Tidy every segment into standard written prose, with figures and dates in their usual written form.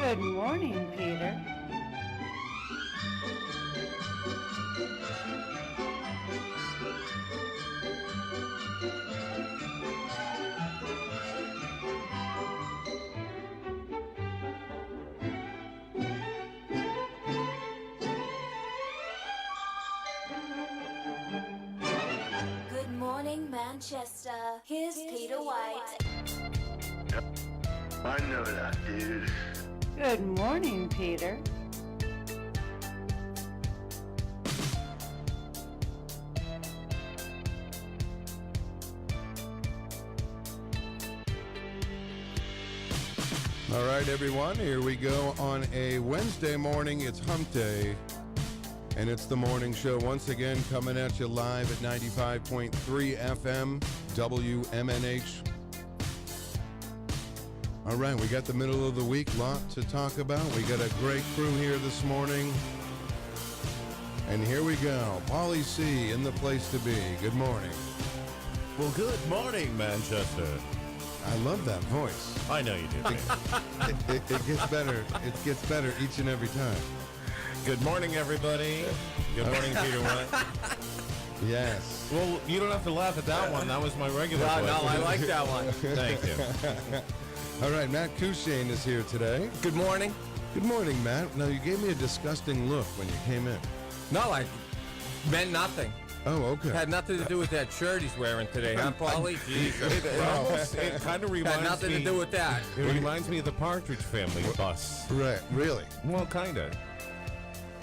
Good morning, Peter. Good morning, Manchester. Here's Peter White. Yep. I know that, dude. Good morning, Peter. All right, everyone, here we go on a Wednesday morning. It's Hump Day, and it's the morning show once again coming at you live at 95.3 FM, WMNH. All right, we got the middle of the week, lot to talk about. We got a great crew here this morning. And here we go. Paulie C in the place to be. Good morning. Well, good morning, Manchester. I love that voice. I know you do. It gets better. It gets better each and every time. Good morning, everybody. Good morning, Peter White. Yes. Well, you don't have to laugh at that one. That was my regular voice. No, I like that one. Thank you. All right, Matt Courchesne is here today. Good morning. Good morning, Matt. Now, you gave me a disgusting look when you came in. No, I meant nothing. Oh, okay. Had nothing to do with that shirt he's wearing today, huh, Paulie? It kind of reminds Had nothing me. to do with that. It reminds me of the Partridge Family bus. Right, really? Well, kind of.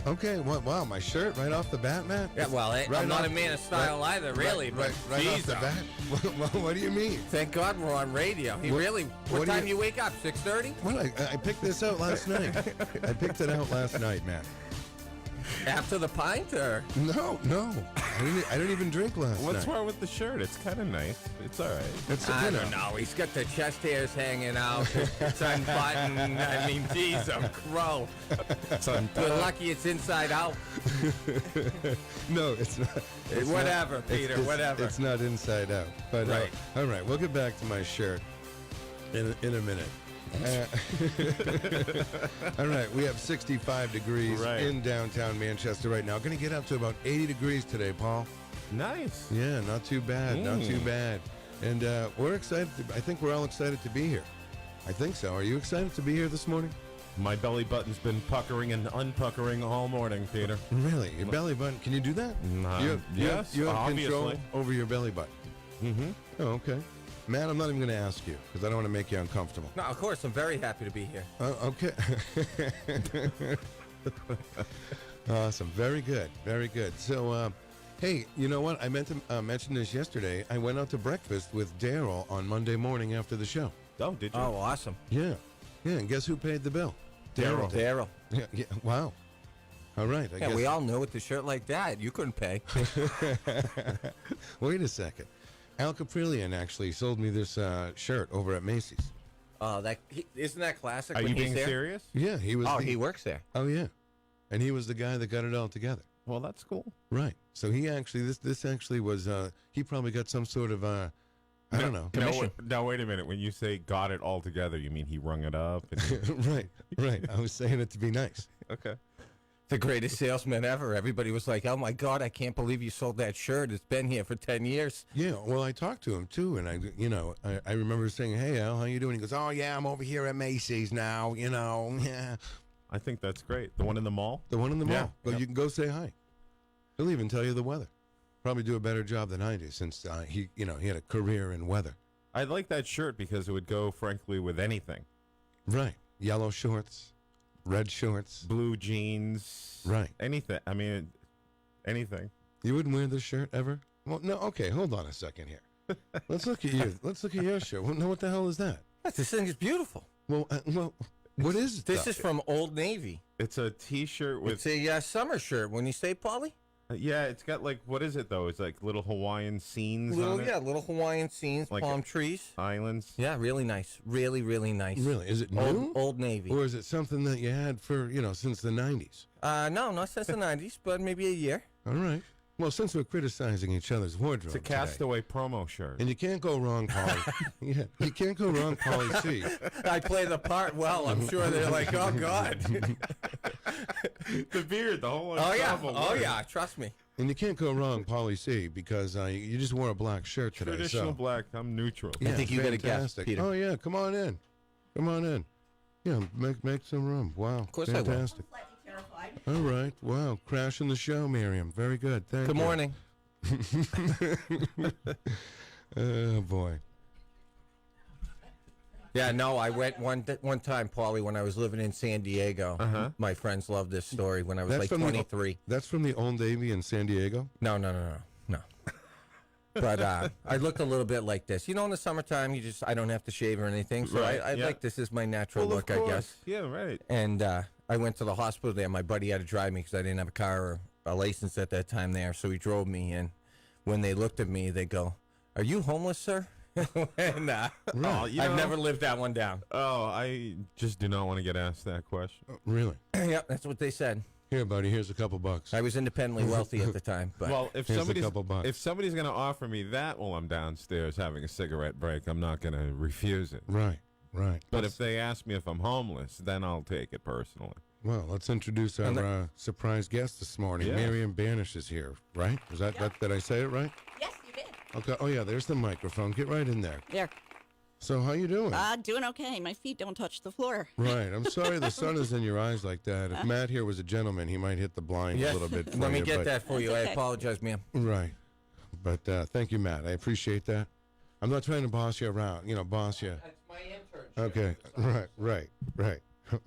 Okay, well, wow, my shirt right off the bat, Matt? Yeah, well, Right I'm not off- a man of style either, really. Right but off geez, the bat? What do you mean? Thank God we're on radio. He What- really. what What do time you- you wake up? 6:30? Well, I picked this out last night. I picked it out last night, Matt. After the pint, or? No. I didn't even drink last What's night. wrong with the shirt? It's kind of nice. It's all right. It's I don't know. He's got the chest hairs hanging out. It's unbuttoned. I mean, geez, I'm crow. You're lucky it's inside out. No, it's not. It's Whatever, not, Peter, whatever. It's not inside out. But Right. All right, we'll get back to my shirt in a minute. All right, we have 65 degrees Right. in downtown Manchester right now. Going to get up to about 80 degrees today, Paul. Nice. Yeah, not too bad, not too bad. And we're excited. I think we're all excited to be here. I think so. Are you excited to be here this morning? My belly button's been puckering and unpuckering all morning, Peter. Really? Your belly button? Can you do that? Yes, you have control obviously. over your belly button. Mm-hmm. Oh, okay. Matt, I'm not even going to ask you because I don't want to make you uncomfortable. No, of course, I'm very happy to be here. Okay. Awesome. Very good. Very good. So, hey, you know what? I meant to mention this yesterday. I went out to breakfast with Daryl on Monday morning after the show. Oh, did you? Oh, awesome. Yeah. Yeah, and guess who paid the bill? Daryl. Daryl. Yeah. Wow. All right. I Yeah, guess. we all knew with a shirt like that, you couldn't pay. Wait a second. Al Caprillion actually sold me this shirt over at Macy's. Oh, isn't that classic? Are when you he's being there? serious? Yeah, he was. Oh, the- he works there. Oh, yeah. And he was the guy that got it all together. Well, that's cool. Right. So he actually, this actually was, he probably got some sort of, I don't know. Now, wait a minute. When you say got it all together, you mean he rung it up? Right. I was saying it to be nice. Okay. The greatest salesman ever. Everybody was like, oh, my God, I can't believe you sold that shirt. It's been here for 10 years. Yeah. Well, I talked to him too. And I remember saying, hey, Al, how you doing? He goes, oh, yeah, I'm over here at Macy's now, yeah. I think that's great. The one in the mall? The one in the mall. Yeah. Well, you can go say hi. He'll even tell you the weather. Probably do a better job than I do since he had a career in weather. I like that shirt because it would go, frankly, with anything. Right. Yellow shorts, red shorts. Blue jeans. Right. Anything. I mean, anything. You wouldn't wear this shirt ever? Well, no. Okay, hold on a second here. Let's look at you. Let's look at your shirt. Well, no, what the hell is that? This thing is beautiful. Well, what is it? This is from Old Navy. It's a T-shirt with... It's a summer shirt. When you say, Paulie? Yeah, it's got like, what is it though? It's like little Hawaiian scenes Little, on it. yeah, little Hawaiian scenes, Like palm trees. Islands. Yeah, really nice. Really, really nice. Really? Is it new? Old Navy. Or is it something that you had for, since the 90s? No, not since the 90s, but maybe a year. All right. Well, since we're criticizing each other's wardrobe It's a today, Castaway promo shirt. and you can't go wrong, Polly. Yeah, you can't go wrong, Polly C. I play the part well. I'm sure they're like, oh, God. The beard, the whole Oh, yeah. ensemble. Oh, yeah. Trust me. And you can't go wrong, Polly C, because you just wore a black shirt today. Traditional so. black. I'm neutral. Yeah, I think you got a guess, fantastic. Peter. Oh, yeah, come on in. Come on in. Yeah, make some room. Wow, of course I will. fantastic. All right, wow, crashing the show, Miriam. Very good, thank you. Good morning. Oh, boy. Yeah, no, I went one time, Paulie, when I was living in San Diego. Uh-huh. My friends love this story when I was like from 23. That's from the Old Navy in San Diego? No. But I looked a little bit like this. You know, in the summertime, I don't have to shave or anything. So Right, I yeah. like this is my natural Well, look, of I course. guess. Yeah, right. And I went to the hospital there. My buddy had to drive me because I didn't have a car or a license at that time there. So he drove me. And when they looked at me, they go, "Are you homeless, sir?" And Oh, you I've know- never lived that one down. Oh, I just do not want to get asked that question. Really? Yeah, that's what they said. Here, buddy, here's a couple bucks. I was independently wealthy at the time. But Well, if Here's a somebody's couple bucks. going to offer me that while I'm downstairs having a cigarette break, I'm not going to refuse it. Right. But if they ask me if I'm homeless, then I'll take it personally. Well, let's introduce our surprise guest this morning. Yeah. Miriam Banash is here, right? Was that did I say it right? Yes, you did. Okay. Oh, yeah, there's the microphone. Get right in there. There. So, how you doing? Doing okay. My feet don't touch the floor. Right. I'm sorry the sun is in your eyes like that. If Matt here was a gentleman, he might hit the blind a little bit for Let me you, get but- that for you. That's I okay. apologize, ma'am. Right. But thank you, Matt. I appreciate that. I'm not trying to boss you around, boss you. That's my internship. Okay. Right.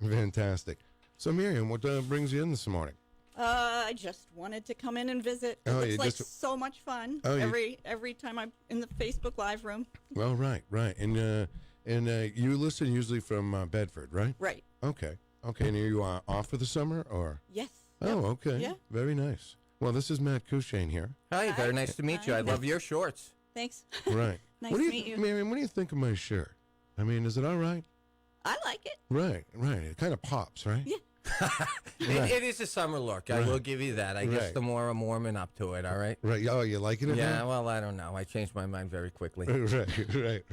Fantastic. So, Miriam, what brings you in this morning? I just wanted to come in and visit. It Oh, looks you like just- so much fun. Oh, you- Every time I'm in the Facebook Live room. Well, right. And you listen usually from Bedford, right? Right. Okay. And are you off for the summer, or? Yes. Oh, okay. Yeah. Very nice. Well, this is Matt Courchesne here. Hi, very nice to meet you. I Hi. love your shorts. Thanks. Right. Nice what do to meet you. Miriam, what do you think of my shirt? I mean, is it all right? I like it. Right. It kind of pops, right? Yeah. It is a summer look. I Right. will give you that. I guess Right. the more I'm warming up to it, all right? Right. Oh, you liking it? Yeah, now? well, I don't know. I changed my mind very quickly. Right.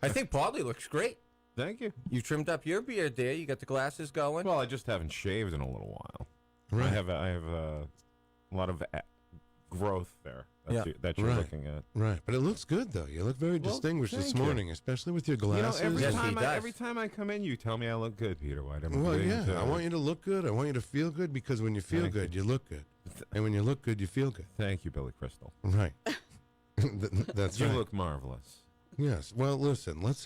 I think Paulie looks great. Thank you. You trimmed up your beard there. You got the glasses going. Well, I just haven't shaved in a little while. Right. I have a lot of growth there Yeah. that you're Right. looking at. Right. But it looks good, though. You look very Well, distinguished this thank you. morning, especially with your glasses. every Yes, time he does. every time I come in, you tell me I look good, Peter White. I'm Well, beginning yeah. to- I want you to look good. I want you to feel good, because when you feel Thank good, you look good. And when you look good, you feel good. Thank you, Billy Crystal. Right. That's You right. look marvelous. Yes. Well, listen. Let's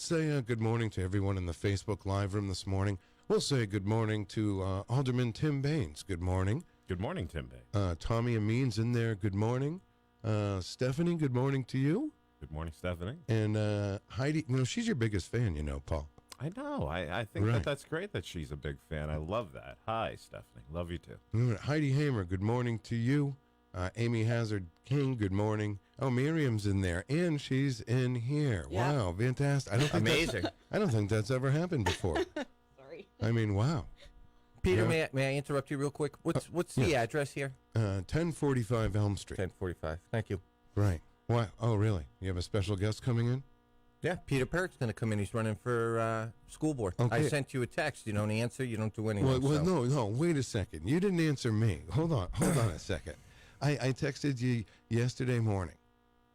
say good morning to everyone in the Facebook Live room this morning. We'll say good morning to Alderman Tim Baines. Good morning. Good morning, Tim Bay. Tommy Amin's in there. Good morning. Stephanie, good morning to you. Good morning, Stephanie. And Heidi, she's your biggest fan, Paul. I know. I think Right. that's great that she's a big fan. I love that. Hi, Stephanie. Love you too. Heidi Hamer, good morning to you. Amy Hazard King, good morning. Oh, Miriam's in there, and she's in here. Yeah. Wow, fantastic! Amazing. I don't think that's ever happened before. Sorry. I mean, wow. Peter, Yeah. may I interrupt you real quick? What's the address here? 1045 Elm Street. 1045. Thank you. Right. What? Oh, really? You have a special guest coming in? Yeah, Peter Perich's going to come in. He's running for school board. I Okay. sent you a text. You don't answer. You don't do anything. Well, so. no. Wait a second. You didn't answer me. Hold on a second. I texted you yesterday morning,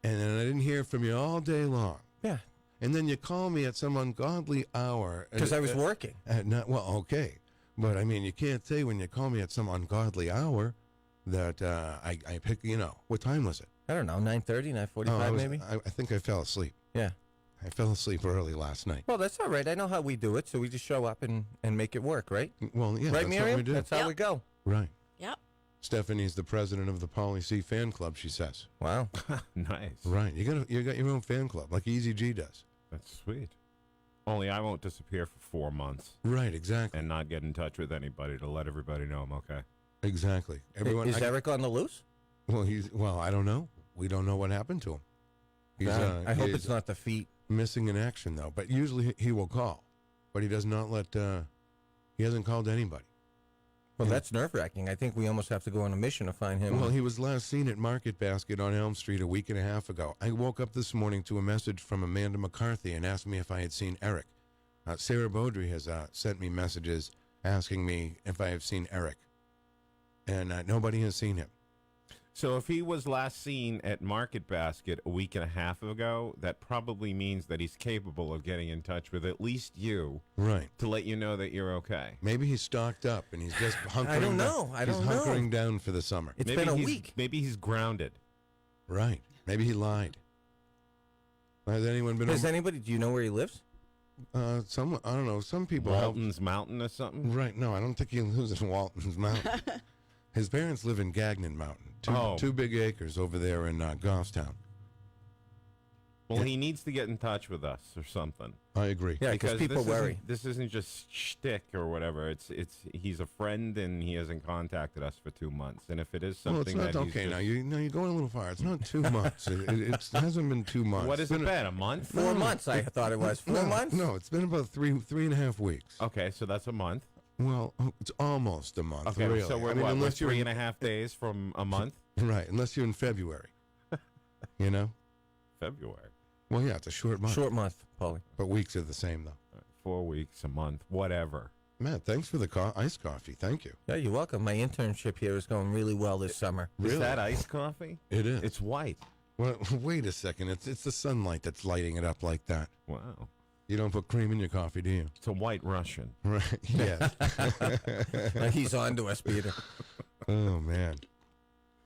and then I didn't hear from you all day long. Yeah, And then you call me at some ungodly hour. because I was working. Okay. But, I mean, you can't say when you call me at some ungodly hour that I pick, what time was it? I don't know, 9:30, 9:45 maybe? I think I fell asleep. Yeah. I fell asleep early last night. Well, that's all right. I know how we do it, so we just show up and make it work, right? Well, yeah. right, that's Miriam? what we do. That's how Yep. we go. Right. Yep. Stephanie's the president of the Polly C fan club, she says. Wow. Nice. Right. You got your own fan club, like Easy G does. That's sweet. Only I won't disappear for 4 months Right, exactly. and not get in touch with anybody to let everybody know I'm okay. Exactly. Everyone Is Eric on the loose? Well, I don't know. We don't know what happened to him. I hope he's it's not the feet. missing in action, though. But usually he will call. But he does not let, he hasn't called anybody. Well, that's nerve-wracking. I think we almost have to go on a mission to find him. Well, he was last seen at Market Basket on Elm Street a week and a half ago. I woke up this morning to a message from Amanda McCarthy and asked me if I had seen Eric. Sarah Beaudry has sent me messages asking me if I have seen Eric. And nobody has seen him. So if he was last seen at Market Basket a week and a half ago, that probably means that he's capable of getting in touch with at least you, Right. to let you know that you're okay. Maybe he's stocked up and he's just hunkering. I don't know. He's hunkering down for the summer. It's Maybe been a he's- week. Maybe he's grounded. Right. Maybe he lied. Has anyone been? Has anybody? Do you know where he lives? Some. I don't know. Some people. help- Walton's Mountain or something? Right. No, I don't think he lives in Walton's Mountain. His parents live in Gagnon Mountain. Two big acres over there in Goffstown. Well, he needs to get in touch with us or something. I agree. Yeah, because people worry. This isn't just shtick or whatever. He's a friend and he hasn't contacted us for 2 months. And if it is Well, something it's not that he's okay. just, You're going a little far. It's not 2 months. It hasn't been 2 months. what is It's it been been? A month? 4 months, I thought it was. 4 months? No, it's been about three and a half weeks. Okay, so that's a month. Well, it's almost a month. Okay, really. so we're, I mean, what, we're unless you're 3.5 days from a month? right, unless you're in February. You know. February. Well, yeah, it's a short month. Short month, Paulie. But weeks are the same though. All right, 4 weeks, a month, whatever. Matt, thanks for the iced coffee. Thank you. Yeah, you're welcome. My internship here is going really well this summer. Really? Is that iced coffee? It is. It's white. Well, wait a second. It's the sunlight that's lighting it up like that. Wow. You don't put cream in your coffee, do you? It's a white Russian. Right. Yes. He's on to us, Peter. Oh man.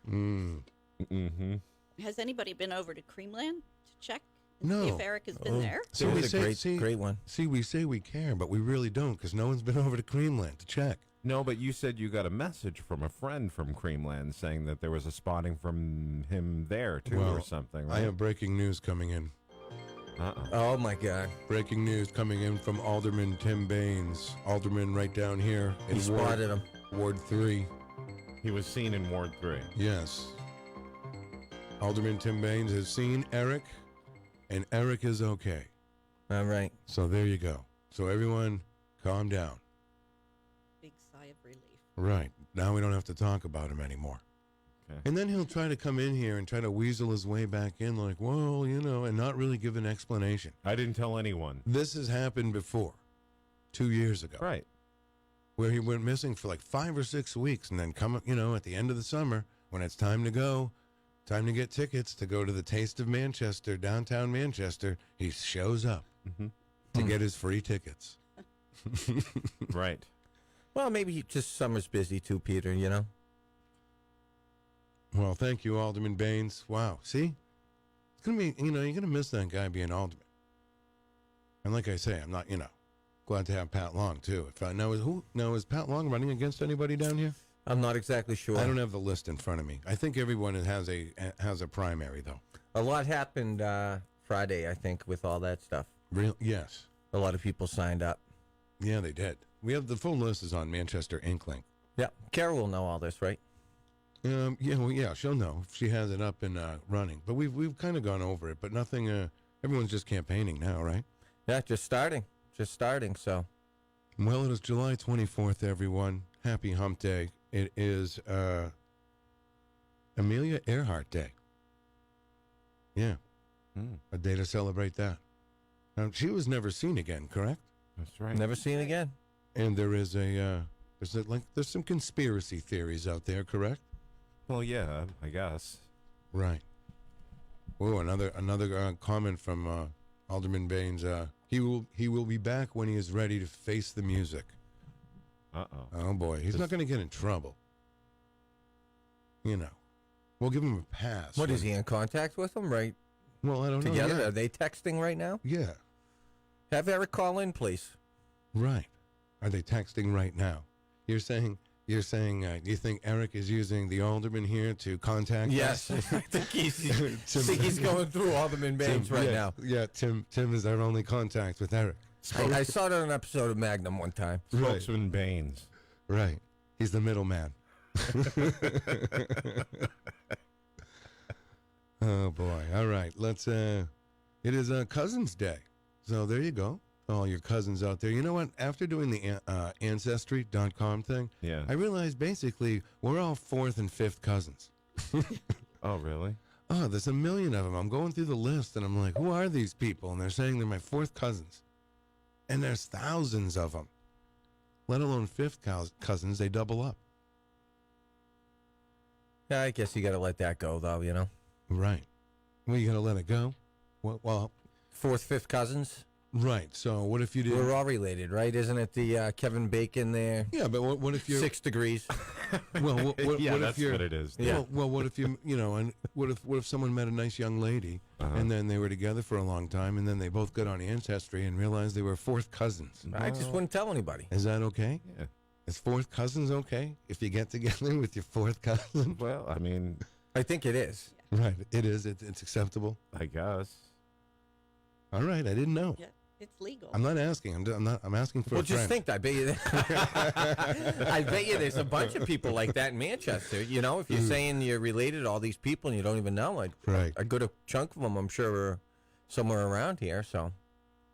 Mm-hmm. Has anybody been over to Creamland to check No. see if Eric has been there? So It we was a say, great one. See, we say we care, but we really don't, because no one's been over to Creamland to check. No, but you said you got a message from a friend from Creamland saying that there was a spotting from him there, too, or something, right? I have breaking news coming in. Uh-oh. Oh, my God. Breaking news coming in from Alderman Tim Baines. Alderman right down here in He spotted him. Ward 3. He was seen in Ward 3. Yes. Alderman Tim Baines has seen Eric, and Eric is okay. All right. So there you go. So everyone, calm down. Big sigh of relief. Right. Now we don't have to talk about him anymore. Okay. And then he'll try to come in here and try to weasel his way back in like, well, and not really give an explanation. I didn't tell anyone. This has happened before, 2 years ago. Right. Where he went missing for like 5 or 6 weeks and then come, at the end of the summer when it's time to go, time to get tickets to go to the Taste of Manchester, downtown Manchester, he shows up to get his free tickets. Right. Well, maybe just summer's busy, too, Peter, Well, thank you, Alderman Baines. Wow. See? It's going to be, you're going to miss that guy being Alderman. And like I say, I'm not, glad to have Pat Long, too. If I know, is Pat Long running against anybody down here? I'm not exactly sure. I don't have the list in front of me. I think everyone has a primary, though. A lot happened Friday, I think, with all that stuff. Real? Yes. A lot of people signed up. Yeah, they did. We have the full list is on Manchester Inklink. Yeah. Carol will know all this, right? Yeah, she'll know if she has it up and running. But we've kind of gone over it, but nothing. Everyone's just campaigning now, right? Yeah, just starting, so. Well, it is July 24th, everyone. Happy Hump Day. It is Amelia Earhart Day. Yeah, a day to celebrate that. Now, she was never seen again, correct? That's right. Never seen again. And there's some conspiracy theories out there, correct? Well, yeah, I guess. Right. Oh, another comment from Alderman Baines. He will be back when he is ready to face the music. Uh-oh. Oh boy, he's not going to get in trouble. We'll give him a pass. What, is he in contact with them, right? Well, I don't know. Together? Yeah. Are they texting right now? Yeah. Have Eric call in, please. Right. Are they texting right now? You're saying you think Eric is using the Alderman here to contact Yes. us? I think he's going through Alderman Baines right now. Yeah, Tim is our only contact with Eric. I saw it on an episode of Magnum one time. Spokesman Baines. Right. He's the middleman. Oh boy. All right. Let's it is Cousin's Day. So there you go. all your cousins out there. You know what? After doing the Ancestry.com thing, Yeah. I realized basically we're all fourth and fifth cousins. Oh, really? Oh, there's a million of them. I'm going through the list, and I'm like, who are these people? And they're saying they're my fourth cousins. And there's thousands of them. Let alone fifth cousins, they double up. Yeah, I guess you got to let that go, though, you know? Right. Well, you got to let it go? Well, Fourth, fifth cousins? right. So what if you did? We're all related, right? Isn't it the Kevin Bacon there? Yeah, but what if you're... 6 degrees. Well, what Yeah, if that's you're... what it is. Yeah. Well, what if you know, and what if someone met a nice young lady, and then they were together for a long time, and then they both got on Ancestry and realized they were fourth cousins? I just wouldn't tell anybody. Is that okay? Yeah. Is fourth cousins okay if you get together with your fourth cousin? Well, I mean, I think it is. Right, it is. It's acceptable. I guess. All right, I didn't know. Yeah, it's legal. I'm not asking. I'm asking for Well, a just friend. think, I bet you I bet you there's a bunch of people like that in Manchester. You know, if you're saying you're related to all these people and you don't even know, like Right. a good chunk of them, I'm sure, are somewhere around here. So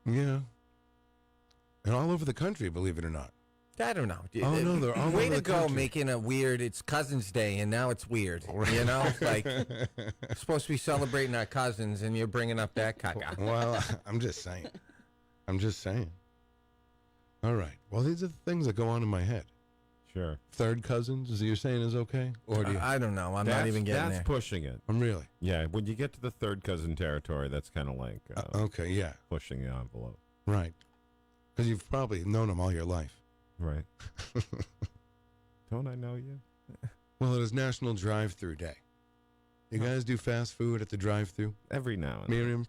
Yeah. And all over the country, believe it or not. I don't know. Oh, no, they're all way over to the go, country. making a weird. It's Cousins Day, and now it's weird. You know, it's like we're supposed to be celebrating our cousins, and you're bringing up that caca. Well, I'm just saying. I'm just saying. All right. Well, these are the things that go on in my head. Sure. Third cousins, is you're saying is okay? Or do you? I don't know. I'm not even getting That's there. pushing it. I'm really. Yeah, when you get to the third cousin territory, that's kind of like Okay, yeah. pushing the envelope. Right. Because you've probably known them all your life. Right. Don't I know you? Well, it is National Drive-Through Day. You guys do fast food at the drive-through? Every now and then. Miriam?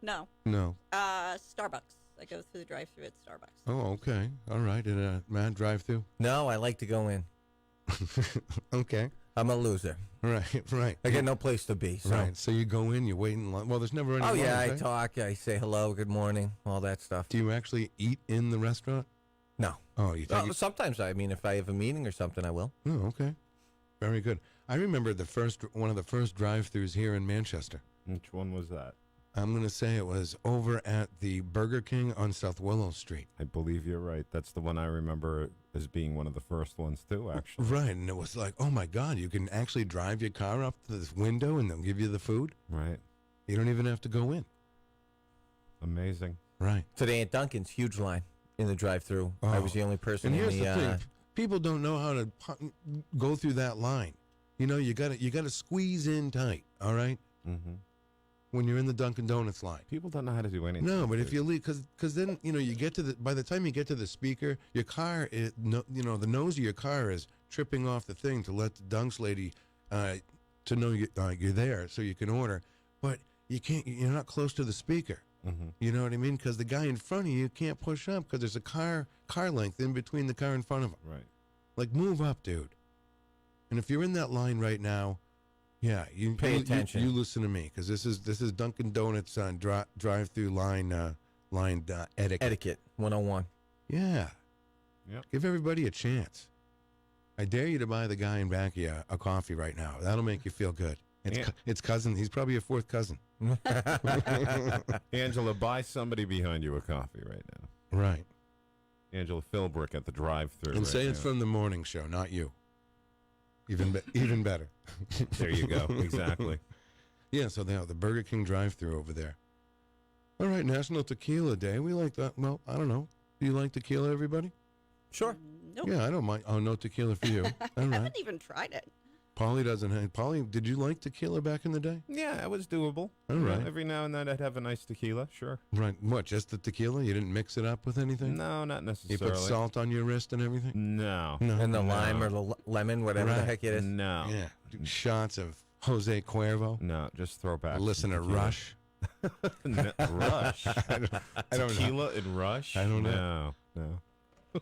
No. No. Starbucks. I go through the drive-through at Starbucks. Oh, okay. All right. And Matt, drive-through? No, I like to go in. Okay. I'm a loser. Right, right. I get no place to be. So. Right. So you go in, you wait in line. Well, there's never any Oh yeah, I lines, eh? talk. I say hello, good morning, all that stuff. Do you actually eat in the restaurant? No. Oh, you take it? Sometimes I mean, if I have a meeting or something, I will. Oh, okay. Very good. I remember one of the first drive-throughs here in Manchester. Which one was that? I'm going to say it was over at the Burger King on South Willow Street. I believe you're right. That's the one I remember as being one of the first ones, too, actually. Right, and it was like, oh my God, you can actually drive your car up to this window and they'll give you the food. Right. You don't even have to go in. Amazing. Right. Today at Dunkin's, huge line in the drive-through. I Oh. was the only person And in here's the. the thing: people don't know how to go through that line. You know, you got to squeeze in tight. All right, Mm-hmm. when you're in the Dunkin' Donuts line. People don't know how to do anything. No, but if dude. you leave, because then you get to by the time you get to the speaker, your car is the nose of your car is tripping off the thing to let the Dunks lady to know you're there so you can order, but you can't. You're not close to the speaker. Mm-hmm. You know what I mean? Because the guy in front of you can't push up because there's a car length in between the car in front of him. Right. Like, move up, dude. And if you're in that line right now, yeah, you Pay attention. You listen to me because this is Dunkin' Donuts on drive-through line etiquette. Etiquette 101. Yeah. Yep. Give everybody a chance. I dare you to buy the guy in back of you a coffee right now. That'll make you feel good. It's cousin. He's probably a fourth cousin. Angela, buy somebody behind you a coffee right now. Right. Angela Philbrick at the drive-thru. And right say it's now. from the morning show, not you. Even better. There you go. Exactly. Yeah, so they have the Burger King drive-thru over there. All right, National Tequila Day. We like that. Well, I don't know. Do you like tequila, everybody? Sure. Nope. Yeah, I don't mind. Oh, no tequila for you. All I right. haven't even tried it. Polly doesn't have. Polly, did you like tequila back in the day? Yeah, it was doable. All right. Every now and then I'd have a nice tequila, sure. Right. What, just the tequila? You didn't mix it up with anything? No, not You necessarily. put salt on your wrist and everything? No. No. And the No. lime or the lemon, whatever the Right. heck it is. No. Yeah. Shots of Jose Cuervo. No, just throw back. Listen to some tequila. Rush. No, Rush. I don't know. Tequila and Rush? I don't know. No. All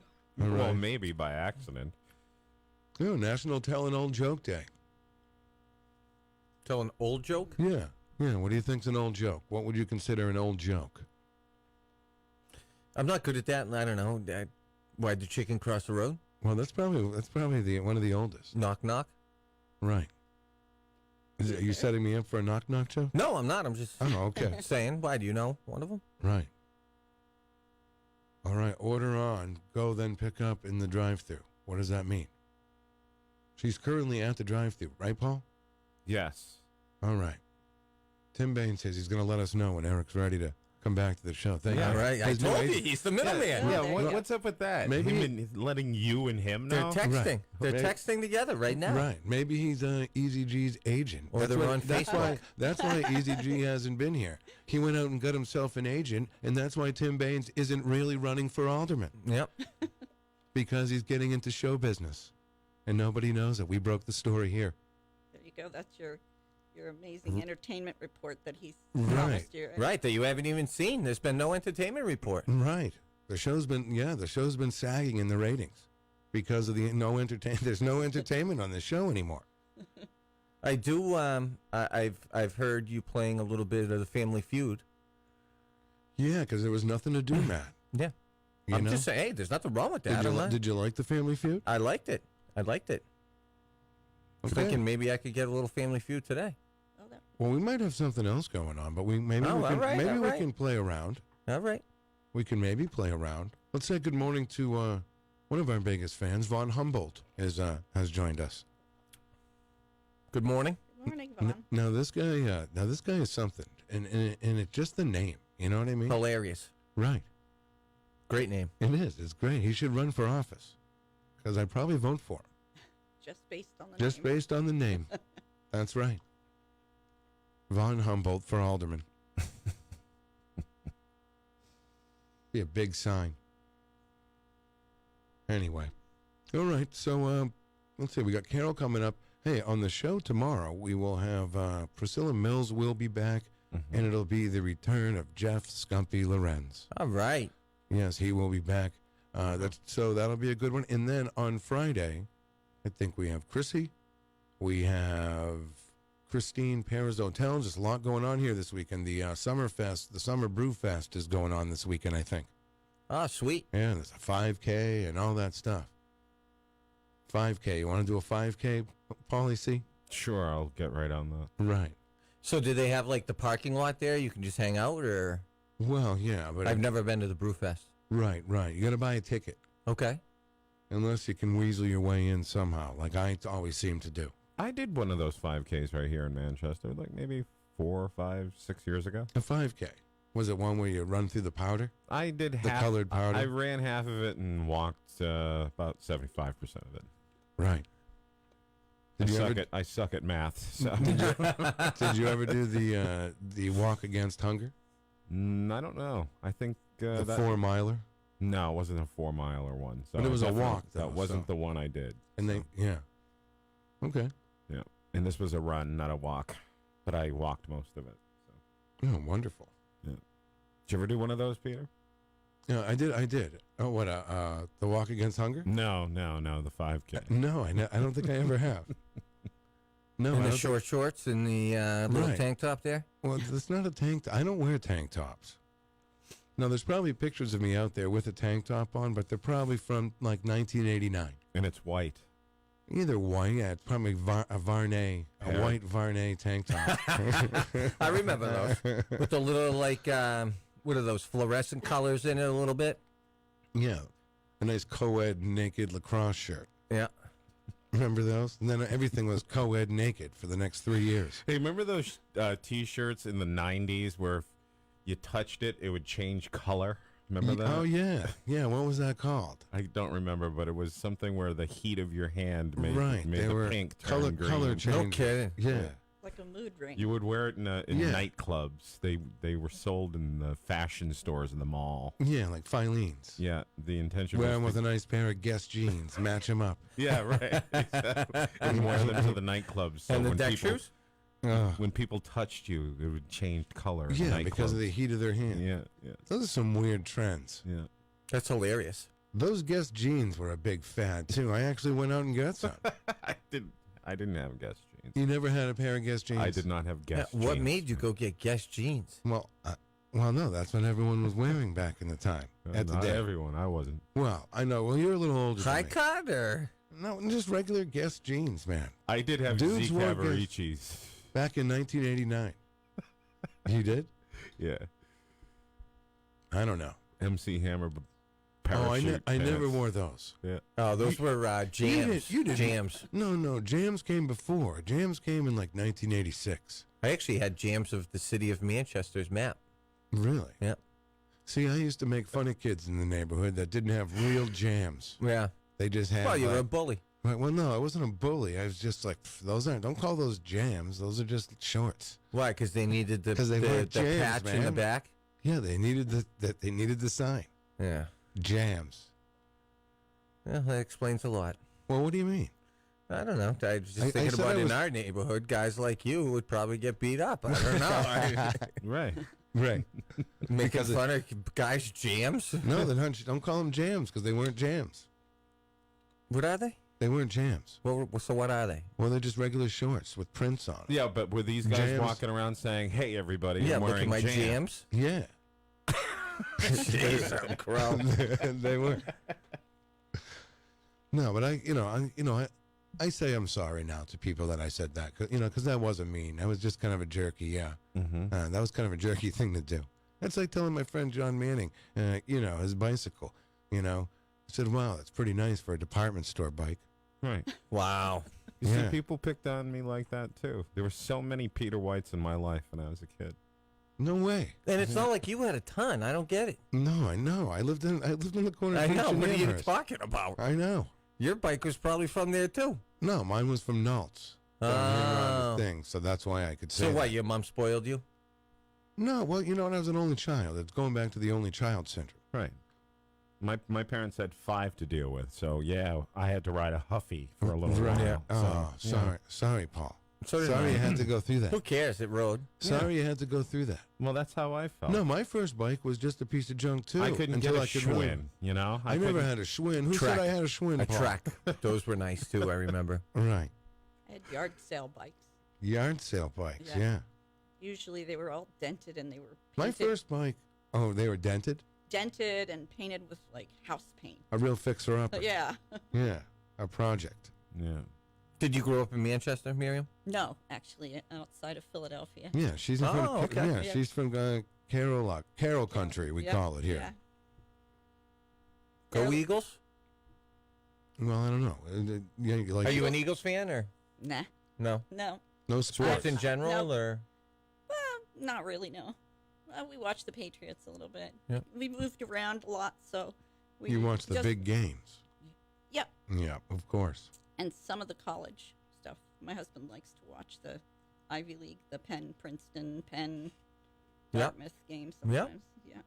Well, right. maybe by accident. Oh, National Tell an Old Joke Day. Tell an old joke? Yeah. Yeah. What do you think's an old joke? What would you consider an old joke? I'm not good at that, and I don't know. Why'd the chicken cross the road? Well, that's probably one of the oldest. Knock, knock. Right. Are you setting me up for a knock-knock joke? No, I'm not. I'm just Oh, okay. saying. Why do you know one of them? Right. All right, order on. Go then pick up in the drive-thru. What does that mean? She's currently at the drive-thru, right, Paul? Yes. All right. Tim Baines says he's going to let us know when Eric's ready to come back to the show. Thank All you. right. I His new told you, agent- he's the middleman. Yeah, there you what's up with that? Maybe Him letting you and him They're know? texting. Right. They're Maybe- texting together right now. Right. Maybe he's Easy G's agent. Or they're on That's Facebook. why Easy G hasn't been here. He went out and got himself an agent, and that's why Tim Baines isn't really running for alderman, Yep. because he's getting into show business. And nobody knows it. We broke the story here. There you go. That's your amazing entertainment report that he's Right. promised you. Right, that you haven't even seen. There's been no entertainment report. Right. The show's been sagging in the ratings because of the there's no entertainment on the show anymore. I do. I've heard you playing a little bit of the Family Feud. Yeah, because there was nothing to do, Matt. Yeah. You I'm know? just saying, hey, there's nothing wrong with that. Did you like the Family Feud? I liked it. I'm Okay. thinking maybe I could get a little Family Feud today. Oh, that, Well, we might have something else going on, but we Oh, all right, maybe all we right. can play around. All right. We can maybe play around. Let's say good morning to one of our biggest fans, Von Humboldt, has joined us. Good morning. good morning, Vaughn. Now this guy is something, and it's just the name. You know what I mean? Hilarious. Right. Great name. It is. It's great. He should run for office, because I'd probably vote for him Just based on the just name. based on the name. That's right. Von Humboldt for alderman. Be a big sign. Anyway, all right. So let's see. We got Carol coming up. Hey, on the show tomorrow, we will have Priscilla Mills will be back, and it'll be the return of Jeff Scumpy Lorenz. All right. Yes, he will be back. So that'll be a good one. And then on Friday, I think we have Chrissy. We have Christine Perez-Hotel. Just a lot going on here this weekend. The Summer Fest, the Summer Brew Fest is going on this weekend, I think. Ah, sweet. Yeah, there's a 5K and all that stuff. 5K. You want to do a 5K, Paulie C? Sure, I'll get right on that. Right. So, do they have like the parking lot there? You can just hang out, or Well, yeah, but I've never been to the Brewfest. right. You got to buy a ticket Okay. unless you can weasel your way in somehow, like I always seem to do. I did one of those 5Ks right here in Manchester, like maybe 4, 5, 6 years ago. A 5K. Was it one where you run through the powder? I did The half. colored powder? I ran half of it and walked about 75% of it. Right. Did you ever I suck at math. So did you ever do the walk against hunger? I don't know. I think The that 4-miler? No, it wasn't a 4-miler one. So But it was a definitely- walk, though, That wasn't so- the one I did. And so, they Okay. yeah, and this was a run, not a walk, but I walked most of it. So. Oh, wonderful. Did you ever do one of those, Peter? Yeah, I did. Oh, what the walk against hunger? No, the 5K. No, I don't think I ever have. No, I And the don't short shorts and the little Right. tank top there. Well, it's not a tank. I don't wear tank tops. No, there's probably pictures of me out there with a tank top on, but they're probably from like 1989. And it's white. Either white, yeah, it's probably a Varney, a Yeah. white Varney tank top. I remember those with the little like what are those fluorescent colors in it a little bit? Yeah, a nice co-ed naked lacrosse shirt. Yeah. Remember those? And then everything was co-ed naked for the next 3 years. Hey, remember those T-shirts in the 90s where if you touched it, it would change color? Remember that? Oh yeah, yeah. What was that called? I don't remember, but it was something where the heat of your hand made, Right, made they the were pink turn green. color No changes. kidding. Yeah. Like a mood ring. You would wear it in Yeah. nightclubs. They were sold in the fashion stores in the mall. Yeah, like Filene's. Yeah, the intention Wear was them with to- a nice pair of Guess jeans. Match them up. yeah, right. Exactly. And wear them to the nightclubs. So And the when deck people, shoes? when people touched you, it would change color. in the Yeah, because of nightclubs. the heat of their hand. Yeah, yeah, Those are some weird trends. yeah. That's hilarious. Those Guess jeans were a big fad too. I actually went out and got some. I didn't have Guess jeans. You never had a pair of Guess jeans? I did not have Guess What jeans. made you go get Guess jeans? Well, no, that's what everyone was wearing back in the time. At the Not day. everyone. I wasn't. Well, I know. Well, you're a little older High than me. cut or? No, just regular Guess jeans, man. I did have Dudes Z wore Cavaricis. Back in 1989. You did? Yeah. I don't know. MC Hammer parachute. I never pants. wore those. Yeah. Oh, those were jams. You didn't. Jams. No, jams came before. Jams came in like 1986. I actually had jams of the city of Manchester's map. Really? Yeah. See, I used to make fun of kids in the neighborhood that didn't have real jams. Yeah. They just had. Well, you were a like, bully. right, well, no, I wasn't a bully. I was just like, those aren't. Don't call those jams. Those are just shorts. Why? Because they needed the 'Cause they weren't jams, patch in the man. back. Yeah, they needed the sign. Yeah. Jams. Well, that explains a lot. Well, what do you mean? I don't know. I was just I thinking said about I in was- our neighborhood, guys like you would probably get beat up. I don't know. Right. Right. Making Because fun of guys' jams. No, don't call them jams because they weren't jams. What are they? They weren't jams. Well, so what are they? Well, they're just regular shorts with prints on them. Yeah, but were these guys Jams. walking around saying, "Hey, everybody, Yeah, I'm look at wearing my jams"? jams. Yeah. Jeez, I'm crow. They were. No, but I say I'm sorry now to people that I said that, because that wasn't mean. That was just kind of a jerky, yeah. Mm-hmm. That was kind of a jerky thing to do. That's like telling my friend John Manning, his bicycle. I said, "Wow, that's pretty nice for a department store bike." Right. Wow. You Yeah. see, people picked on me like that too. There were so many Peter Whites in my life when I was a kid. No way. And it's not like you had a ton. I don't get it. No, I know. I lived in the corner. I of know. Courchesne What are you Amherst. talking about? I know. Your bike was probably from there, too. No, mine was from Nalt's. Down here around Oh. the thing, so that's why I could say. So what, that. your mom spoiled you? No, well, I was an only child. It's going back to the only child syndrome. Right. My parents had 5 to deal with, so yeah, I had to ride a Huffy for a little Right. while. Oh, So, sorry, Paul. So did Sorry I. you had to go through Who that. cares? It rode. Sorry you had to go through that. well, that's how I felt. No, my first bike was just a piece of junk too. I couldn't until get a I could really- Schwinn, you know? I never couldn't- had a Schwinn. Who Track. said I had a Schwinn? A Paul? track. Those were nice, too, I remember. Right. I had yard sale bikes. Yard sale bikes. Yeah. Yeah. Usually they were all dented and they were My painted, first bike. Oh, they were dented. dented and painted with like house paint. A real fixer-upper. But yeah. Yeah. A project. Yeah. Did you grow up in Manchester, Miriam? No, actually, outside of Philadelphia. Yeah, she's Oh, from. okay. Yeah, Yeah. she's from Carroll country. We Yep, call it here. Yeah. Go Fairly- Eagles? Well, I don't know. Yeah, like Are you an Eagles fan, or Nah. no? No. no Sports sports? in general, No. or? Well, not really, no. We watched the Patriots a little bit. Yep. We moved around a lot, so we You watch the just- big games. Yep. Yeah, of course. And some of the college stuff. My husband likes to watch the Ivy League, the Penn, Princeton, Penn, Yep. Dartmouth games Yep. sometimes. Yeah.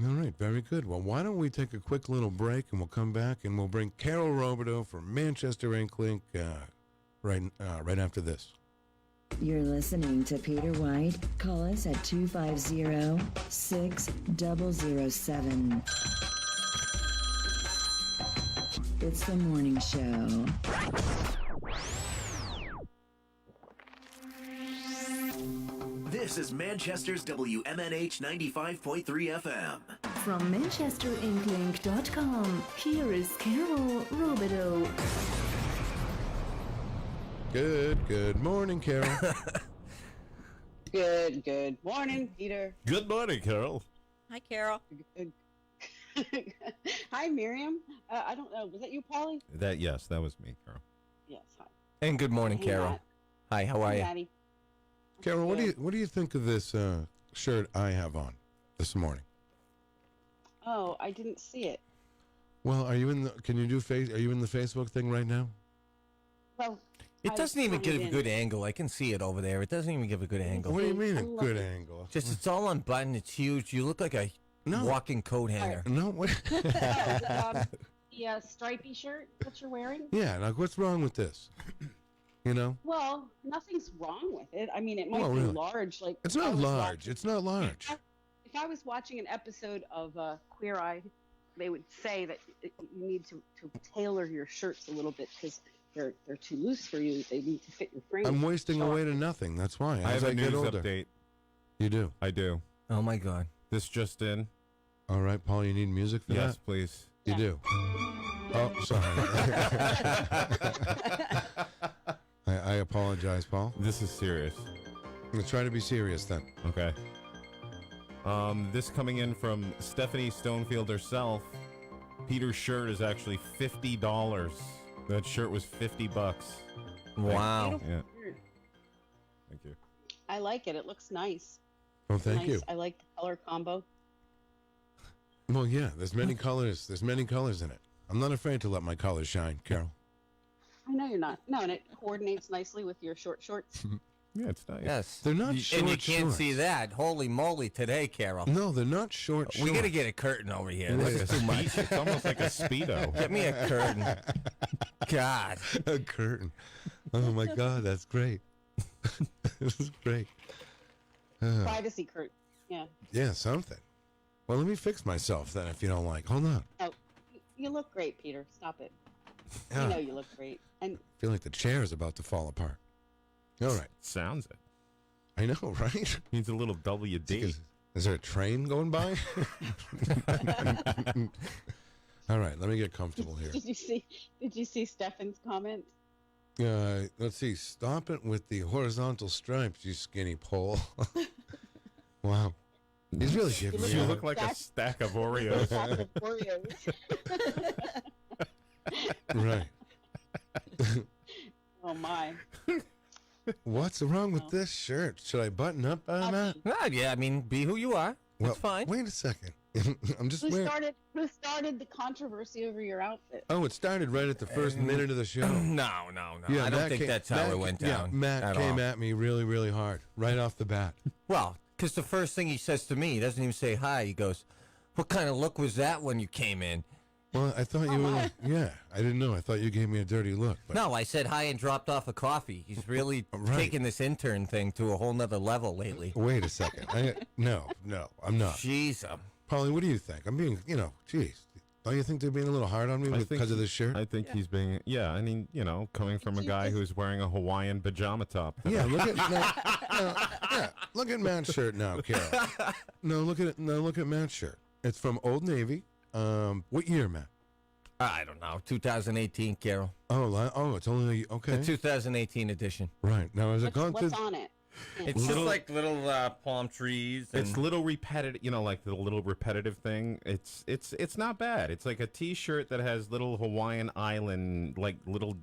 All right, very good. Well, why don't we take a quick little break and we'll come back and we'll bring Carol Robideau from Manchester Inklink right after this. You're listening to Peter White. Call us at 250-6007. It's the morning show. This is Manchester's WMNH 95.3 FM. From ManchesterInklink.com, here is Carol Robideau. Good morning, Carol. Good morning, Peter. Good morning, Carol. Hi, Carol. Good. Hi, Miriam. I don't know. Was that you, Polly? Yes, that was me, Carol. Yes. Hi. And good morning, Hey, Carol. Matt. Hi, how are Hi, you? Maddie. Carol, what Good. do you think of this shirt I have on this morning? Oh, I didn't see it. Well, are you in the? Can you do face? Are you in the Facebook thing right now? Well, It I doesn't even commented give a in. good angle. I can see it over there. It doesn't even give a good angle. What do you mean a I'm good looking. angle? Just it's all unbuttoned. It's huge. You look like a No. walking coat hanger. No. What? The stripy shirt that you're wearing? Yeah. Like, what's wrong with this? Well, nothing's wrong with it. I mean, it might Well, be really. large. Like It's if I not was large. watching- It's not large. If I was watching an episode of Queer Eye, they would say that you need to tailor your shirts a little bit because they're too loose for you. They need to fit your frame. I'm wasting So- away to nothing. That's why. I As have a get news older. update. You do. I do. Oh my God. This just in. All right, Paul. You need music for Yes, that. please. You Yeah. do. Oh, sorry. I apologize, Paul. This is serious. I'm gonna try to be serious then. Okay. This coming in from Stephanie Stonefield herself. Peter's shirt is actually $50. That shirt was $50. Wow. Yeah. Thank you. I like it. It looks nice. Oh, thank Nice. you. I like the color combo. Well, yeah, there's many colors. There's many colors in it. I'm not afraid to let my colors shine, Carol. I know you're not. No, and it coordinates nicely with your short shorts. Yeah, it's nice. Yes. They're not short And you can't shorts. see that. Holy moly today, Carol. No, they're not short shorts. We got to get a curtain over here. Like This a is too much. It's almost like a Speedo. Get me a curtain. God. a curtain. Oh, my God, that's great. This is great. Privacy curtain. Yeah. Yeah, something. Well, let me fix myself then if you don't like. Hold on. Oh, you look great, Peter. Stop it. Yeah. You know you look great. And I feel like the chair is about to fall apart. All right. Sounds it. I know, right? Needs a little WD. Is there a train going by? All right, let me get comfortable here. Did you see Stefan's comment? Let's see. Stop it with the horizontal stripes, you skinny pole. Wow. He's really giving me You a- look like a stack of Oreos. Right. Oh my. What's wrong with this shirt? Should I button up on that? Yeah, I mean, be who you are. That's fine. Wait a second. I'm just Who wearing... started the controversy over your outfit? Oh, it started right at the first minute of the show. No. Yeah, I don't Matt think came- that's how it went down. Yeah, Matt at came all. at me really, really hard right off the bat. Well, because the first thing he says to me, he doesn't even say hi. He goes, "What kind of look was that when you came in?" Well, I thought you were. Yeah, I didn't know. I thought you gave me a dirty look. But No, I said hi and dropped off a coffee. He's really Right. taking this intern thing to a whole nother level lately. Wait a second. No, I'm not. Jeez. Polly, what do you think? I'm being, geez. Don't you think they're being a little hard on me because of this shirt? I think he's being, I mean, coming from a guy who's wearing a Hawaiian pajama top. Yeah, look at look at Matt's shirt now, Carol. No, look at it. No, look at Matt's shirt. It's from Old Navy. What year, Matt? I don't know. 2018, Carol. Oh, it's only okay. The 2018 edition. Right now, is it gone What's to? on it? It's just like little palm trees. And It's little repetitive, like the little repetitive thing. It's not bad. It's like a T-shirt that has little Hawaiian island, like little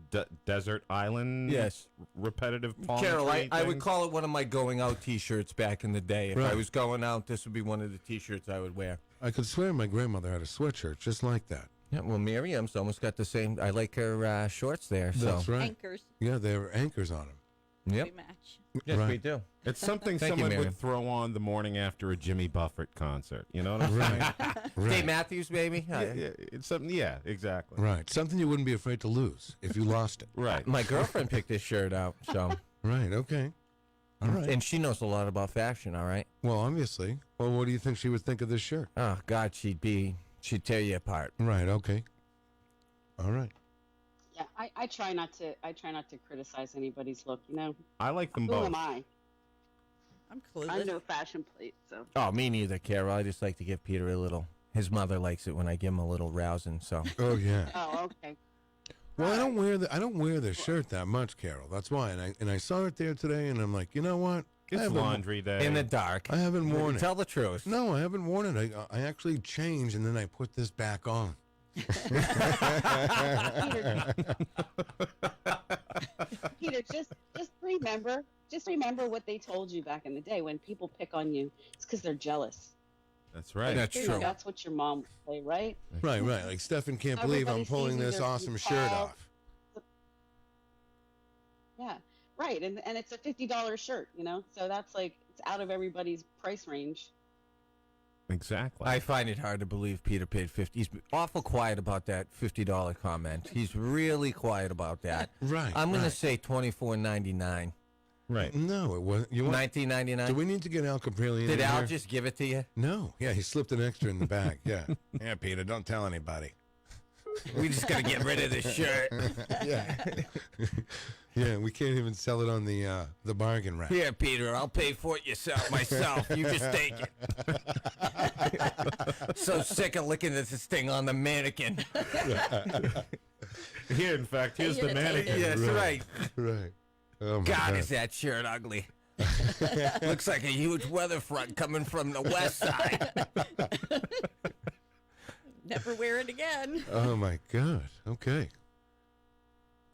desert island. Yes. Repetitive palm Carol, tree I would things. call it one of my going out T-shirts back in the day. If I Right. was going out, this would be one of the T-shirts I would wear. I could swear my grandmother had a sweatshirt just like that. Yeah, well, Miriam's almost got the same. I like her shorts there. So. That's right. Anchors. Yeah, there were anchors on them. Yep. They match. Yes, Right. we do. It's something Thank you, someone Miriam. would throw on the morning after a Jimmy Buffett concert. You know what I'm saying? Right. Dave Matthews, baby. Yeah, it's something. Yeah, exactly. Right. Something you wouldn't be afraid to lose if you lost it. Right. My girlfriend picked this shirt out. So. Right. Okay. All right. And she knows a lot about fashion. All right. Well, obviously. Well, what do you think she would think of this shirt? Oh God, she'd tear you apart. Right. Okay. All right. Yeah, I try not to criticize anybody's look. I like them Who both. am I? I'm I'm clueless. no fashion plate, so. Oh, me neither, Carol. I just like to give Peter a little. His mother likes it when I give him a little rousing. So. Oh yeah. Oh, okay. Well, I don't wear the shirt that much, Carol. That's why. And I saw it there today, and I'm like, you know what? I It's haven't- laundry day. In the dark. I haven't worn it. Tell the truth. No, I haven't worn it. I actually changed, and then I put this back on. Peter, just remember what they told you back in the day. When people pick on you, it's because they're jealous. That's right. That's true. That's what your mom would say, right? Right. Like Stefan can't believe I'm Everybody pulling sees this either awesome you shirt proud- off. Yeah, right. And it's a $50 shirt, so that's like it's out of everybody's price range. Exactly. I find it hard to believe Peter paid $50. He's awful quiet about that $50 comment. He's really quiet about that. Right. I'm going to right. say $24.99. right. No, it wasn't. You want? $19.99. Do we need to get Al Caprile in Did Al here? just give it to you? No. Yeah, he slipped an extra in the bag. Yeah. Yeah, Peter, don't tell anybody. We just got to get rid of this shirt. Yeah. Yeah, we can't even sell it on the bargain rack. Here, Peter, I'll pay for it myself. You just take it. So sick of looking at this thing on the mannequin. Here, in fact, here's the mannequin. Yes, right. Right. Oh my God, is that shirt ugly. Looks like a huge weather front coming from the west side. Never wear it again. Oh my God. Okay.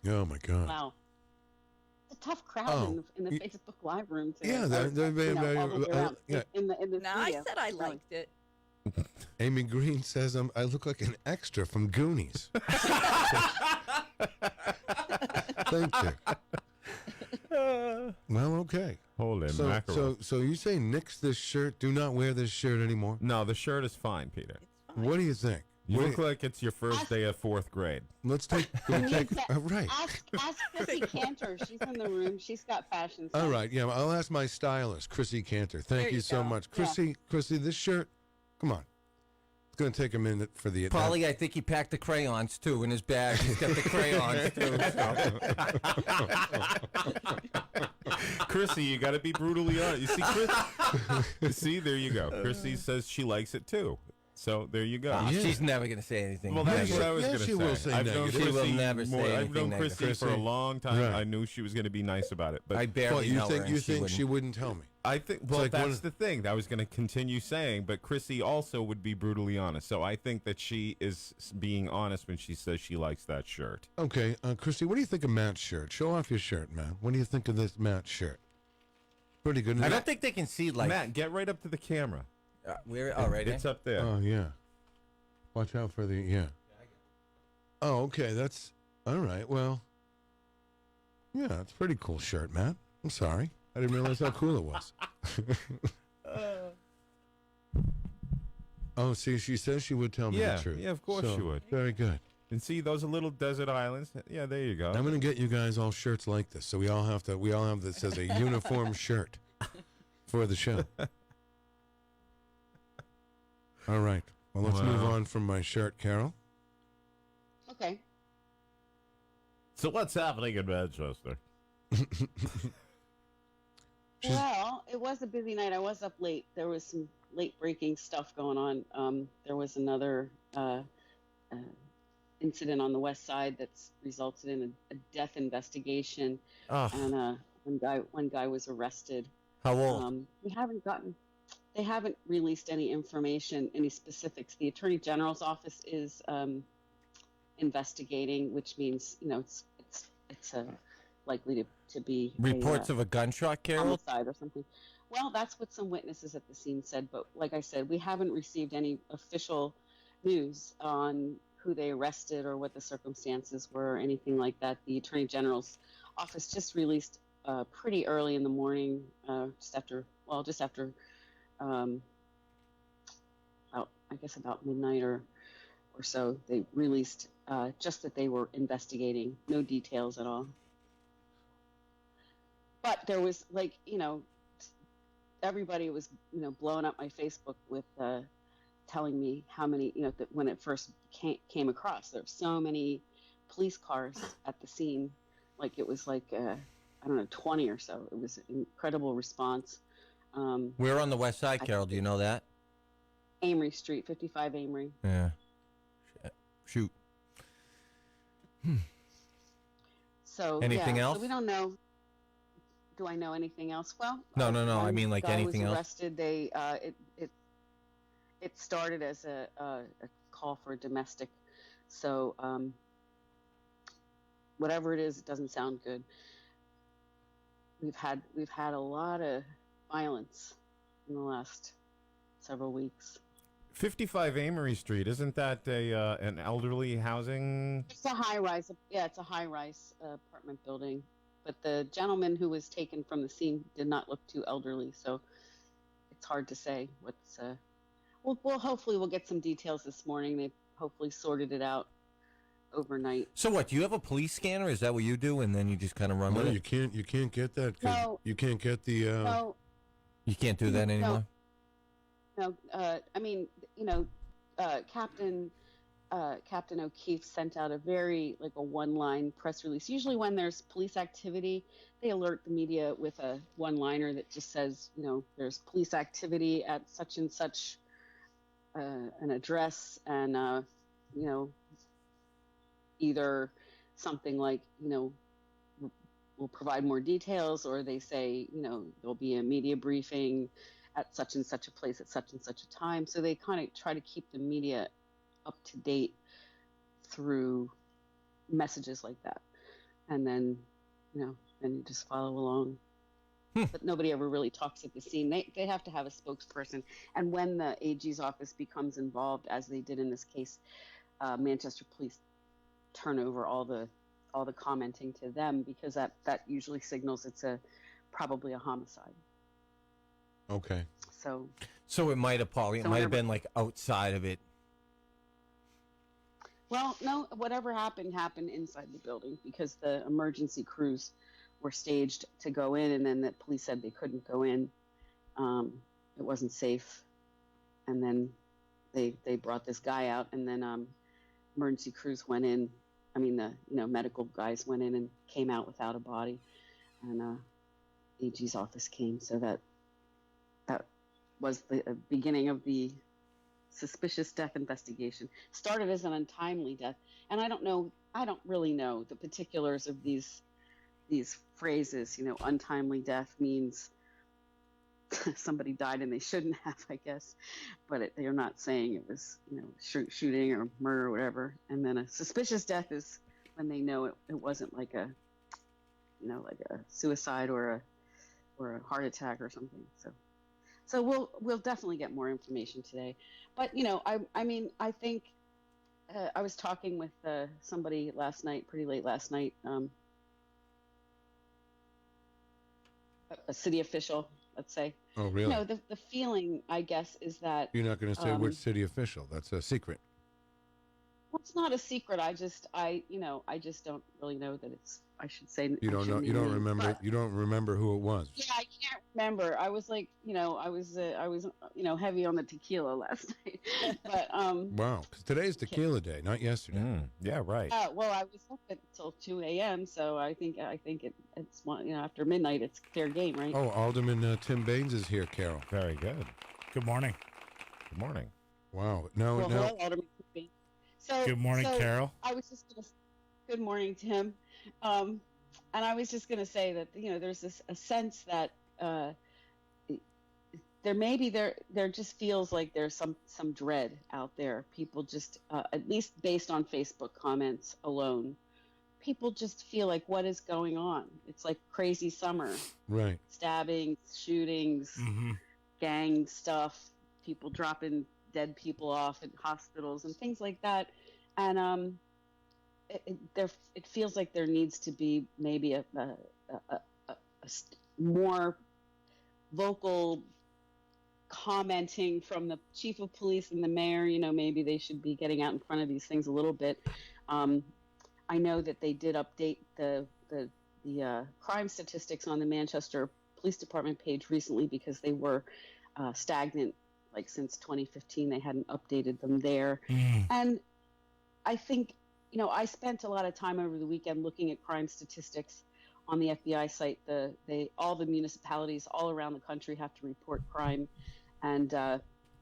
Oh my God. Wow. It's a tough crowd Oh, in the Facebook Live room today. Yeah, Or, they're you know, all the way around yeah. in the No, I studio. said I liked it. Amy Green says I look like an extra from Goonies. Thank you. Well, okay. Holy So, mackerel. so you say nix this shirt? Do not wear this shirt anymore? No, the shirt is fine, Peter. It's fine. What do you think? You What look do like it's your first day of fourth grade. Let's take. Right. Ask Chrissy Cantor. She's in the room. She's got fashion sense. All right. Yeah, I'll ask my stylist, Chrissy Cantor. Thank There you you so go. much, Yeah. Chrissy. This shirt. Come on. It's going to take a minute for the. Probably, I think he packed the crayons too in his bag. He's got the crayons too. Chrissy, you got to be brutally honest. You see, see, there you go. Chrissy says she likes it too. So there you go. Yeah. She's never going to say anything. Well, that's negative. what I was Yeah, going to she say. will say I've known negative. She will Chrissy never say I've anything known Chrissy negative. for a long time. Right. I knew she was going to be nice about it. But I barely What, you know her. think and you think she wouldn't. wouldn't tell me? I think, well, like one that's of- the thing that I was going to continue saying, but Chrissy also would be brutally honest. So I think that she is being honest when she says she likes that shirt. Okay, Christy, what do you think of Matt's shirt? Show off your shirt, Matt. What do you think of this Matt shirt? Pretty good. I don't think they can see like. Matt, get right up to the camera. We're all right. It's up there. Oh yeah. Watch out for the yeah. Oh, okay. That's all right. Well, yeah, it's a pretty cool shirt, Matt. I'm sorry, I didn't realize how cool it was. Oh, see, she says she would tell me Yeah, the truth. yeah, of course So, she would. Very good. And see, those are little desert islands. Yeah, there you go. I'm gonna get you guys all shirts like this, so we all have this as a uniform shirt for the show. All right. Well, let's move Wow. on from my shirt, Carol. Okay. So what's happening in Manchester? Well, it was a busy night. I was up late. There was some late breaking stuff going on. There was another incident on the west side that's resulted in a death investigation, Oh, and one guy was arrested. how old? They haven't released any information, any specifics. The Attorney General's office is investigating, which means it's likely to be Reports of a gunshot, Carol? homicide or something. Well, that's what some witnesses at the scene said, but like I said, we haven't received any official news on who they arrested or what the circumstances were or anything like that. The Attorney General's office just released pretty early in the morning, just after about midnight or so, they released just that they were investigating, no details at all. But there was everybody was blowing up my Facebook with telling me how many that when it first came across, there were so many police cars at the scene, like it was I don't know, 20 or so. It was an incredible response. We're on the west side, Carol. Do you know that? Amory Street, 55 Amory. Yeah. Shoot. So Anything else? So we don't know. Do I know anything else? Well, No. I mean, like guy anything was else. arrested. They it started as a call for a domestic. So whatever it is, it doesn't sound good. We've had a lot of violence in the last several weeks. 55 Amory Street, isn't that an elderly housing? It's a high rise. Yeah, it's a high rise apartment building. But the gentleman who was taken from the scene did not look too elderly, so it's hard to say what's. We'll hopefully we'll get some details this morning. They hopefully sorted it out overnight. So what? Do you have a police scanner? Is that what you do? And then you just kind of run No, with you it? can't get that. 'Cause No. You can't get the. No, You can't do that anymore? no. I mean, Captain O'Keefe sent out a very a one-line press release. Usually, when there's police activity, they alert the media with a one-liner that just says, there's police activity at such and such an address, and either something like we'll provide more details, or they say there'll be a media briefing at such and such a place at such and such a time. So they kind of try to keep the media up to date through messages like that. And then, then you just follow along. But nobody ever really talks at the scene. They have to have a spokesperson. And when the AG's office becomes involved, as they did in this case, Manchester police turn over all the commenting to them, because that usually signals it's probably a homicide. Okay. So it might have, Paulie, it might have been like outside of it. Well, no, whatever happened inside the building, because the emergency crews were staged to go in, and then the police said they couldn't go in. It wasn't safe. And then they brought this guy out, and then emergency crews went in. I mean, the medical guys went in and came out without a body, and AG's office came. So that was the beginning of the suspicious death investigation. Started as an untimely death, and I don't really know the particulars of these phrases. Untimely death means somebody died and they shouldn't have, I guess, but they're not saying it was shooting or murder or whatever. And then a suspicious death is when they know it wasn't like a suicide or a heart attack or something. So we'll definitely get more information today. But I think I was talking with somebody last night, pretty late last night, a city official, let's say. Oh, really? The feeling, I guess, is that You're not going to say which city official. That's a secret. Well, it's not a secret. I just don't really know that it's. I should say. You don't know. You don't remember. But, you don't remember who it was. Yeah, I can't remember. I was like, I was heavy on the tequila last night. But Wow, because today's tequila day, not yesterday. Yeah, right. Well, I was up until 2 a.m. So I think it's after midnight. It's fair game, right? Oh, Alderman Tim Baines is here, Carol. Very good. Good morning. Good morning. Wow. Hello, Alderman. So, good morning, Carol. I was just going to. Good morning, Tim. And I was just going to say that there's a sense that there just feels like there's some dread out there. People just at least based on Facebook comments alone, people just feel like, what is going on? It's like crazy summer. Right. Stabbings, shootings, gang stuff, people dropping dead people off in hospitals and things like that. And it feels like there needs to be maybe a more vocal commenting from the chief of police and the mayor. Maybe they should be getting out in front of these things a little bit. I know that they did update the crime statistics on the Manchester Police Department page recently, because they were stagnant. Like since 2015, they hadn't updated them there. And I think, I spent a lot of time over the weekend looking at crime statistics on the FBI site. All the municipalities all around the country have to report crime, and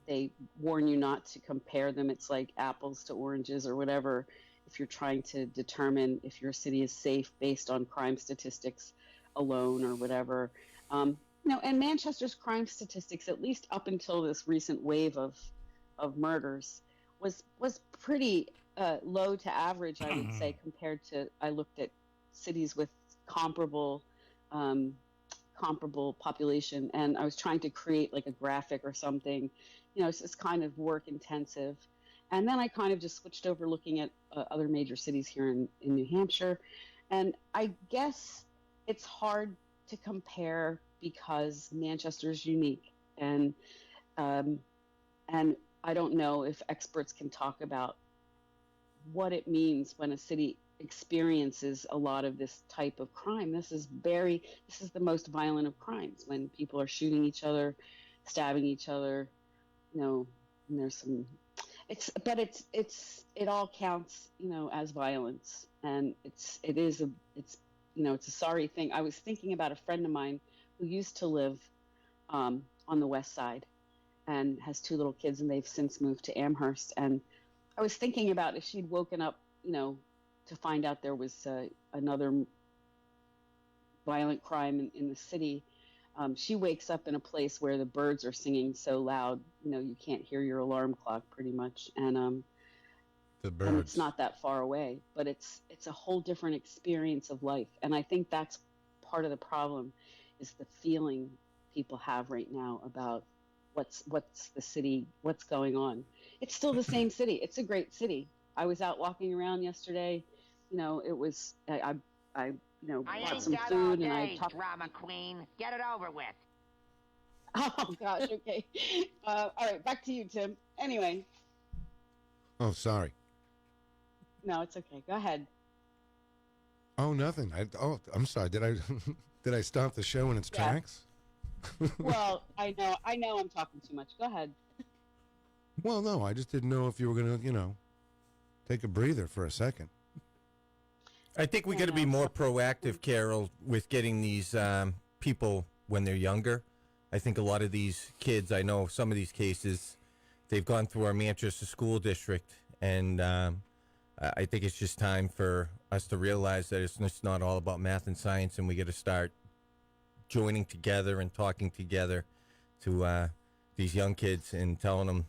they warn you not to compare them. It's like apples to oranges or whatever, if you're trying to determine if your city is safe based on crime statistics alone or whatever. And Manchester's crime statistics, at least up until this recent wave of murders, was pretty low to average, I would say, compared to, I looked at cities with comparable population, and I was trying to create like a graphic or something. It's just kind of work intensive. And then I kind of just switched over looking at other major cities here in New Hampshire. And I guess it's hard to compare because Manchester is unique. And I don't know if experts can talk about what it means when a city experiences a lot of this type of crime. This is the most violent of crimes, when people are shooting each other, stabbing each other, and there's some, it all counts, as violence. And it's a sorry thing. I was thinking about a friend of mine who used to live on the west side and has 2 little kids, and they've since moved to Amherst. And I was thinking about if she'd woken up, to find out there was another violent crime in the city. She wakes up in a place where the birds are singing so loud, you can't hear your alarm clock pretty much. And The and birds. it's not that far away, but it's a whole different experience of life. And I think that's part of the problem, is the feeling people have right now about what's the city, what's going on. It's still the same city. It's a great city. I was out walking around yesterday. You know, it was I bought some food and I talked. Drama queen, get it over with. Oh gosh, okay. All right, back to you, Tim. Anyway. Oh, sorry. No, it's okay. Go ahead. Oh, nothing. I'm sorry. Did I did I stop the show in its tracks? Well, I know I'm talking too much. Go ahead. Well, no, I just didn't know if you were going to, take a breather for a second. I think we got to be more proactive, Carol, with getting these people when they're younger. I think a lot of these kids, I know some of these cases, they've gone through our Manchester school district, and I think it's just time for us to realize that it's just not all about math and science, and we got to start joining together and talking together to these young kids and telling them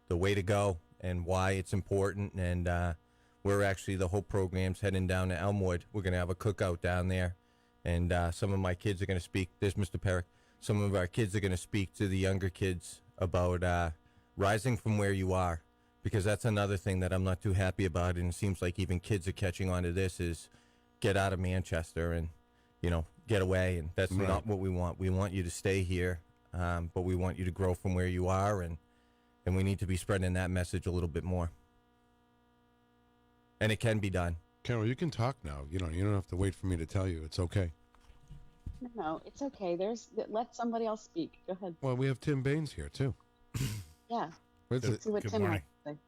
the way to go and why it's important. And we're actually, the whole program's heading down to Elmwood. We're going to have a cookout down there, and some of my kids are going to speak. There's Mr. Perich. Some of our kids are going to speak to the younger kids about rising from where you are, because that's another thing that I'm not too happy about, and it seems like even kids are catching on to this, is get out of Manchester and, get away, and that's Right. not what we want. We want you to stay here, but we want you to grow from where you are, and we need to be spreading that message a little bit more. And it can be done. Carol, you can talk now. You don't have to wait for me to tell you. It's okay. No, it's okay. Let somebody else speak. Go ahead. Well, we have Tim Baines here, too. Yeah. What's Let's see what Good Tim morning. has to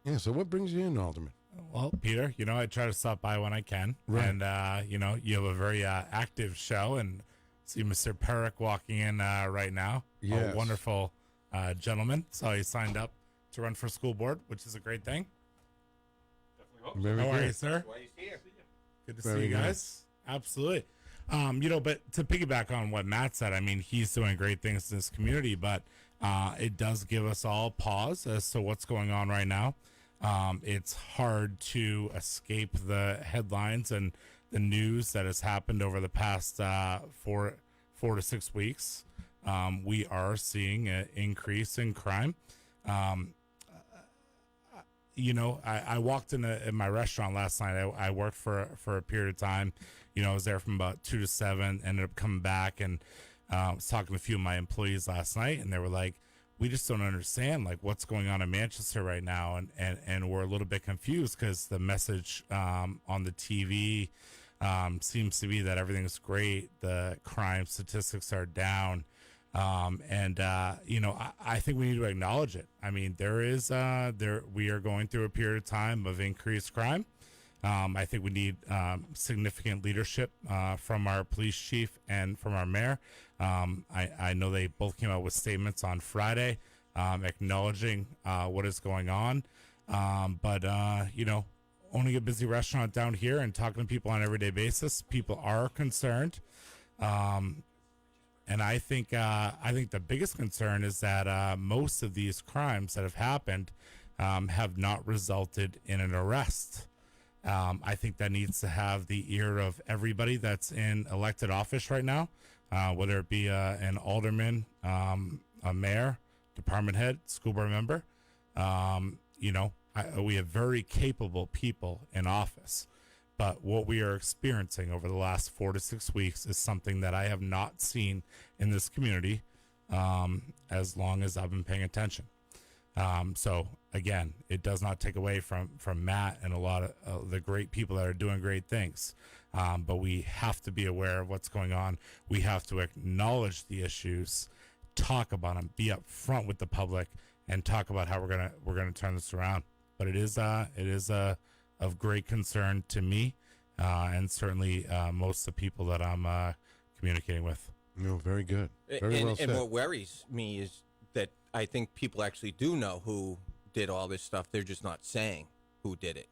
say. Yeah, so what brings you in, Alderman? Well, Peter, I try to stop by when I can. Right. And, you have a very active show, and see Mr. Perich walking in right now. Yes. A wonderful gentleman. So he signed up to run for school board, which is a great thing. Very How are good. you, sir? Why he's here. Good to Very see you good. guys. Absolutely. But to piggyback on what Matt said, I mean, he's doing great things in this community, but it does give us all pause as to what's going on right now. It's hard to escape the headlines and the news that has happened over the past 4 to 6 weeks. We are seeing an increase in crime. I walked in my restaurant last night. I worked for a period of time. I was there from about 2 to 7, ended up coming back, and was talking to a few of my employees last night, and they were like, we just don't understand what's going on in Manchester right now. And we're a little bit confused because the message on the TV seems to be that everything's great. The crime statistics are down. I think we need to acknowledge it. I mean, we are going through a period of time of increased crime. I think we need significant leadership from our police chief and from our mayor. I know they both came out with statements on Friday acknowledging what is going on. Owning a busy restaurant down here and talking to people on an everyday basis, people are concerned. And I think the biggest concern is that most of these crimes that have happened have not resulted in an arrest. I think that needs to have the ear of everybody that's in elected office right now, whether it be an alderman, a mayor, department head, school board member. We have very capable people in office. But what we are experiencing over the last 4 to 6 weeks is something that I have not seen in this community as long as I've been paying attention. So, again, it does not take away from Matt and a lot of the great people that are doing great things. But we have to be aware of what's going on. We have to acknowledge the issues, talk about them, be up front with the public, and talk about how we're gonna turn this around. But it is of great concern to me, and certainly most of the people that I'm communicating with. No, very good. Very well said. And what worries me is that I think people actually do know who did all this stuff. They're just not saying who did it.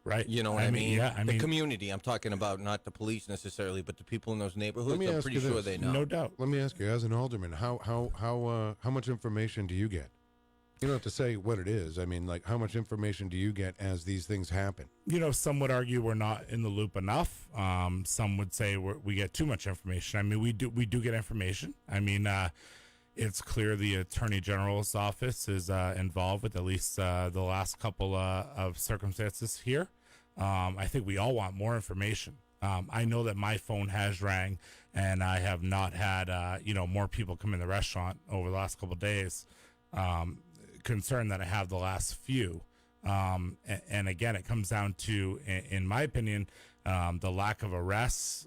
Right. You know what I mean? Yeah, the community. I'm talking about not the police necessarily, but the people in those neighborhoods. Let me I'm ask pretty you sure this. they know. No doubt. Let me ask you, as an alderman, how much information do you get? You don't have to say what it is. I mean, like, how much information do you get as these things happen? You know, some would argue we're not in the loop enough. Some would say we get too much information. I mean, we do get information. I mean, it's clear the Attorney General's office is involved with at least the last couple of circumstances here. I think we all want more information. I know that my phone has rang, and I have not had more people come in the restaurant over the last couple of days. Concern that I have the last few. And again, it comes down to, in my opinion, the lack of arrests.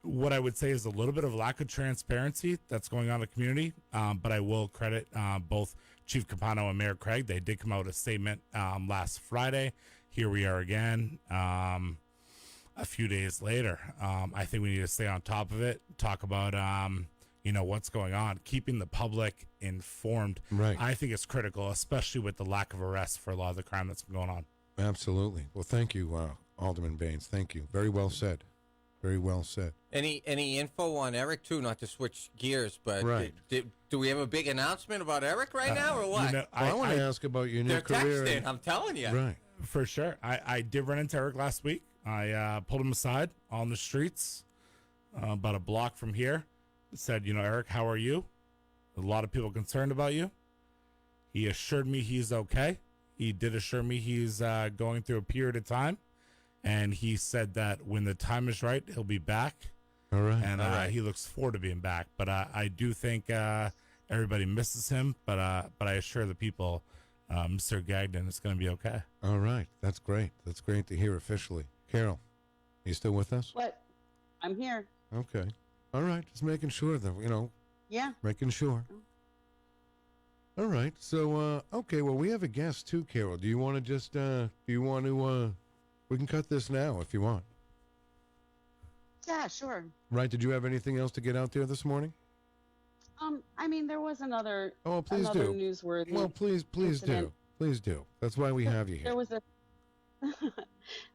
What I would say is a little bit of lack of transparency that's going on in the community. But I will credit both Chief Capano and Mayor Craig. They did come out with a statement last Friday. Here we are again. A few days later. I think we need to stay on top of it, talk about what's going on, keeping the public informed. Right. I think it's critical, especially with the lack of arrests for a lot of the crime that's been going on. Absolutely. Well, thank you, Alderman Baines. Thank you. Very well said. Very well said. Any info on Eric too? Not to switch gears, but right. Do we have a big announcement about Eric right now, or what? I want to ask about your new career. They're texting. I'm telling you. Right. For sure. I did run into Eric last week. I pulled him aside on the streets, about a block from here. Said, Eric, how are you? A lot of people concerned about you. He assured me he's okay. He did assure me he's going through a period of time. And he said that when the time is right, he'll be back. All right. And he looks forward to being back. But I do think everybody misses him. But I assure the people, Mr. Gagnon, it's going to be okay. All right. That's great. That's great to hear officially. Carol, you still with us? What? I'm here. Okay. All right. Just making sure that, Yeah. Making sure. All right. So, okay. Well, we have a guest too, Carol. Do you want to just, we can cut this now if you want. Yeah, sure. Right. Did you have anything else to get out there this morning? I mean, there was another. Oh, please another do. Newsworthy. Well, please incident. do. Please do. That's why we have you here. There was a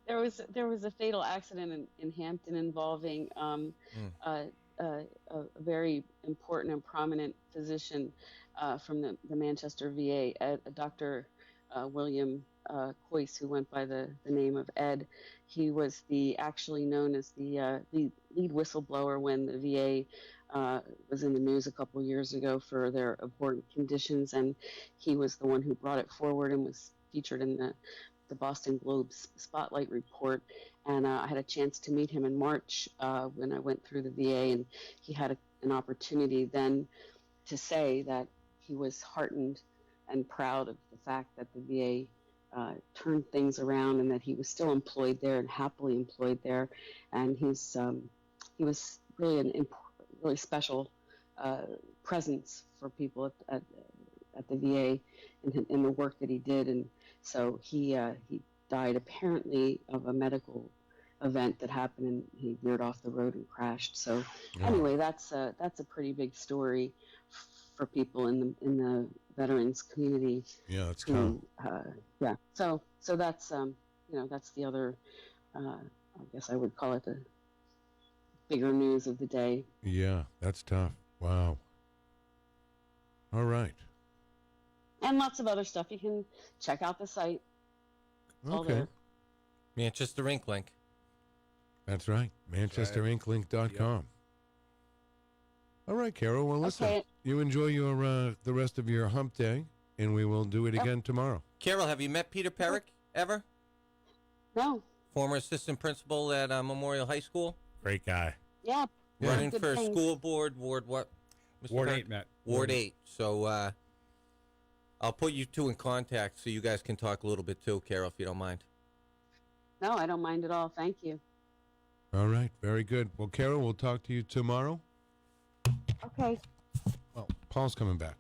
there was a fatal accident in Hampton involving a very important and prominent physician from the Manchester VA, Dr. William Coyce, who went by the name of Ed. He was actually known as the lead whistleblower when the VA was in the news a couple years ago for their abortion conditions, and he was the one who brought it forward and was featured in the Boston Globe's Spotlight report. And I had a chance to meet him in March when I went through the VA, and he had an opportunity then to say that he was heartened and proud of the fact that the VA turned things around and that he was still employed there and happily employed there. And he was really really special presence for people at the VA in the work that he did. And so he died apparently of a medical event that happened, and he veered off the road and crashed. So anyway, that's a pretty big story for people in the veterans community. Yeah, that's tough. Yeah. So that's that's the other I guess I would call it the bigger news of the day. Yeah, that's tough. Wow. All right. And lots of other stuff. You can check out the site. All Okay. there. Manchester Ink Link. That's right. ManchesterInkLink.com. All right, Carol. Well, listen. Okay. You enjoy your the rest of your hump day, and we will do it again tomorrow. Carol, have you met Peter Perich ever? No. Former assistant principal at Memorial High School. Great guy. Yeah. Running Good for things. school board, Ward what? Mr. Ward Perich? 8, Matt. Ward 8. So I'll put you two in contact so you guys can talk a little bit too, Carol, if you don't mind. No, I don't mind at all. Thank you. All right. Very good. Well, Carol, we'll talk to you tomorrow. Okay. Well, Paul's coming back.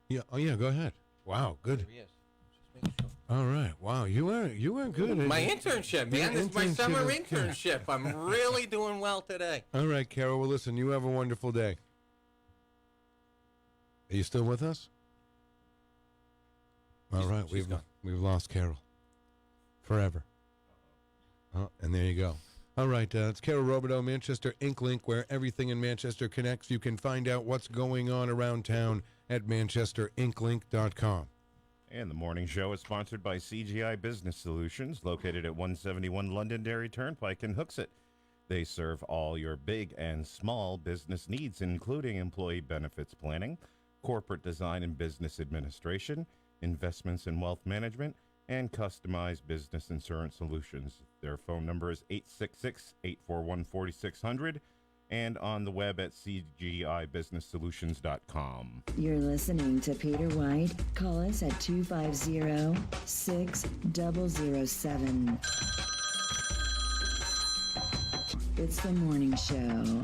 Yeah. Oh, yeah. Go ahead. Wow. Good. There he is. Just making sure. All right. Wow. You were good. My internship, man. This is my internship summer is good. internship. I'm really doing well today. All right, Carol. Well, listen. You have a wonderful day. Are you still with us? All right. She's gone. We've lost Carol. Forever. Oh, and there you go. All right, it's Carol Robideau, Manchester Ink Link, where everything in Manchester connects. You can find out what's going on around town at manchesterinklink.com. And the morning show is sponsored by CGI Business Solutions, located at 171 Londonderry Turnpike in Hooksett. They serve all your big and small business needs, including employee benefits planning, corporate design and business administration, investments and wealth management, and customized business insurance solutions. Their phone number is 866-841-4600 and on the web at cgibusinesssolutions.com. You're listening to Peter White. Call us at 250-6007. It's the morning show.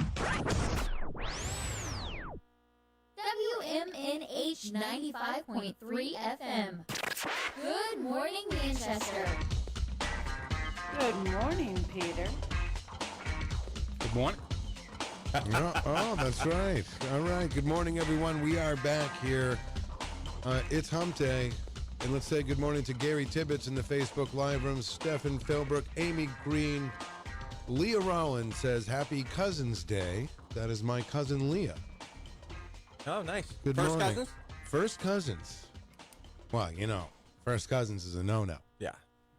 WMNH 95.3 FM. Good morning, Manchester. Good morning, Peter. Good morning. Oh, that's right. All right. Good morning, everyone. We are back here. It's Hump Day. And let's say good morning to Gary Tibbetts in the Facebook Live room, Stephen Philbrook, Amy Green. Leah Rowland says, Happy Cousins Day. That is my cousin Leah. Oh, nice. Good First morning. cousins? First cousins. Well, first cousins is a no-no. Yeah.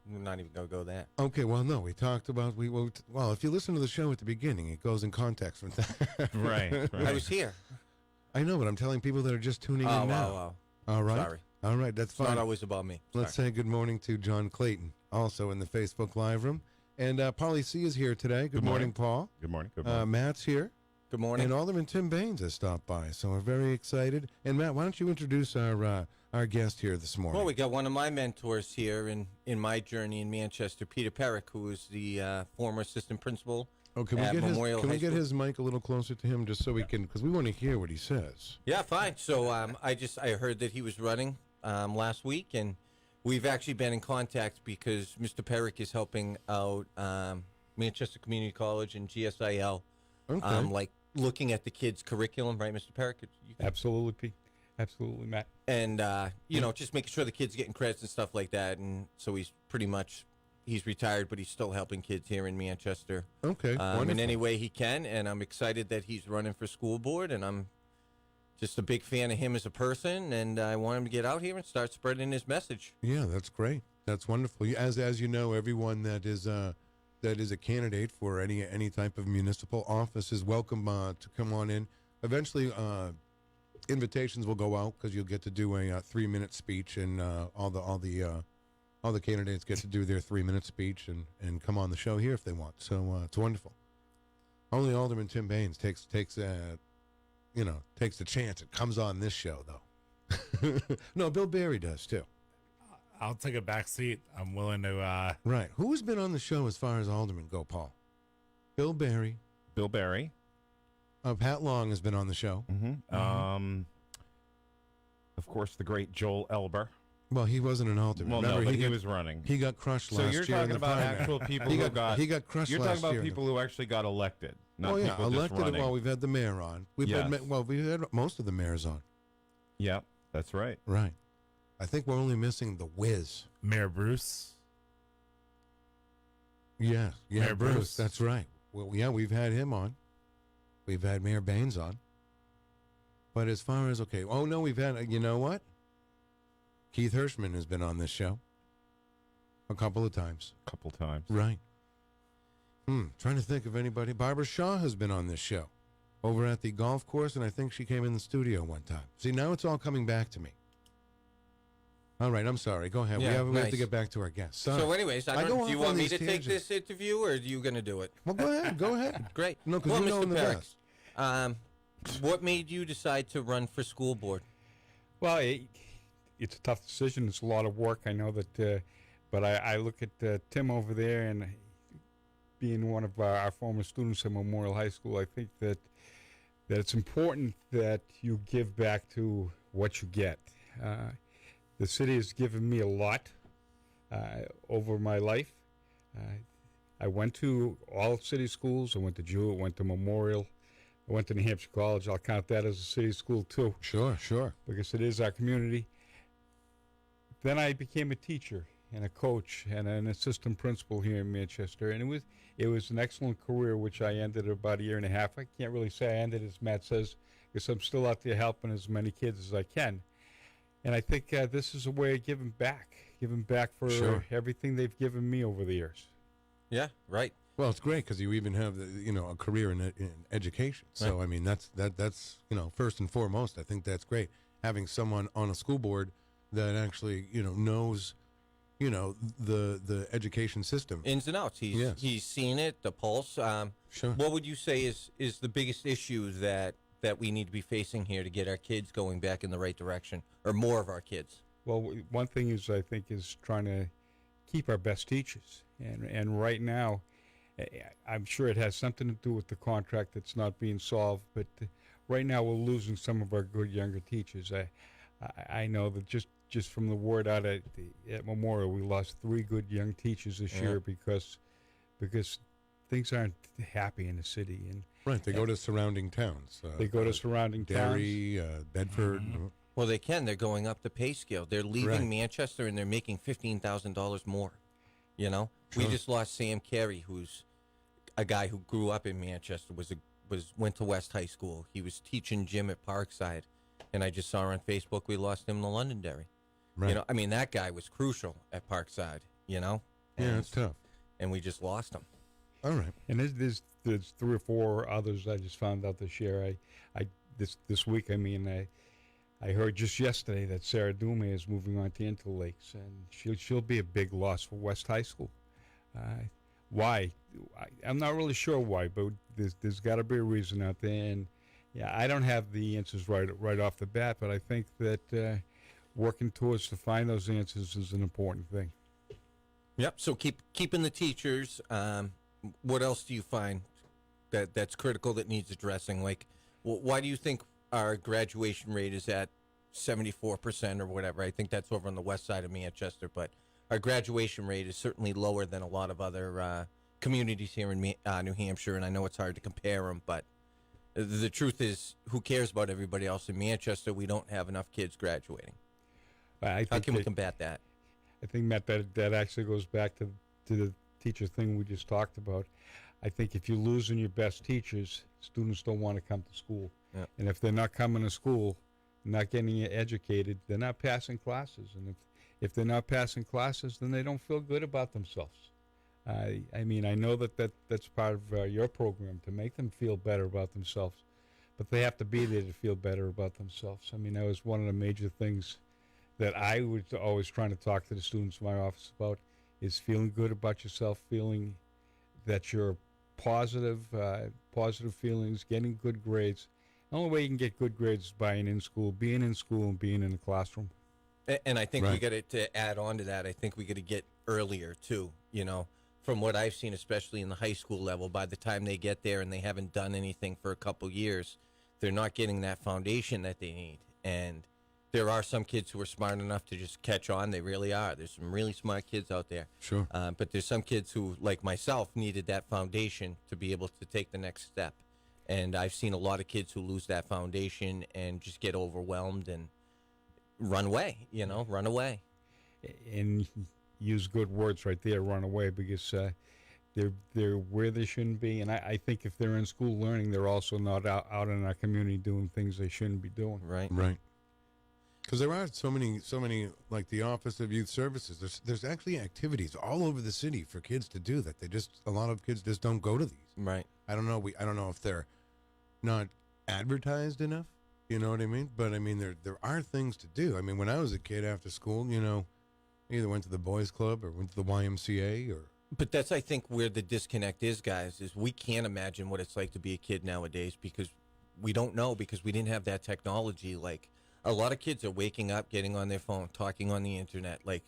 We're not even going to go there. Okay, well, no. We talked about, well, if you listen to the show at the beginning, it goes in context with that. Right. I was here. I know, but I'm telling people that are just tuning in now. Wow. All right. Sorry. All right, that's It's fine. not always about me. Let's Sorry. say good morning to John Clayton, also in the Facebook Live room. And Paulie C. is here today. Good morning, Paul. Good morning. Good morning. Matt's here. Good morning. And Alderman Tim Baines has stopped by, so we're very excited. And Matt, why don't you introduce our guest here this morning? Well, we got one of my mentors here in my journey in Manchester, Peter Perich, who is the former assistant principal can at we get Memorial Can High we get School. his mic a little closer to him just so we can, because we want to hear what he says. Yeah, fine. So I heard that he was running last week, and we've actually been in contact because Mr. Perich is helping out Manchester Community College and GSIL, like looking at the kids' curriculum, right, Mr. Perich? Absolutely, Pete. Absolutely, Matt. And, just making sure the kids are getting credits and stuff like that. And so he's retired, but he's still helping kids here in Manchester. Okay, in wonderful. any way he can. And I'm excited that he's running for school board, and I'm just a big fan of him as a person, and I want him to get out here and start spreading his message. Yeah, that's great. That's wonderful. As you know, everyone that is a candidate for any type of municipal office is welcome to come on in. Eventually, invitations will go out because you'll get to do a 3-minute speech, and all the candidates get to do their 3-minute speech and come on the show here if they want. So it's wonderful. Only Alderman Tim Baines takes the chance. It comes on this show though. No, Bill Barry does too. I'll take a back seat. I'm willing to. Right. Who's been on the show as far as aldermen go, Paul? Bill Barry. Bill Barry. Pat Long has been on the show. Mm-hmm. Of course, the great Joel Elber. Well, he wasn't an alderman. Well, Remember, no, but he was running. He got crushed So last you're year. talking about actual people he who got crushed You're last talking year. about people who actually got elected, not yeah, people just elected. running. Well, we've had the mayor on. We've had most of the mayors on. Yeah, that's right. Right. I think we're only missing the whiz. Mayor Bruce. Yeah, Mayor Bruce. That's right. Well, yeah, we've had him on. We've had Mayor Baines on. But as far as, we've had, you know what? Keith Hirschman has been on this show a couple of times. Right. Trying to think of anybody. Barbara Shaw has been on this show over at the golf course, and I think she came in the studio one time. See, now it's all coming back to me. All right, I'm sorry. Go ahead. Yeah, we have to get back to our guests. Sorry. So anyways, do you want me to take this interview, or are you going to do it? Well, go ahead. Go ahead. Great. No, because you know him the best. What made you decide to run for school board? Well, it's a tough decision. It's a lot of work. I know that, but I look at Tim over there, and being one of our former students at Memorial High School, I think that it's important that you give back to what you get. The city has given me a lot over my life. I went to all city schools. I went to Jewett, went to Memorial. I went to New Hampshire College. I'll count that as a city school, too. Sure. Because it is our community. Then I became a teacher, and a coach and an assistant principal here in Manchester, and it was an excellent career, which I ended about a year and a half. I can't really say I ended, as Matt says, because I'm still out there helping as many kids as I can. And I think this is a way of giving back for everything they've given me over the years. Yeah, right. Well, it's great because you even have a career in education. So I mean that's first and foremost. I think that's great having someone on a school board that actually knows the education system ins and outs. He's seen it, the pulse. Sure. What would you say is the biggest issue that we need to be facing here to get our kids going back in the right direction, or more of our kids? Well, one thing is, I think, is trying to keep our best teachers. And right now, I'm sure it has something to do with the contract that's not being solved, but right now we're losing some of our good younger teachers. I know that just from the word out at Memorial, we lost 3 good young teachers this year because things aren't happy in the city. And right, they go to surrounding towns. They go to surrounding Derry, Bedford. Mm-hmm. Well, they can. They're going up the pay scale. They're leaving Manchester, and they're making $15,000 more. We just lost Sam Carey, who's a guy who grew up in Manchester, went to West High School. He was teaching gym at Parkside, and I just saw on Facebook we lost him to Londonderry. Right. I mean, that guy was crucial at Parkside. Yeah, it's tough, and we just lost him. All right. And there's 3 or 4 others I just found out this year. This week. I mean, I heard just yesterday that Sarah Dume is moving on to Interlakes, and she'll be a big loss for West High School. Why? I'm not really sure why, but there's got to be a reason out there. And I don't have the answers right off the bat, but I think that working towards to find those answers is an important thing. Yep. So keeping the teachers. What else do you find that's critical that needs addressing? Like, why do you think our graduation rate is at 74% or whatever? I think that's over on the west side of Manchester, but our graduation rate is certainly lower than a lot of other communities here in New Hampshire, and I know it's hard to compare them, but the truth is, who cares about everybody else in Manchester? We don't have enough kids graduating. How can we combat that? I think, Matt, that actually goes back to the teacher thing we just talked about. I think if you're losing your best teachers, students don't want to come to school. Yeah. And if they're not coming to school, not getting educated, they're not passing classes. And if they're not passing classes, then they don't feel good about themselves. I mean, I know that's part of your program, to make them feel better about themselves, but they have to be there to feel better about themselves. I mean, that was one of the major things that I was always trying to talk to the students in my office about, is feeling good about yourself, feeling that you're positive feelings, getting good grades. The only way you can get good grades is being in school and being in the classroom. And I think we got to add on to that. I think we got to get earlier too. From what I've seen, especially in the high school level, by the time they get there and they haven't done anything for a couple years, they're not getting that foundation that they need. And there are some kids who are smart enough to just catch on. They really are. There's some really smart kids out there. Sure. But there's some kids who, like myself, needed that foundation to be able to take the next step. And I've seen a lot of kids who lose that foundation and just get overwhelmed and run away, run away. And use good words right there, run away, because they're where they shouldn't be. And I think if they're in school learning, they're also not out in our community doing things they shouldn't be doing. Right. Because there are so many, like the Office of Youth Services. There's actually activities all over the city for kids to do that. A lot of kids just don't go to these. Right. I don't know. I don't know if they're not advertised enough. You know what I mean? But I mean, there are things to do. I mean, when I was a kid after school, either went to the boys' club or went to the YMCA or. But that's, I think, where the disconnect is, guys. Is we can't imagine what it's like to be a kid nowadays, because we don't know, because we didn't have that technology. Like, a lot of kids are waking up, getting on their phone, talking on the internet. Like,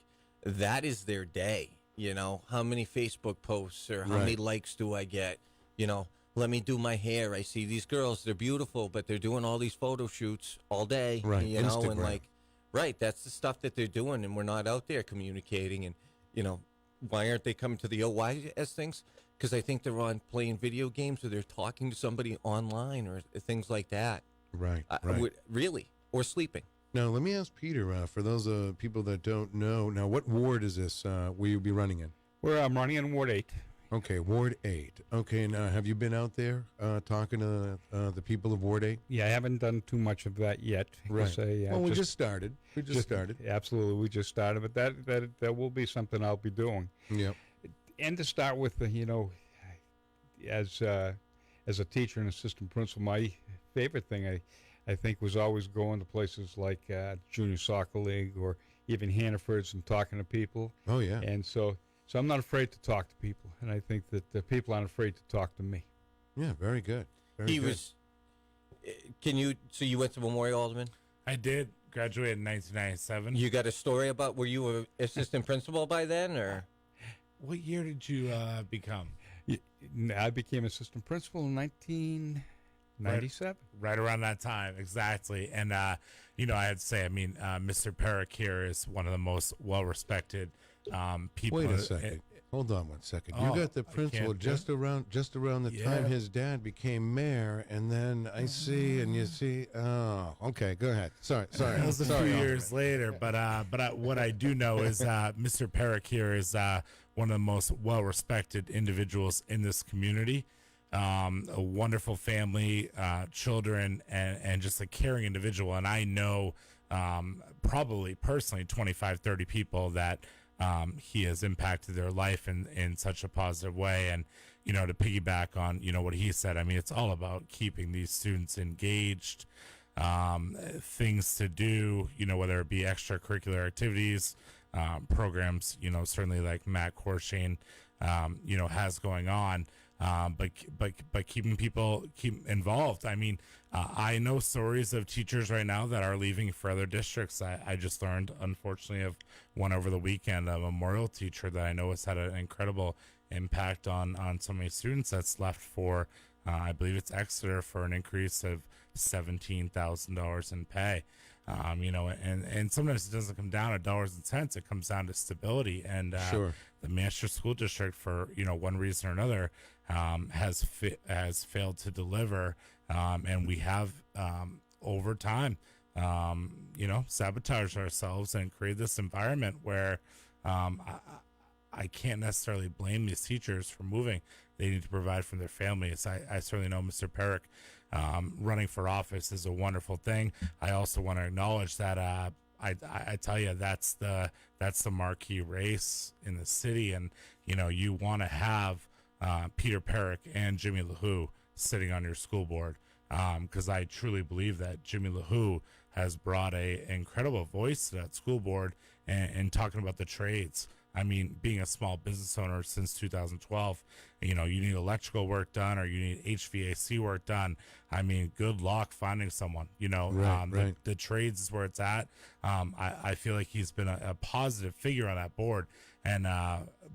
that is their day. How many Facebook posts or how many likes do I get? Let me do my hair. I see these girls, they're beautiful, but they're doing all these photo shoots all day. Right. And Instagram. that's the stuff that they're doing, and we're not out there communicating. And, why aren't they coming to the OYS things? Because I think they're on playing video games, or they're talking to somebody online or things like that. Right. Really. Or sleeping. Now, let me ask Peter, for those people that don't know, now what ward is this will you be running in? I'm running in Ward 8. Okay, Ward 8. Okay, now have you been out there talking to the people of Ward 8? Yeah, I haven't done too much of that yet. Right. Well, we just started. We just started. Absolutely, we just started, but that will be something I'll be doing. Yep. And to start with, as a teacher and assistant principal, my favorite thing I think was always going to places like Junior Soccer League or even Hannaford's and talking to people. Oh, yeah. And so I'm not afraid to talk to people, and I think that the people aren't afraid to talk to me. Yeah, very good. Very good. So you went to Memorial, Alderman? I did. Graduated in 1997. You got a story about, were you an assistant principal by then, or? What year did you become? I became assistant principal in 1997. Right around that time, exactly. And, I had to say, Mr. Perich here is one of the most well-respected people. Wait a second. Hold on one second. You got the principal just around the time his dad became mayor, and then I see, and you see. Oh, okay. Go ahead. Sorry. That was a few years later, but what I do know is Mr. Perich here is one of the most well-respected individuals in this community. A wonderful family, children, and just a caring individual. And I know probably personally 25, 30 people that he has impacted their life in such a positive way. And, to piggyback on, what he said, it's all about keeping these students engaged, things to do, whether it be extracurricular activities, programs, certainly like Matt Courchesne, has going on. But keeping people involved. I know stories of teachers right now that are leaving for other districts. I just learned, unfortunately, of one over the weekend, a Memorial teacher that I know has had an incredible impact on so many students that's left for, I believe it's Exeter, for an increase of $17,000 in pay. And sometimes it doesn't come down to dollars and cents. It comes down to stability. And sure. The Manchester School District, for one reason or another, has failed to deliver, and we have over time, sabotaged ourselves and created this environment where I can't necessarily blame these teachers for moving. They need to provide for their families. I certainly know Mr. Perich. Running for office is a wonderful thing. I also want to acknowledge that I tell you, that's the marquee race in the city, and you want to have Peter Perich and Jimmy LaHoo sitting on your school board, because I truly believe that Jimmy LaHoo has brought a incredible voice to that school board and talking about the trades. Being a small business owner since 2012, you need electrical work done or you need HVAC work done. Good luck finding someone, Right. The trades is where it's at. I feel like he's been a positive figure on that board. And,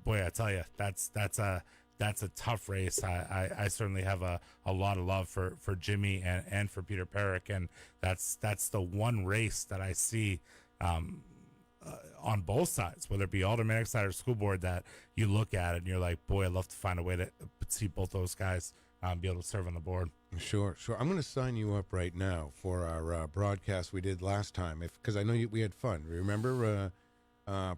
boy, I tell you, that's a tough race. I certainly have a lot of love for Jimmy and for Peter Perich. And that's the one race that I see, on both sides, whether it be Alderman, Exeter school board, that you look at it and you're like, boy, I'd love to find a way to see both those guys be able to serve on the board. Sure. I'm going to sign you up right now for our broadcast we did last time, because I know we had fun. Remember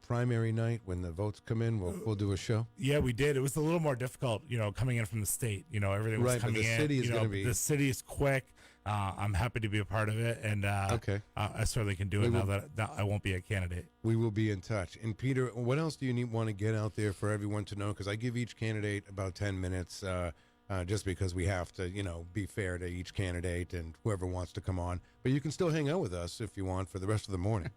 primary night when the votes come in? We'll do a show. Yeah, we did. It was a little more difficult, coming in from the state. Everything was coming in. City is going to be. The city is quick. I'm happy to be a part of it, and okay. I certainly can do it now that I won't be a candidate. We will be in touch. And Peter, what else do you want to get out there for everyone to know? Because I give each candidate about 10 minutes, just because we have to, be fair to each candidate and whoever wants to come on. But you can still hang out with us if you want for the rest of the morning.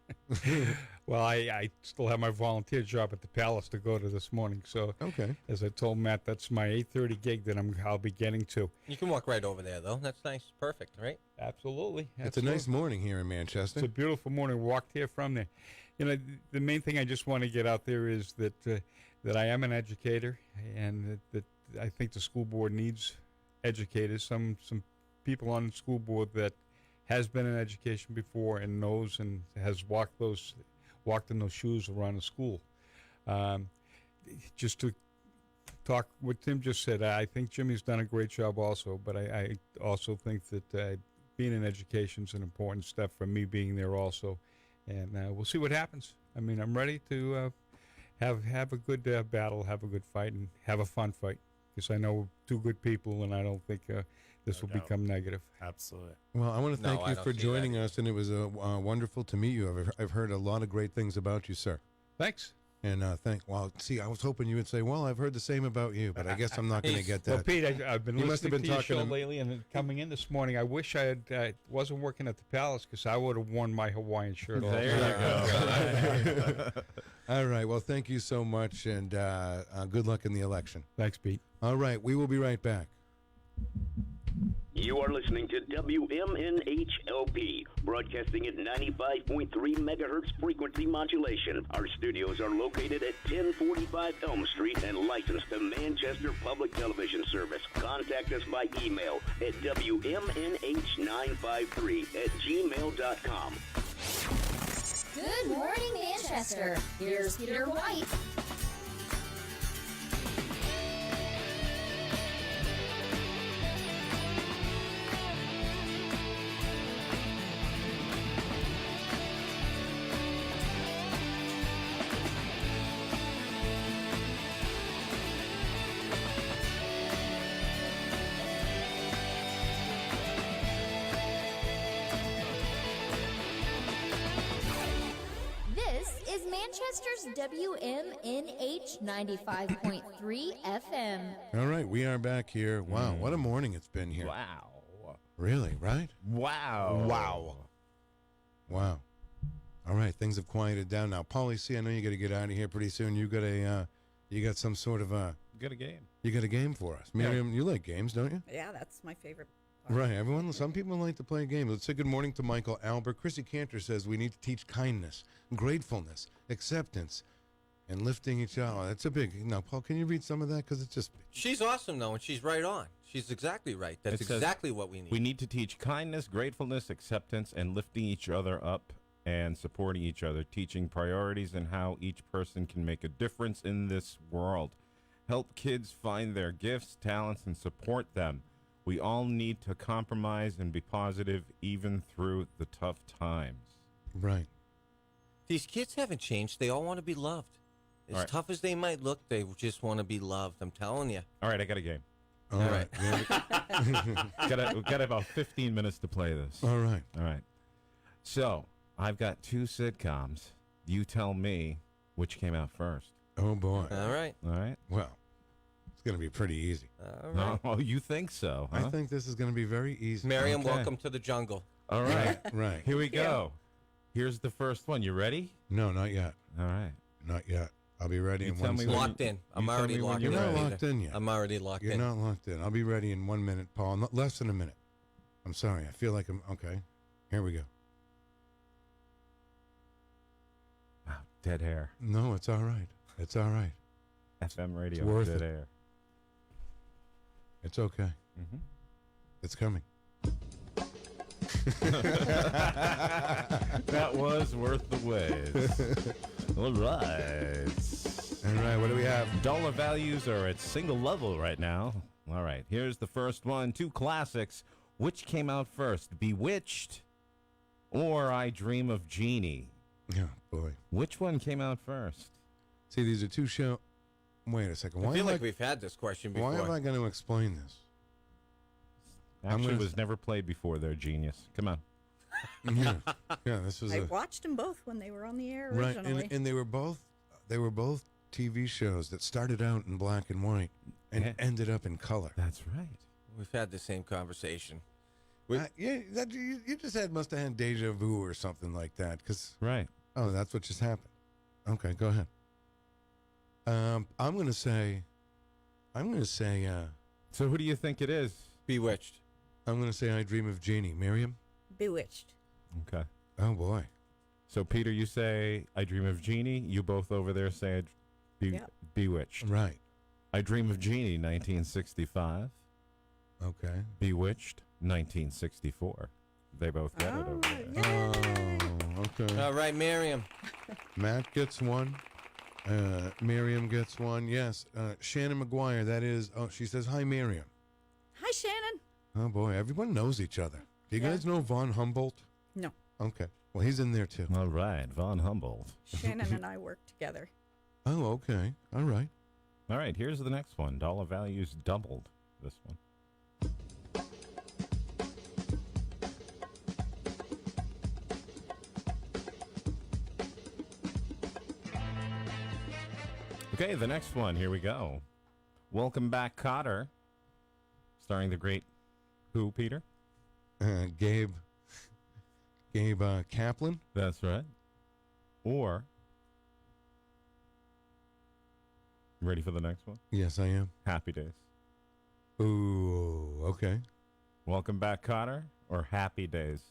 Well, I still have my volunteer job at the Palace to go to this morning. So, okay. As I told Matt, that's my 8:30 gig that I'll be getting to. You can walk right over there, though. That's nice. Perfect, right? Absolutely. It's a nice morning here in Manchester. It's a beautiful morning. Walked here from there. The main thing I just want to get out there is that I am an educator, and that I think the school board needs educators. Some people on the school board that has been in education before and knows and has walked in those shoes around the school. Just to talk what Tim just said, I think Jimmy's done a great job also, but I also think that being in education is an important step for me being there also, and we'll see what happens. I mean, I'm ready to have a good battle, have a good fight, and have a fun fight, because I know we're two good people, and I don't think this will become negative. Absolutely. Well, I want to thank I you don't for see joining that. us, and it was wonderful to meet you. I've heard a lot of great things about you, sir. Thanks. And see, I was hoping you would say, well, I've heard the same about you, but I guess I'm not going to get that. Well, Pete, I've been You must have listening been to your talking show to- lately, and coming in this morning, I wish I wasn't working at the Palace, because I would have worn my Hawaiian shirt. There you go. All right. Well, thank you so much, and good luck in the election. Thanks, Pete. All right. We will be right back. You are listening to WMNHLP, broadcasting at 95.3 megahertz frequency modulation. Our studios are located at 1045 Elm Street and licensed to Manchester Public Television Service. Contact us by email at WMNH953@gmail.com. Good morning, Manchester. Here's Peter White. This is Manchester's WMNH 95.3 FM. All right. We are back here. Wow. What a morning it's been here. Wow. Really, right? Wow. Wow. Wow. All right. Things have quieted down now. Paulie C., I know you got to get out of here pretty soon. You got some sort of Got a game. You got a game for us. Miriam, you like games, don't you? Yeah, that's my favorite. Right. Some people like to play games. Let's say good morning to Michael Albert. Chrissy Cantor says we need to teach kindness, gratefulness, acceptance, and lifting each other. That's a big. Now, Paul, can you read some of that? Because it's just. She's awesome, though, and she's right on. She's exactly right. That's It says, exactly what we need. We need to teach kindness, gratefulness, acceptance, and lifting each other up and supporting each other, teaching priorities and how each person can make a difference in this world. Help kids find their gifts, talents, and support them. We all need to compromise and be positive even through the tough times. Right. These kids haven't changed. They all want to be loved. As All right. tough as they might look, they just want to be loved. I'm telling you. All right, I got a game. All right. We've got about 15 minutes to play this. All right. All right. So, I've got two sitcoms. You tell me which came out first. Oh, boy. All right. All right? Well, it's going to be pretty easy. All right. Oh, you think so, huh? I think this is going to be very easy. Miriam, Okay. welcome to the jungle. All right. Right. Here we go. Here's the first one. You ready? No, not yet. All right. Not yet. I'll be ready You in tell 1 me second. when Locked in. I'm you tell already me when locked you're in. You're not ready. locked in yet. I'm already locked You're in. not locked in. I'll be ready in 1 minute, Paul. Not less than a minute. I'm sorry. I feel like I'm okay. Here we go. Wow, dead air. No, it's all right. It's all right. FM radio. worth dead it. air. It's okay. Mm-hmm. It's coming. That was worth the wait. All right. All right, what do we have? Dollar values are at single level right now. All right, here's the first one. Two classics. Which came out first, Bewitched or I Dream of Jeannie? Oh, boy. Which one came out first? See, these are two show. Wait a second. I Why feel am like we've had this question before. Why am I going to explain this? Actually, gonna- was never played before. They're genius. Come on. Yeah, yeah. This was I a watched them both when they were on the air right, originally. and they were both TV shows that started out in black and white and Yeah. ended up in color. That's right. We've had the same conversation. Yeah, you just must have had deja vu or something like that. Cause Right. oh, that's what just happened. Okay, go ahead. I'm gonna say. So who do you think it is? Bewitched. I'm gonna say I Dream of Jeannie. Miriam. Bewitched. Okay. Oh boy. So Peter, you say I Dream of Jeannie. You both over there say Yep. Bewitched. Right. I Dream of Jeannie, 1965. Okay. Bewitched, 1964. They both get it over there. Oh, okay. All right, Miriam. Matt gets one. Miriam gets one. Yes. Shannon McGuire. That is. Oh, she says hi, Miriam. Hi, Shannon. Oh boy, everyone knows each other. Do you Yeah. guys know Von Humboldt? No. Okay. Well, he's in there too. All right, Von Humboldt. Shannon and I work together. Oh, okay. All right. All right, here's the next one. Dollar values doubled. This one. Okay, the next one. Here we go. Welcome Back, Cotter. Starring the great who, Peter? Gabe Kaplan. That's right. Or, ready for the next one? Yes, I am. Happy Days. Ooh, okay. Welcome Back, Cotter, or Happy Days?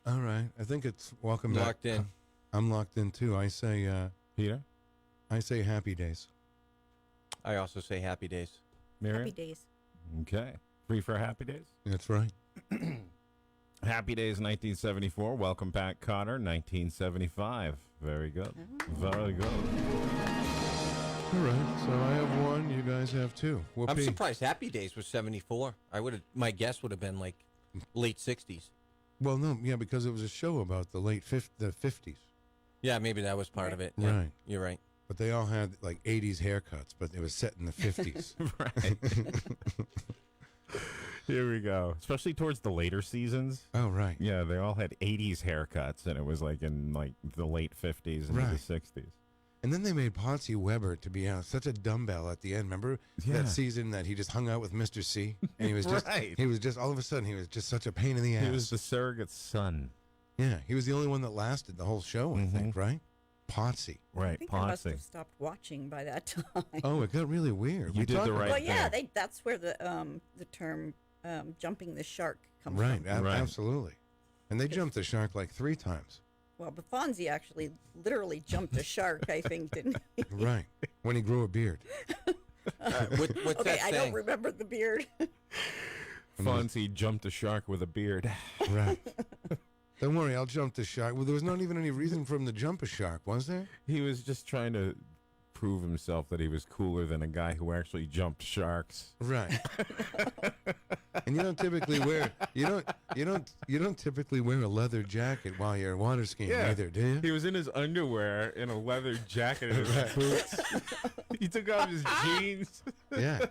All right. I think it's Welcome Back. Locked in. I'm locked in too. I say, Peter? I say Happy Days. I also say Happy Days. Miriam? Happy days. Okay. Free for Happy Days? That's right. Happy Days 1974. Welcome Back, Cotter 1975. Very good. Very good. All right. So I have one. You guys have two. I'm Whoopee. surprised Happy Days was 74. My guess would have been like late 60s. Well, no, yeah, because it was a show about the the 50s. Yeah, maybe that was part of it. Yeah, Right. You're right. But they all had like 80s haircuts, but it was set in the 50s. Right. Here we go. Especially towards the later seasons. Oh, right. Yeah, they all had 80s haircuts, and it was like in like the late 50s and Right. the 60s. And then they made Potsy Weber to be such a dumbbell at the end. Remember Yeah. that season that he just hung out with Mr. C? And he was just, Right. he was just, all of a sudden, he was just such a pain in the ass. He was the surrogate son. Yeah, he was the only one that lasted the whole show, I think, right? Potsy. I Right, think I must Potsy. have stopped watching by that time. Oh, it got really weird. You did talked the right well, yeah, thing. that's where the term jumping the shark comes Right, from. Right. absolutely. And they jumped the shark like 3 times. Well, but Fonzie actually literally jumped a shark, I think, didn't he? Right, when he grew a beard. What's Okay, that I saying? don't remember the beard. Fonzie jumped a shark with a beard. Right. Don't worry, I'll jump the shark. Well, there was not even any reason for him to jump a shark, was there? He was just trying to prove himself that he was cooler than a guy who actually jumped sharks. Right. And you don't typically wear you don't typically wear a leather jacket while you're water skiing either, do you? He was in his underwear in a leather jacket and his boots. He took off his jeans. Yeah.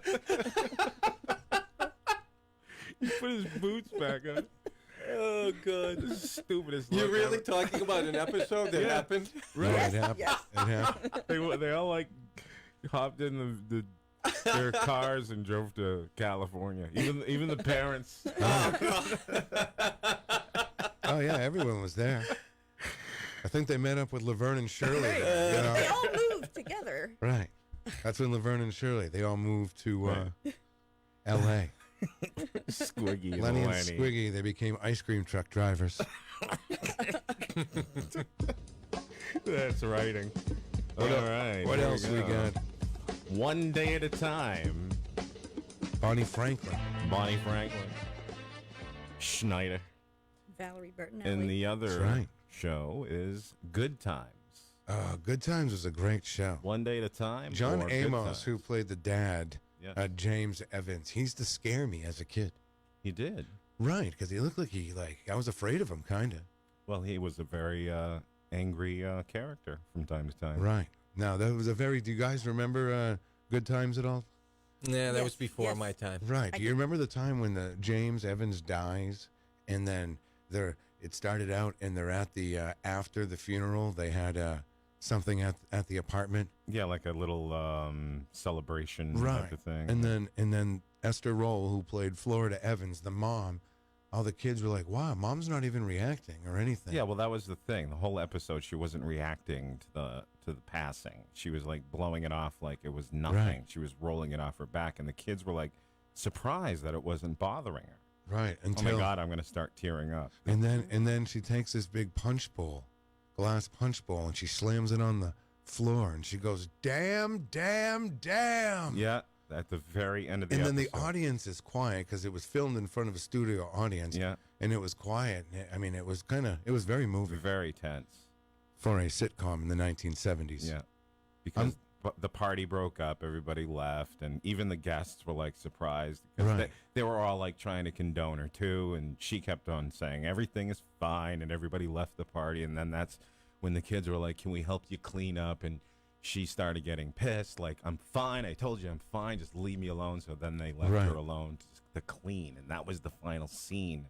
He put his boots back on. Oh, God. This is the stupidest. You're look really ever. talking about an episode that Yeah. happened? Right. Yes, It happened. yes. It happened. They all like hopped in their cars and drove to California. Even the parents. Oh yeah, everyone was there. I think they met up with Laverne and Shirley. there, you know? They all moved together. Right. That's when Laverne and Shirley, they all moved to L.A. Squiggy and Lenny and Lenny. Squiggy, they became ice cream truck drivers. That's writing. All right. What here else we go. got? One Day at a Time. Bonnie Franklin. Bonnie Franklin. Schneider. Valerie Bertinelli. And the That's other right. show is Good Times. Good Times was a great show. One Day at a Time. John or Good Amos, Times? who played the dad, Yes. James Evans, he used to scare me as a kid. He did. Right, because he looked like I was afraid of him, kind of. Well, he was a very angry character from time to time. Right. Now, that was do you guys remember Good Times at all? Yeah, that Yes, was before yes. my time. Right. Do you remember the time when the James Evans dies, and then it started out, and they're at the after the funeral, they had something at the apartment. Yeah, like a little celebration Right. type of thing. And then Esther Roll, who played Florida Evans, the mom, all the kids were like, "Wow, mom's not even reacting or anything." Yeah, well, that was the thing. The whole episode, she wasn't reacting to the passing. She was like blowing it off like it was nothing. Right. She was rolling it off her back, and the kids were like surprised that it wasn't bothering her. Right. Oh Until my God, I'm going to start tearing up. And then she takes this big glass punch bowl, and she slams it on the floor, and she goes, "Damn, damn, damn!" Yeah, at the very end of the And episode. then the audience is quiet because it was filmed in front of a studio audience. Yeah. And it was quiet. I mean, it was very moving Very tense. for a sitcom in the 1970s. Yeah. Because the party broke up, everybody left, and even the guests were like surprised because Right. they were all like trying to condone her too, and she kept on saying everything is fine, and everybody left the party, and then that's when the kids were like, "Can we help you clean up?" And she started getting pissed, like, "I'm fine. I told you I'm fine. Just leave me alone." So then they left Right. her alone to clean, and that was the final scene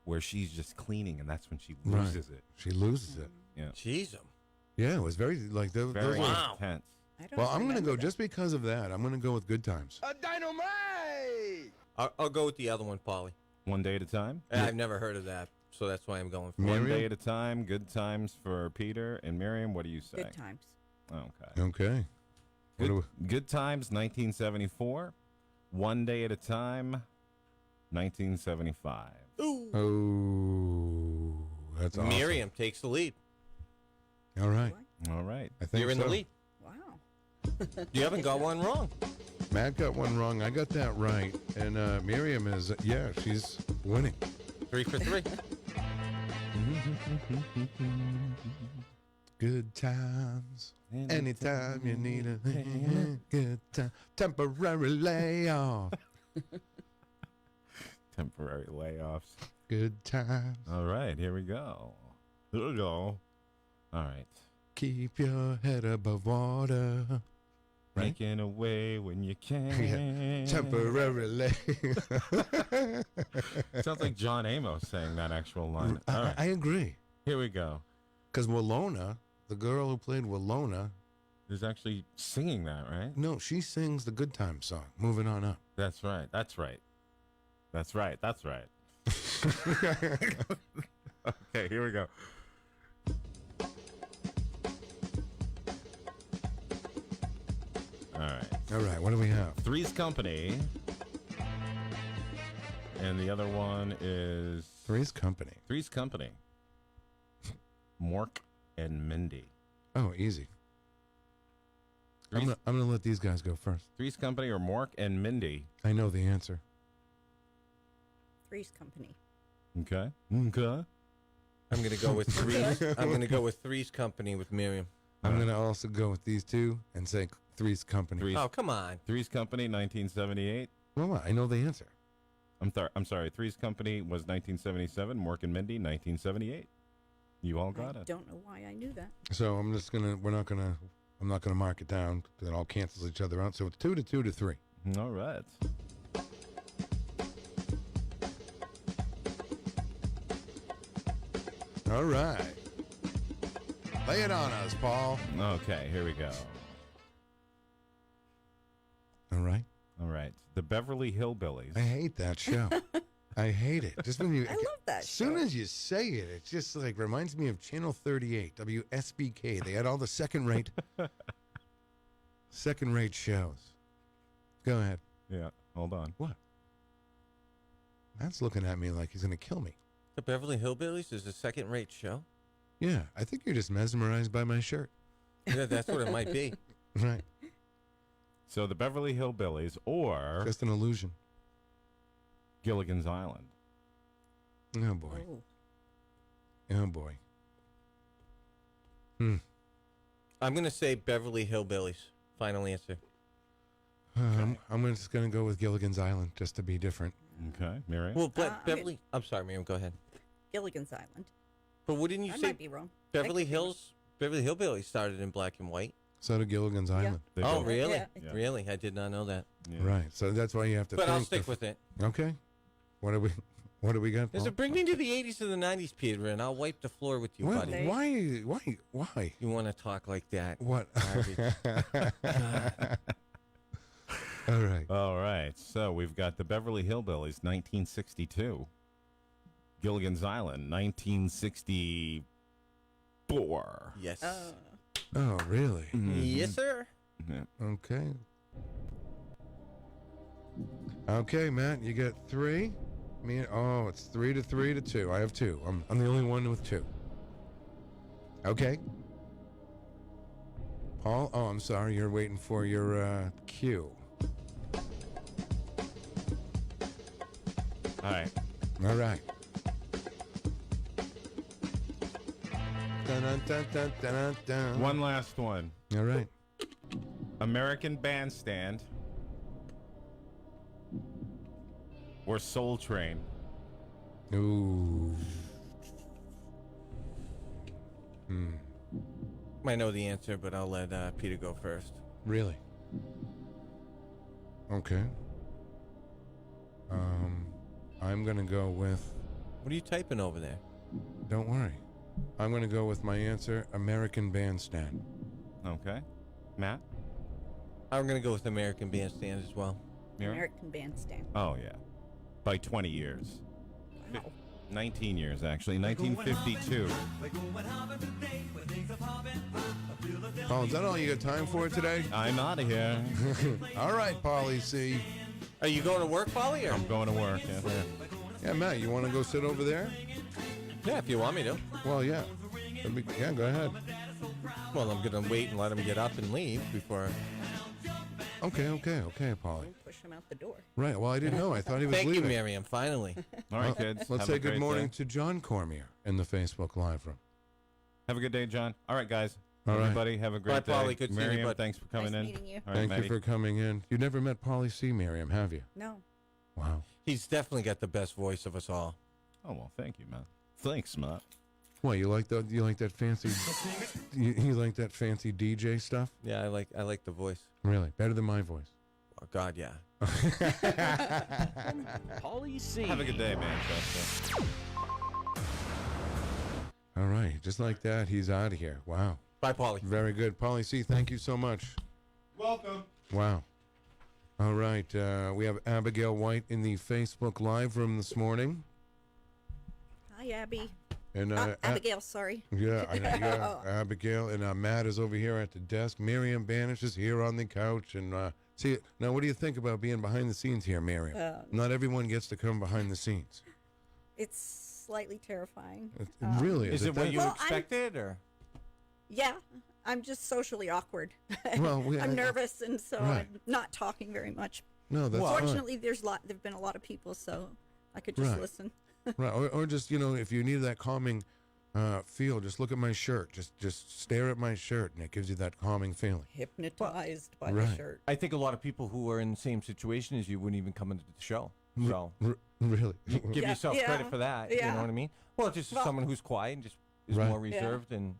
where she's just cleaning, and that's when she loses it. She loses it. Yeah. Jeez. Yeah, it was very like those Very were- intense. Well, I'm going to go just because of that. I'm going to go with Good Times. A dynamite! I'll go with the other one, Polly. One Day at a Time? I've never heard of that, so that's why I'm going for One it. Day at a Time, Good Times for Peter and Miriam. What do you say? Good times. Okay. Okay. Good Times, 1974. One Day at a Time, 1975. Oh, that's awesome. Miriam takes the lead. All right. All right. I think You're in the so. lead. Wow. You haven't got one wrong. Matt got one wrong. I got that right. And Miriam is, she's winning. 3 for 3. Good times. Anytime you need a good time. Temporary layoff. Temporary layoffs. Good times. All right, here we go. Here we go. All right. Keep your head above water. Right? Making a way when you can. Yeah. Temporary layoff. Sounds like John Amos saying that actual line. All right. I agree. Here we go. Because Willona, the girl who played Willona, is actually singing that, right? No, she sings the Good Times song, Moving On Up. That's right. That's right. That's right. That's right. Okay, here we go. All right. All right, what do we have? Three's Company. And the other one is... Three's Company. Three's Company. Mork and Mindy. Oh, easy. I'm gonna let these guys go first. Three's Company or Mork and Mindy. I know the answer. Three's Company. Okay. Okay. I'm gonna go with Three's. I'm gonna go with Three's Company with Miriam. I'm gonna also go with these two and say Three's Company. Oh, come on. Three's Company, 1978. Well, I know the answer. I'm sorry. Three's Company was 1977. Mork and Mindy, 1978. You all got I it. don't know why I knew that. So I'm not gonna mark it down. That all cancels each other out. So it's 2 to 2 to 3. All right. All right. Lay it on us, Paul. Okay, here we go. All right. All right. The Beverly Hillbillies. I hate that show. I hate it. Just when you, I love that as soon as you say it, it just like reminds me of Channel 38, WSBK. They had all the second-rate shows. Go ahead. Yeah. Hold on. What? Matt's looking at me like he's gonna kill me. The Beverly Hillbillies is a second-rate show. Yeah, I think you're just mesmerized by my shirt. Yeah, that's what it might be. Right. So the Beverly Hillbillies or Just an illusion. Gilligan's Island. Oh boy. Oh. Oh boy. Hmm. I'm gonna say Beverly Hillbillies. Final answer. I'm just gonna go with Gilligan's Island just to be different. Okay, Miriam. Well, Beverly. I'm sorry, Miriam. Go ahead. Gilligan's Island. But wouldn't you I say might be wrong. Beverly Hillbillies started in black and white? So did Gilligan's Island. They Oh, both- really? Yeah. Really? I did not know that. Yeah. Right. So that's why you have to. But I'll think stick with it. Okay. What do we got? Does Paul? it bring me to the 80s or the 90s, Peter? And I'll wipe the floor with you, What? buddy. Why? You want to talk like that? What? Garbage. All right. All right. So we've got the Beverly Hillbillies, 1962. Gilligan's Island, 1964. Yes. Oh, really? Yes, sir. Yeah. Okay. Okay, Matt, you get 3. It's 3 to 2. I have 2. I'm the only one with 2. Okay. Paul, I'm sorry, you're waiting for your cue. All right. All right. Dun, dun, dun, dun, dun, dun. One last one. All right. American Bandstand or Soul Train? Ooh. I know the answer, but I'll let Peter go first. Really? Okay. I'm going to go with... What are you typing over there? Don't worry. I'm going to go with my answer, American Bandstand. Okay. Matt? I'm going to go with American Bandstand as well. American Bandstand. Oh, yeah. By 20 years. Wow. 19 years, actually. 1952. Paul, is that all you got time for today? I'm out of here. All right, Paulie C. Are you going to work, Paulie? I'm going to work, yeah. Yeah, Matt, you want to go sit over there? Yeah, if you want me to. Well, yeah. Yeah, go ahead. Well, I'm going to wait and let him get up and leave before... Okay, Paulie. Push him out the door. Right, well, I didn't know. I thought he was Thank leaving. you, Miriam, finally. All right, kids. Let's Have say a good great morning day. to John Cormier in the Facebook Live room. Have a good day, John. All right, guys. All right. Everybody, have a great Bye, day. Paulie. Good seeing you, Miriam, bud. thanks for coming Nice in. meeting you. All right, Thank Maddie. you for coming in. You never met Paulie C, Miriam, have you? No. Wow. He's definitely got the best voice of us all. Oh, well, thank you, Matt. Thanks, Matt. What, you like that fancy you like that fancy DJ stuff? Yeah, I like the voice. Really? Better than my voice. Oh God, yeah. Paulie C. Have a good day, Manchester. All right, just like that, he's out of here. Wow. Bye, Paulie. Very good. Paulie C, thank you so much. Welcome. Wow. All right, we have Abigail White in the Facebook Live room this morning. Hi, Abby. And Abigail, sorry. Yeah, Abigail. And Matt is over here at the desk. Miriam Banish is here on the couch. And see, now what do you think about being behind the scenes here, Miriam? Not everyone gets to come behind the scenes. It's slightly terrifying. Really? Is it what you Well, expected, or? Yeah, I'm just socially awkward. Well, I'm nervous, and so right. I'm not talking very much. No, that's fine. Fortunately, there've been a lot of people, so I could just Right. listen. Right, or just, if you need that calming feel, just look at my shirt. Just stare at my shirt, and it gives you that calming feeling. Hypnotized by right. the shirt. I think a lot of people who are in the same situation as you wouldn't even come into the show. So Really? give Yeah, yourself yeah, credit for that. You yeah. know what I mean? Well, just someone who's quiet and just is Right. more reserved and,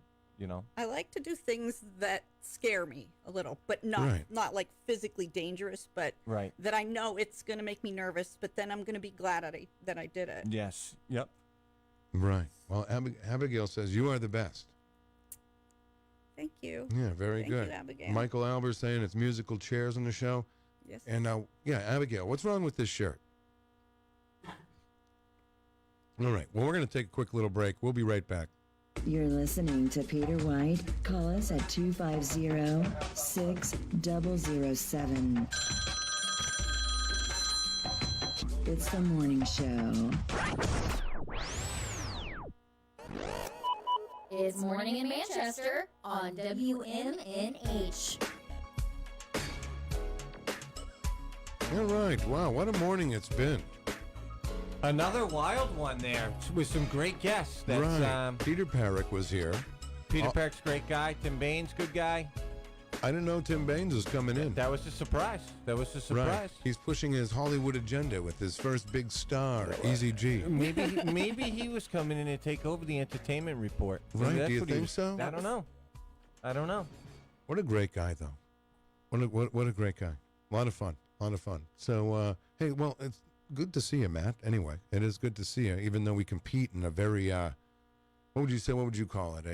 I like to do things that scare me a little, but not like physically dangerous, but Right. that I know it's going to make me nervous, but then I'm going to be glad that I did it. Yes. Yep. Right. Well, Abigail says you are the best. Thank you. Yeah, very Thank good. you, Abigail. Michael Albert saying it's musical chairs on the show. Yes. And Abigail, what's wrong with this shirt? All right. Well, we're going to take a quick little break. We'll be right back. You're listening to Peter White. Call us at 250-6007. It's the morning show. It's Morning in Manchester on WMNH. All right. Wow, what a morning it's been. Another wild one there with some great guests. That's, right. Peter Perich was here. Peter Perich's a great guy. Tim Baines, good guy. I didn't know Tim Baines was coming in. That was a surprise. Right. He's pushing his Hollywood agenda with his first big star, Easy G. Maybe he was coming in to take over the entertainment report. Maybe Right? that's Do you what he think was- so? I don't know. What a great guy, though. What a great guy. A lot of fun. So, hey, well, it's good to see you, Matt. Anyway, it is good to see you, even though we compete in a very, what would you say? What would you call it?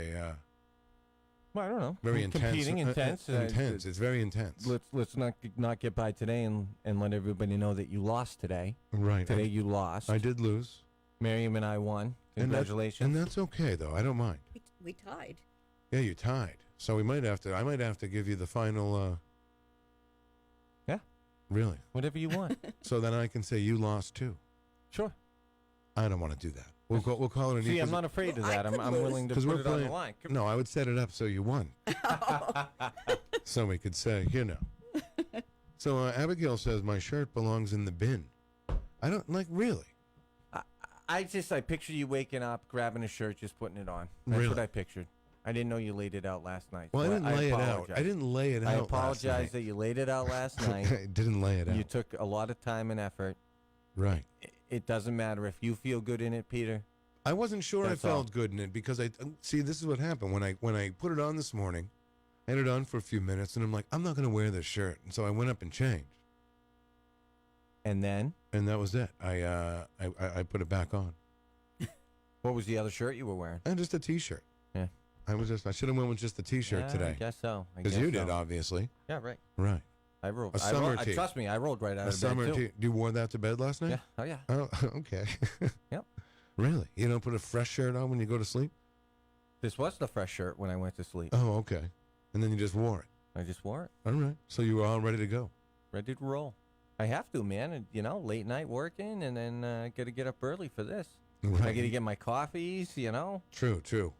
Well, I don't know. Very intense. Competing, intense. Intense. It's very intense. Let's not get by today and let everybody know that you lost today. Right. Today you lost. I did lose. Miriam and I won. Congratulations. And that's okay, though. I don't mind. We tied. Yeah, you tied. So I might have to give you the final. Yeah. Really? Whatever you want. So then I can say you lost too. Sure. I don't want to do that. We'll call it an. See, I'm not afraid of that. I'm willing to put it on the line. No, I would set it up so you won. So we could say, So Abigail says my shirt belongs in the bin. I don't really. I picture you waking up, grabbing a shirt, just putting it on. That's Really? what I pictured. I didn't know you laid it out last night. Well, so I didn't lay it out. apologize. I didn't lay it out. I last apologize night. that you laid it out last night. I didn't lay it out. You took a lot of time and effort. Right. It doesn't matter if you feel good in it, Peter. I wasn't sure That's I felt all. good in it because I see this is what happened when I put it on this morning. I had it on for a few minutes and I'm like, I'm not going to wear this shirt, and so I went up and changed. And then? And that was it. I put it back on. What was the other shirt you were wearing? And just a T-shirt. Yeah. I should have went with just the T-shirt Yeah, today. I guess so. Because you did, obviously. Yeah, right. Right. I rolled. A summer tee. Trust me, I rolled right out A of bed, summer too. tee. You wore that to bed last night? Yeah. Oh, yeah. Oh, okay. Yep. Really? You don't put a fresh shirt on when you go to sleep? This was the fresh shirt when I went to sleep. Oh, okay. And then you just wore it? I just wore it. All right. So you were all ready to go? Ready to roll. I have to, man. And, late night working, and then got to get up early for this. Right. I got to get my coffees, True.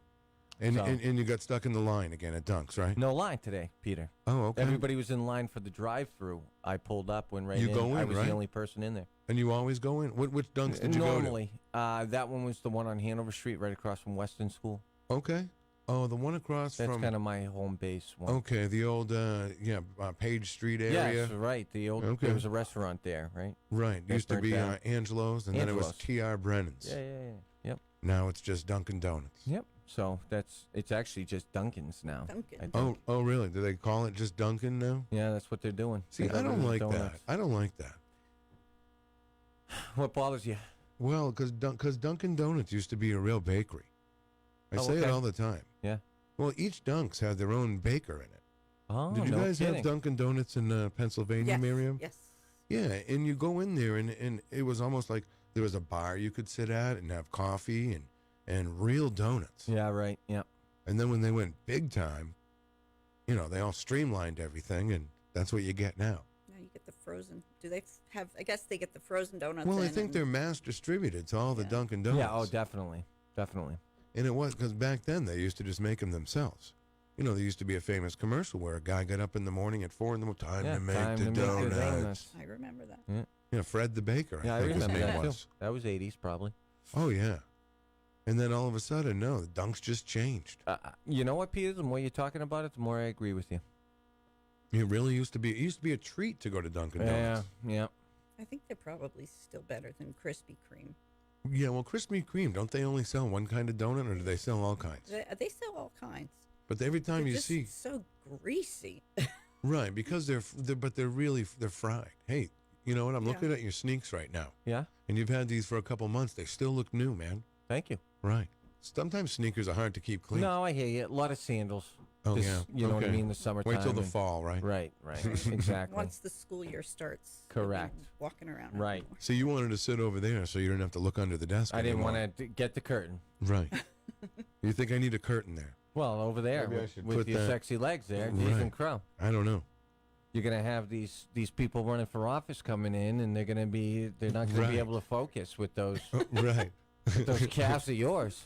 And, So- and you got stuck in the line again at Dunk's, right? No line today, Peter. Oh, okay. Everybody was in line for the drive-through. I pulled up, went right You in. go in, I was right? the only person in there. And you always go in? Which Dunk's did you go to? Normally, that one was the one on Hanover Street, right across from Weston School. Okay. Oh, the one across That's from... kind of my home base one. Okay, the old, Page Street area. Yes, right. The old. Okay. There was a restaurant there, right? Right. That Used to burnt be down. Angelo's, and then it was Angelo's. T.R. Brennan's. Yeah. Yep. Now it's just Dunkin' Donuts. Yep. So it's actually just Dunkin's now. Dunkin'. I think. Oh, really? Do they call it just Dunkin' now? Yeah, that's what they're doing. See, They I don't got rid like of that. donuts. I don't like that. What bothers you? Well, because Dunkin' Donuts used to be a real bakery. I Oh, say it okay. all the time. Yeah. Well, each Dunk's had their own baker in it. Oh, Did you no guys kidding. have Dunkin' Donuts in Pennsylvania, Yes. Miriam? Yes. Yeah, and you go in there, and it was almost like there was a bar you could sit at and have coffee and real donuts. Yeah, right. Yep. And then when they went big time, they all streamlined everything, and that's what you get now. Now you get the frozen. Do they have? I guess they get the frozen donuts. Well, I in think and- they're mass distributed to all the Dunkin' Donuts. Yeah. Oh, definitely. And it was because back then they used to just make them themselves. There used to be a famous commercial where a guy got up in the morning at 4 in the morning, time Yeah, to make time the to make the donuts. donuts. I remember that. Yeah. Yeah, Fred the Baker, Yeah, I I think his remember name that was. too. That was 80s probably. Oh, yeah. And then all of a sudden, no, the Dunks just changed. You know what, Peter? The more you're talking about it, the more I agree with you. It really used to be a treat to go to Dunkin' Donuts. Yeah. I think they're probably still better than Krispy Kreme. Yeah, well, Krispy Kreme, don't they only sell one kind of donut, or do they sell all kinds? They sell all kinds. But every time They're you just see, so greasy. right, because they're fried. Hey, you know what? I'm looking at your sneaks right now. Yeah. And you've had these for a couple months. They still look new, man. Thank you. Right. Sometimes sneakers are hard to keep clean. No, I hear you. A lot of sandals. Oh, This- yeah. You know what I Okay. mean? The summertime. Wait till the and- fall, right? Right. Exactly. Once the school year starts. they'll be Correct. Walking around. Right. everywhere. So you wanted to sit over there so you didn't have to look under the desk I didn't anymore. want to get the curtain. Right. You think I need a curtain there? Well, over there Maybe I with, should with put your that- sexy legs there, Dave Right. and Crow. I don't know. You're gonna have these people running for office coming in, and they're not gonna Right. be able to focus with those Right. with those calves of yours.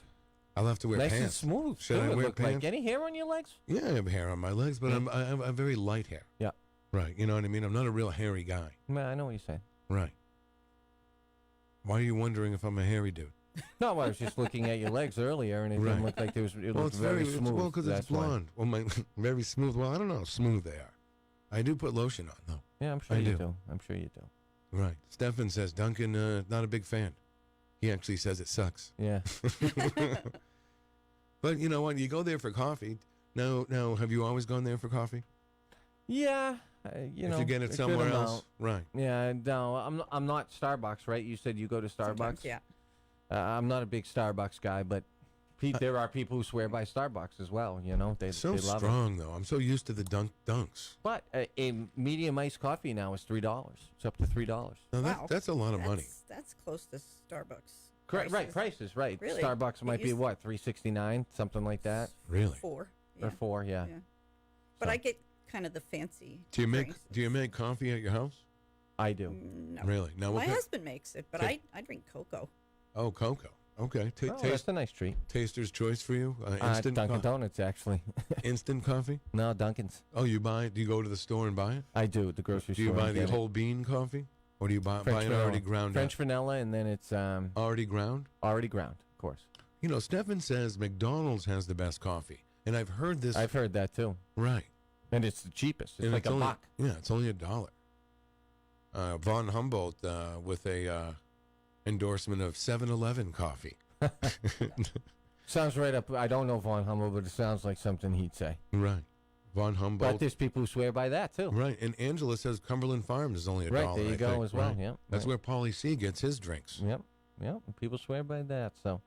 I'll have to wear Nice pants. and smooth. Should too, I it wear looked pants? like. Any hair on your legs? Yeah, I have hair on my legs, but Yeah. I have very light hair. Yeah. Right. You know what I mean? I'm not a real hairy guy. Man, I know what you're saying. Right. Why are you wondering if I'm a hairy dude? No, I was just looking at your legs earlier, and it Right. didn't look like there was. It Well, looked it's very smooth. well, because it's that's why. blonde. Well, my very smooth. Well, I don't know how smooth they are. I do put lotion on, though. Yeah, I'm sure I you do. do. I'm sure you do. Right. Stefan says Duncan, not a big fan. He actually says it sucks. Yeah. But you know what? You go there for coffee. Now, have you always gone there for coffee? Yeah. If know, you get a it good somewhere amount. else, right? Yeah. No, I'm not Starbucks, right? You said you go to Starbucks. Sometimes, yeah. I'm not a big Starbucks guy, but there are people who swear by Starbucks as well. You know, they So they love strong, though. I'm so used to the dunks. But a medium iced coffee now is $3. It's up to $3. Now Wow. that's a lot of money. That's close to Starbucks. Correct, right? Prices, right? Really? Starbucks It might be used- what, $3.69, something like that. Really? 4. Or 4, yeah. But I get kind of the fancy. Do you make drinks. coffee at your house? I do. No. Really? Now, what My kind- husband makes it, but Okay. I drink cocoa. Oh, cocoa. Okay. Oh, that's a nice treat. Taster's choice for you. Instant Dunkin' Donuts, actually. Instant coffee? No, Dunkin's. Oh, you buy it? Do you go to the store and buy it? I do at the grocery Do you store. buy and the get it. whole bean coffee, or do you buy French it vanilla. already ground French up? vanilla, and then it's Already ground? already ground, of course. You know, Stefan says McDonald's has the best coffee. And I've heard this. I've heard that too. Right. And it's the cheapest. It's And like a only, buck. Yeah, it's only $1. Von Humboldt with a endorsement of 7-Eleven coffee. Sounds right up. I don't know Von Humboldt, but it sounds like something he'd say. Right. Von Humboldt. But there's people who swear by that too. Right. And Angela says Cumberland Farms is only $1. Right, there you go think. as well. Right. Yep. That's right. where Paulie C gets his drinks. Yep. Yep. People swear by that. So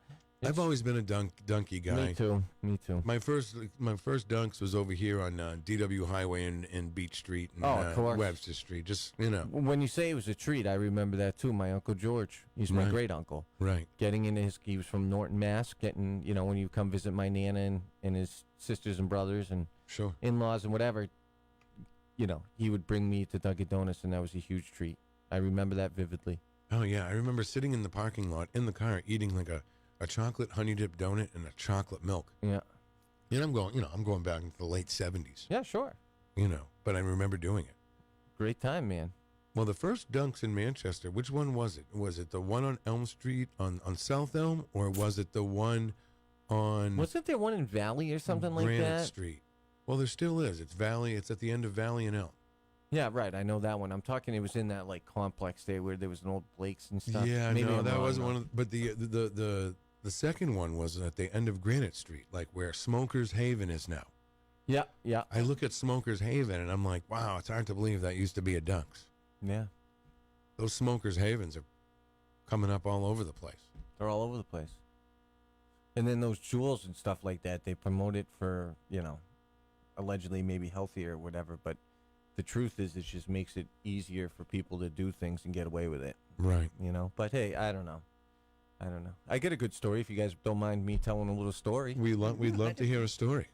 I've always been a dunky guy. Me too. Me too. My first dunks was over here on DW Highway and Beach Street and of course. Webster Street. Just, you know. When you say it was a treat, I remember that too. My Uncle George, he's my Right. great uncle. Right. Getting into he was from Norton, Mass. Getting, when you come visit my Nana and his sisters and brothers and Sure. in-laws and whatever, he would bring me to Dunkin' Donuts, and that was a huge treat. I remember that vividly. Oh, yeah. I remember sitting in the parking lot in the car eating like a chocolate honey dip donut and a chocolate milk. Yeah. And I'm going back into the late 70s. Yeah, sure. But I remember doing it. Great time, man. Well, the first Dunks in Manchester, which one was it? Was it the one on Elm Street on South Elm, or was it the one on Wasn't there one in Valley or something like Granite that? Street? Well, there still is. It's Valley. It's at the end of Valley and Elm. Yeah, right. I know that one. I'm talking. It was in that complex there where there was an old Blake's and stuff. Yeah, Maybe no, I'm that wrong, wasn't though. one of. But the second one was at the end of Granite Street, like where Smokers Haven is now. Yeah, yeah. I look at Smokers Haven and I'm like, wow, it's hard to believe that used to be a Dunks. Yeah. Those Smokers Havens are coming up all over the place. They're all over the place. And then those jewels and stuff like that, they promote it for, allegedly maybe healthier or whatever, but the truth is it just makes it easier for people to do things and get away with it. Right. But hey, I don't know. I get a good story if you guys don't mind me telling a little story. We'd love to hear a story.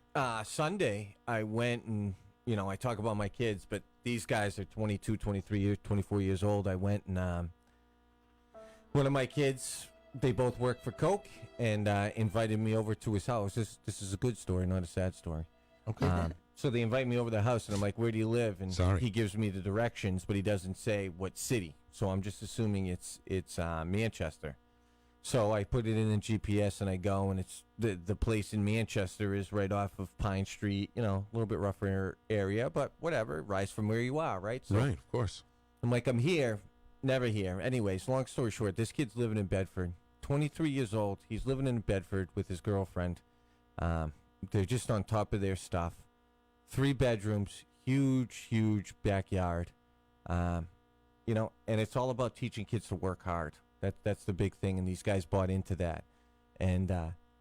Sunday, I went and, I talk about my kids, but these guys are 22, 23 years, 24 years old. I went and one of my kids, they both work for Coke, and invited me over to his house. This is a good story, not a sad story. Okay. So they invite me over to the house, and I'm like, where do you live? And Sorry. he gives me the directions, but he doesn't say what city. So I'm just assuming it's Manchester. So I put it in the GPS, and I go, and it's the place in Manchester is right off of Pine Street, a little bit rougher area, but whatever, rise from where you are, right? So Right, of course. I'm like, I'm here, never here. Anyways, long story short, this kid's living in Bedford, 23 years old. He's living in Bedford with his girlfriend. They're just on top of their stuff. 3 bedrooms, huge backyard. And it's all about teaching kids to work hard. That's the big thing, and these guys bought into that. And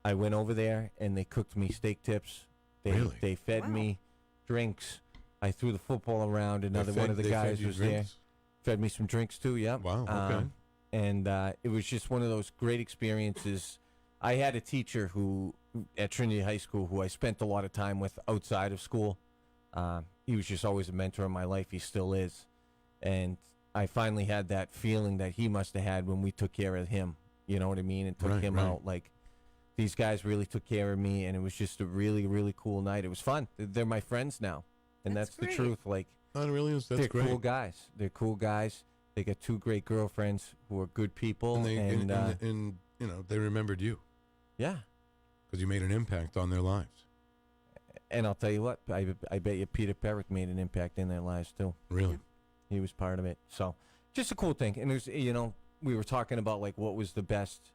I went over there, and they cooked me steak tips. Really? They fed me drinks. I threw the football around. Another one of the They fed guys you was there. drinks? Fed me some drinks, too, yeah. Wow, okay. And it was just one of those great experiences. I had a teacher at Trinity High School who I spent a lot of time with outside of school. He was just always a mentor in my life. He still is. And I finally had that feeling that he must have had when we took care of him. You know what I mean? And took him out. Like, these guys really took care of me, and it was just a really, really cool night. It was fun. They're my friends now. And that's the truth. Like, That's they're great. cool guys. They're cool guys. They got 2 great girlfriends who are good people. And they remembered you. Yeah. Because you made an impact on their lives. And I'll tell you what, I bet you Peter Perich made an impact in their lives, too. Really? He was part of it. So, just a cool thing. And it was, we were talking about, like, what was the best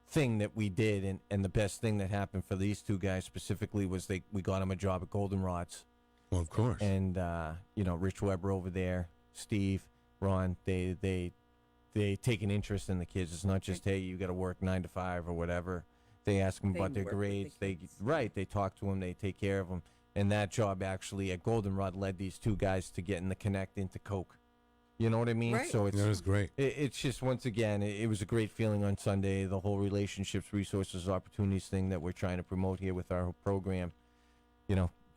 thing that we did, and the best thing that happened for these 2 guys specifically was we got them a job at Goldenrod's. Well, of course. And, Rich Weber over there, Steve, Ron, they take an interest in the kids. It's not just, hey, you got to work 9 to 5 or whatever. They ask them They about their work with grades. the They talk to them. They take care of them. And that job actually at Goldenrod led these 2 guys to getting the connect into Coke. You know what I mean? Right. So it's That was great. It's just, once again, it was a great feeling on Sunday. The whole relationships, resources, opportunities thing that we're trying to promote here with our program,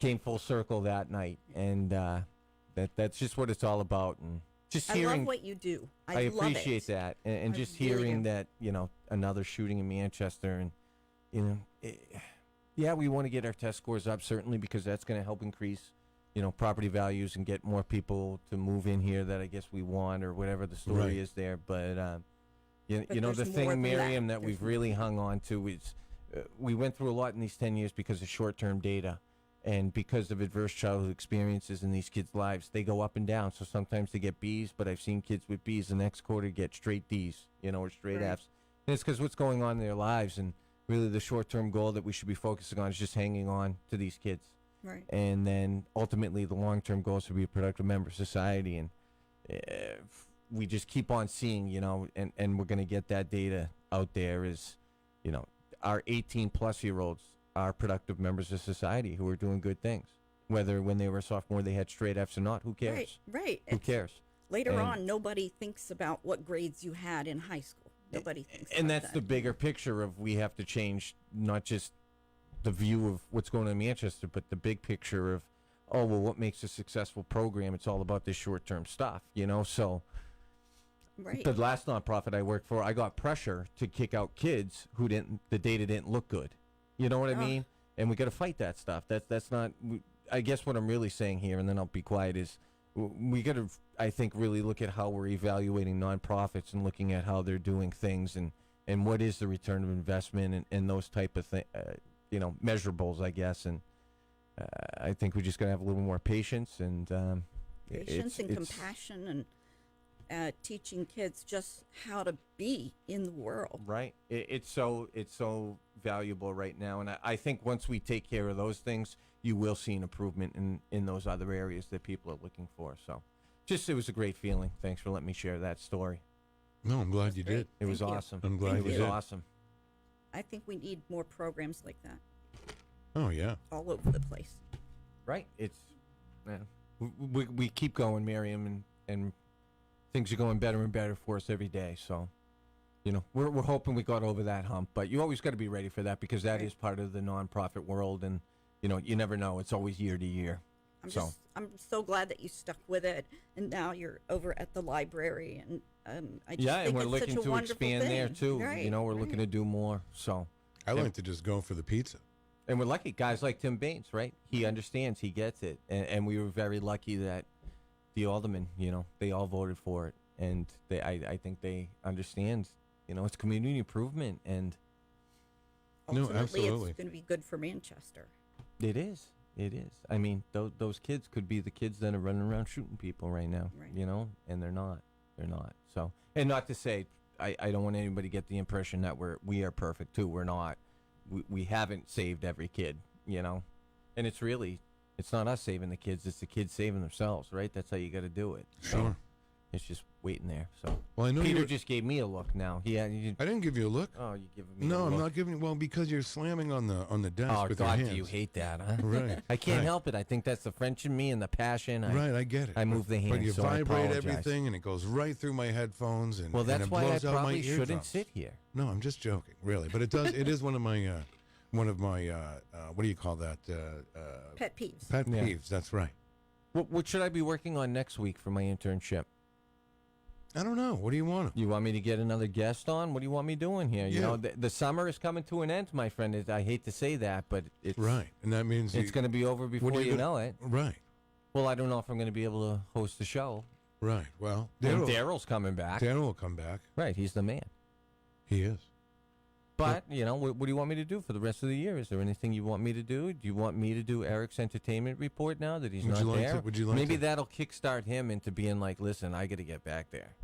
came full circle that night. And that's just what it's all about. And just hearing, I love what you do. I love appreciate it. that. And just really hearing do. that, another shooting in Manchester, and, yeah, we want to get our test scores up, certainly, because that's going to help increase, property values and get more people to move in here that I guess we want, or whatever the story Right. is there. But, But the there's more thing, than Miriam, that. that There's we've really hung on to is we went through a lot in these 10 years because of short-term data. And because of adverse childhood experiences in these kids' lives, they go up and down. So sometimes they get B's, but I've seen kids with B's the next quarter get straight D's, or straight F's. And it's because what's going on in their lives. And really the short-term goal that we should be focusing on is just hanging on to these kids. Right. And then ultimately the long-term goal is to be a productive member of society. And we just keep on seeing, and we're going to get that data out there is, our 18-plus-year-olds are productive members of society who are doing good things. Whether when they were a sophomore they had straight F's or not, who cares? Right. Who cares? Later on, nobody thinks about what grades you had in high school. Nobody thinks and about that's that. the bigger picture of we have to change not just the view of what's going on in Manchester, but the big picture of, what makes a successful program? It's all about this short-term stuff, so... Right. The last nonprofit I worked for, I got pressure to kick out kids who the data didn't look good. You know what I mean? And we got to fight that stuff. That's not. I guess what I'm really saying here, and then I'll be quiet, is we got to, I think, really look at how we're evaluating nonprofits and looking at how they're doing things and what is the return of investment and those type of measurables, I guess. And I think we just got to have a little more patience and compassion and. Teaching kids just how to be in the world. Right. It's so valuable right now. And I think once we take care of those things, you will see an improvement in those other areas that people are looking for. So it was a great feeling. Thanks for letting me share that story. No, I'm glad you did. It was awesome. I'm glad it was awesome. I think we need more programs like that. Oh, yeah. All over the place. Right. It's, we keep going, Miriam, and things are going better and better for us every day. So, we're hoping we got over that hump. But you always got to be ready for that because that is part of the nonprofit world. And, you never know. It's always year to year. I'm so glad that you stuck with it. And now you're over at the library. And I just think and we're it's looking such a to expand thing. there, too. Right, We're looking to do more. So I like to just go for the pizza. And we're lucky. Guys like Tim Baines, right? He understands. He gets it. And we were very lucky that the Alderman, they all voted for it, and I think they understand, it's community improvement, and ultimately it's going to be good for Manchester. It is. I mean, those kids could be the kids that are running around shooting people right now, and they're not. So, and not to say, I don't want anybody to get the impression that we are perfect too. We're not. We haven't saved every kid, and it's really. It's not us saving the kids; it's the kids saving themselves, right? That's how you got to do it. Sure. So it's just waiting there. So. Well, I know Peter just gave me a look. Now I didn't give you a look. Oh, you giving me? No, a I'm look. not giving. Well, because you're slamming on the desk with your God, hands. do you hate that, huh? Right. I can't help it. I think that's the French in me and the passion. I get it. I move the hands. But you so I vibrate apologize. everything, and it goes right through my headphones, and that's and it why blows I out my probably eardrums. shouldn't sit here. No, I'm just joking, really. But it does. It is one of my what do you call that? Pet peeves. Pet peeves. That's right. What should I be working on next week for my internship? I don't know. What do you want? You want me to get another guest on? What do you want me doing here? You know, the summer is coming to an end, my friend. I hate to say that, but it's right, and that means it's going to be over before you know it. Right. Well, I don't know if I'm going to be able to host the show. Right. Well, Daryl's coming back. Daryl will come back. Right. He's the man. He is. But, what do you want me to do for the rest of the year? Is there anything you want me to do? Do you want me to do Eric's entertainment report now that he's not there? Would you like Maybe to? that'll kickstart him into being like, listen, I got to get back there.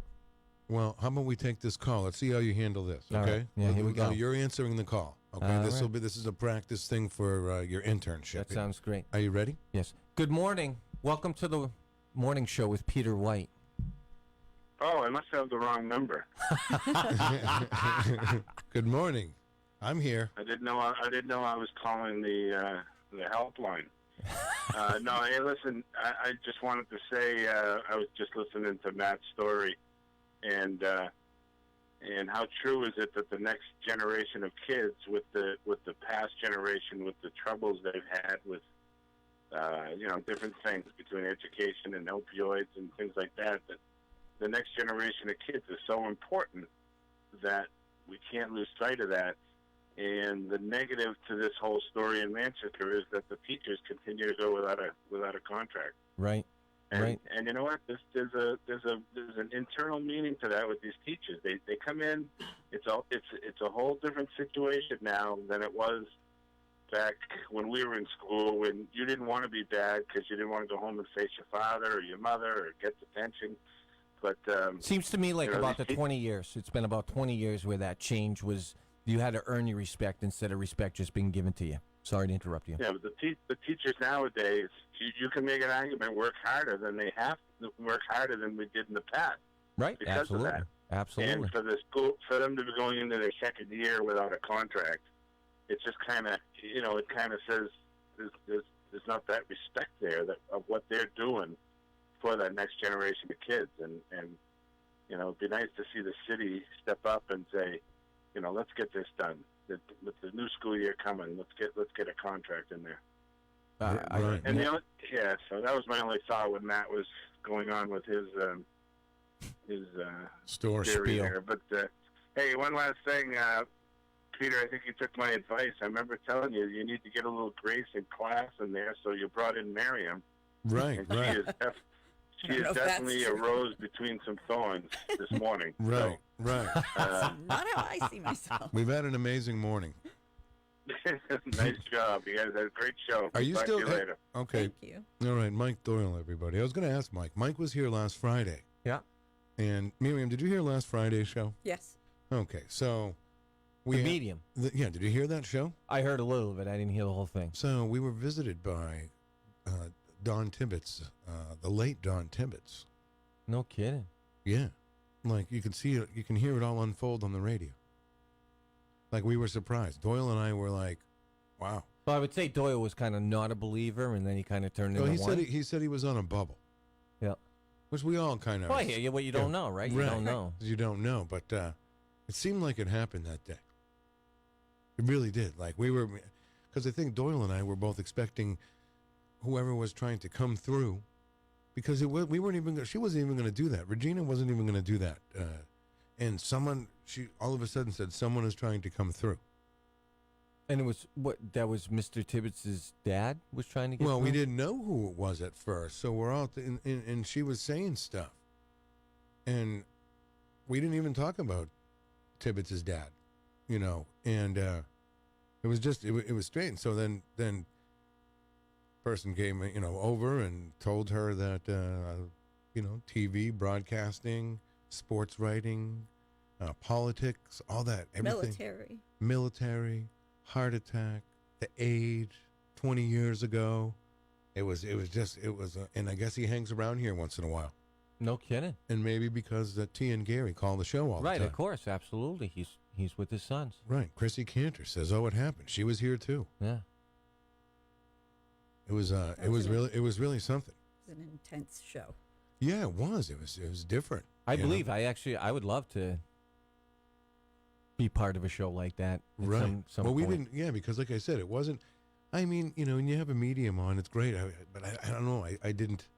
Well, how about we take this call? Let's see how you handle this, okay? All right. Yeah, here we go. You're answering the call, okay? This is a practice thing for your internship. That sounds great. Are you ready? Yes. Good morning. Welcome to the morning show with Peter White. Oh, I must have the wrong number. Good morning. I'm here. I didn't know I was calling the helpline. No, hey, listen. I just wanted to say I was just listening to Matt's story, and how true is it that the next generation of kids, with the past generation, with the troubles they've had with different things between education and opioids and things like that, that the next generation of kids is so important that we can't lose sight of that. And the negative to this whole story in Manchester is that the teachers continue to go without a contract. Right. And and you know what? There's an internal meaning to that with these teachers. They come in. It's a whole different situation now than it was back when we were in school, when you didn't want to be bad because you didn't want to go home and face your father or your mother or get detention. But seems to me like about the 20 years. It's been about 20 years where that change was. You had to earn your respect instead of respect just being given to you. Sorry to interrupt you. Yeah, but the teachers nowadays, you can make an argument work harder than they have to work harder than we did in the past. Right, because absolutely. Of that. Absolutely. And for the school, for them to be going into their second year without a contract, it's just kind of, it kind of says there's not that respect there of what they're doing for that next generation of kids. And it'd be nice to see the city step up and say, let's get this done. With the new school year coming, let's get a contract in there. So that was my only thought when Matt was going on with his store theory spiel. there. But hey, one last thing, Peter. I think you took my advice. I remember telling you need to get a little grace in class in there, so you brought in Miriam. Right, and right. She is definitely a rose between some thorns this morning. Right, right. Not how I see myself. We've had an amazing morning. Nice job. You guys had a great show. Are you Talk still to you later. Okay. Thank you. All right, Mike Doyle, everybody. I was going to ask Mike. Mike was here last Friday. Yeah. And Miriam, did you hear last Friday's show? Yes. Okay, so The Medium. Did you hear that show? I heard a little bit. I didn't hear the whole thing. So we were visited by Don Tibbetts, the late Don Tibbetts. No kidding. Yeah. Like you can see it, you can hear it all unfold on the radio. Like we were surprised. Doyle and I were like, wow. Well, I would say Doyle was kind of not a believer, and then he kind of turned into one. He said he was on a bubble. Yeah. Which we all kind of. Well, I hear you. What you don't know, right? You don't know. You don't know, but it seemed like it happened that day. It really did. Like we were, because I think Doyle and I were both expecting whoever was trying to come through, because we weren't even. She wasn't even going to do that. Regina wasn't even going to do that. And she all of a sudden said someone is trying to come through. And it was that was Mr. Tibbetts' dad was trying to get. Well, through? we didn't know who it was at first, so we're all and she was saying stuff, and we didn't even talk about Tibbetts' dad, and it was just it was strange. So then person came over and told her that TV broadcasting, sports writing, politics, all that, everything, military. Heart attack, the age, 20 years ago. It was, and I guess he hangs around here once in a while. No kidding. And maybe because T and Gary call the show all the time. Right, of course, absolutely. He's with his sons. Right. Chrissy Cantor says, "Oh, it happened. She was here too." Yeah. It was really something. It was an intense show. Yeah, it was. It was different. I believe. I would love to be part of a show like that. Right. Some well, we point. didn't. Yeah, because like I said, it wasn't. I mean, when you have a medium on, it's great. But I don't know. I didn't.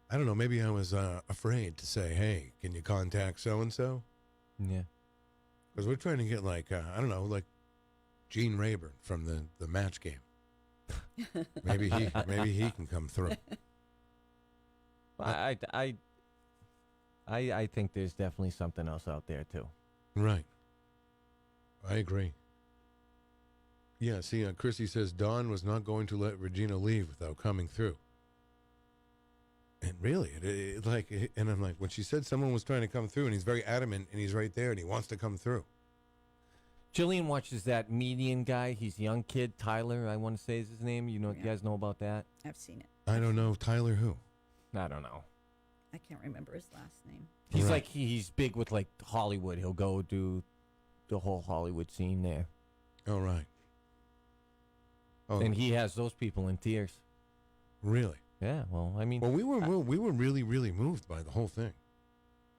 I don't know. Maybe I was afraid to say, "Hey, can you contact so and so?" Yeah. Because we're trying to get like like Gene Rayburn from the Match Game. maybe he can come through. I think there's definitely something else out there too. Right. I agree. Yeah, see, Chrissy says Don was not going to let Regina leave without coming through. And really, and I'm like, when she said someone was trying to come through, and he's very adamant, and he's right there, and he wants to come through. Jillian watches that median guy. He's a young kid, Tyler, I want to say is his name. You guys know about that? I've seen it. I don't know. Tyler who? I don't know. I can't remember his last name. He's like, he's big with like Hollywood. He'll go do the whole Hollywood scene there. Oh, right. Oh. And he has those people in tears. Really? Yeah, well, I mean... Well, we were really, really moved by the whole thing.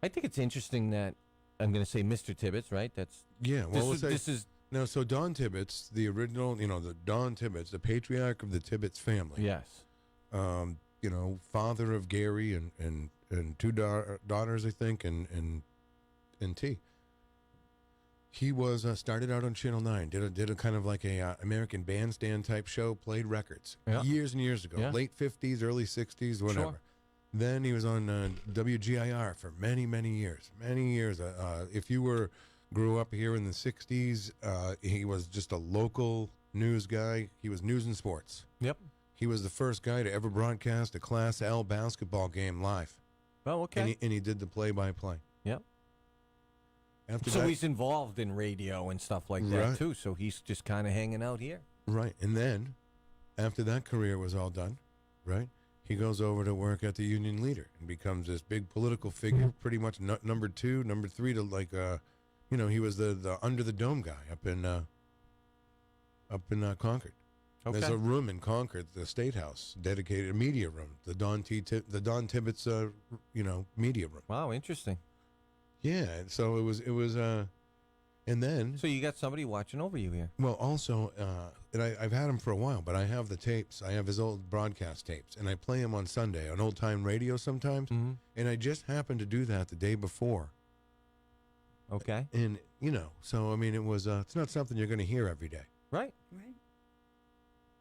I think it's interesting that, I'm going to say Mr. Tibbetts, right? That's... Yeah, well, this is... No, so Don Tibbetts, the original, the Don Tibbetts, the patriarch of the Tibbetts family. Yes. Father of Gary and two daughters, I think, and T. He was started out on Channel 9, did a kind of like a American Bandstand type show, played records years and years ago, late 50s, early 60s, whatever. Sure. Then he was on WGIR for many, many years. Many years. If you grew up here in the 60s, he was just a local news guy. He was news and sports. Yep. He was the first guy to ever broadcast a Class L basketball game live. Oh, okay. And he did the play-by-play. Yep. After so that, he's involved in radio and stuff like that, Right. too. So he's just kind of hanging out here. Right. And then, after that career was all done, right, he goes over to work at the Union Leader and becomes this big political figure, pretty much number 2, number 3 to, like, he was the under the dome guy up in Concord. Okay. There's a room in Concord, the State House, dedicated a media room, the Don Tibbetts, media room. Wow, interesting. Yeah, so it was, and then. So you got somebody watching over you here. Well, also, and I've had him for a while, but I have the tapes. I have his old broadcast tapes, and I play him on Sunday on old time radio sometimes. Mm-hmm. And I just happened to do that the day before. Okay. And so I mean, it was. It's not something you're going to hear every day. Right. Right.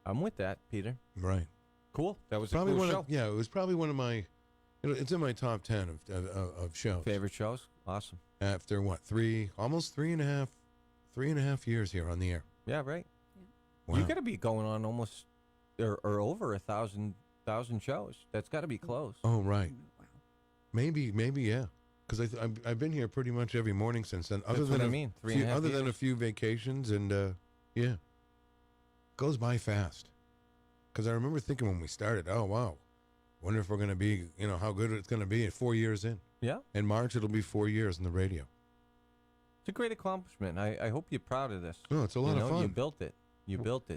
I'm with that, Peter. Right. Cool. That was Probably a cool one show. of, yeah, it was probably one of my. It's in my top 10 of shows. Favorite shows? Awesome. After what, almost three and a half years here on the air. Yeah, right. Wow. You got to be going on almost or over 1,000 shows. That's got to be close. Oh, right. Wow. Maybe, yeah. Because I've been here pretty much every morning since then. That's what I mean. 3.5 other than a years. few vacations, and yeah, goes by fast. Because I remember thinking when we started, oh wow, wonder if we're going to be, how good it's going to be 4 years in. Yeah. In March it'll be 4 years in the radio. It's a great accomplishment. I hope you're proud of this. Oh, it's a lot of fun. You built it.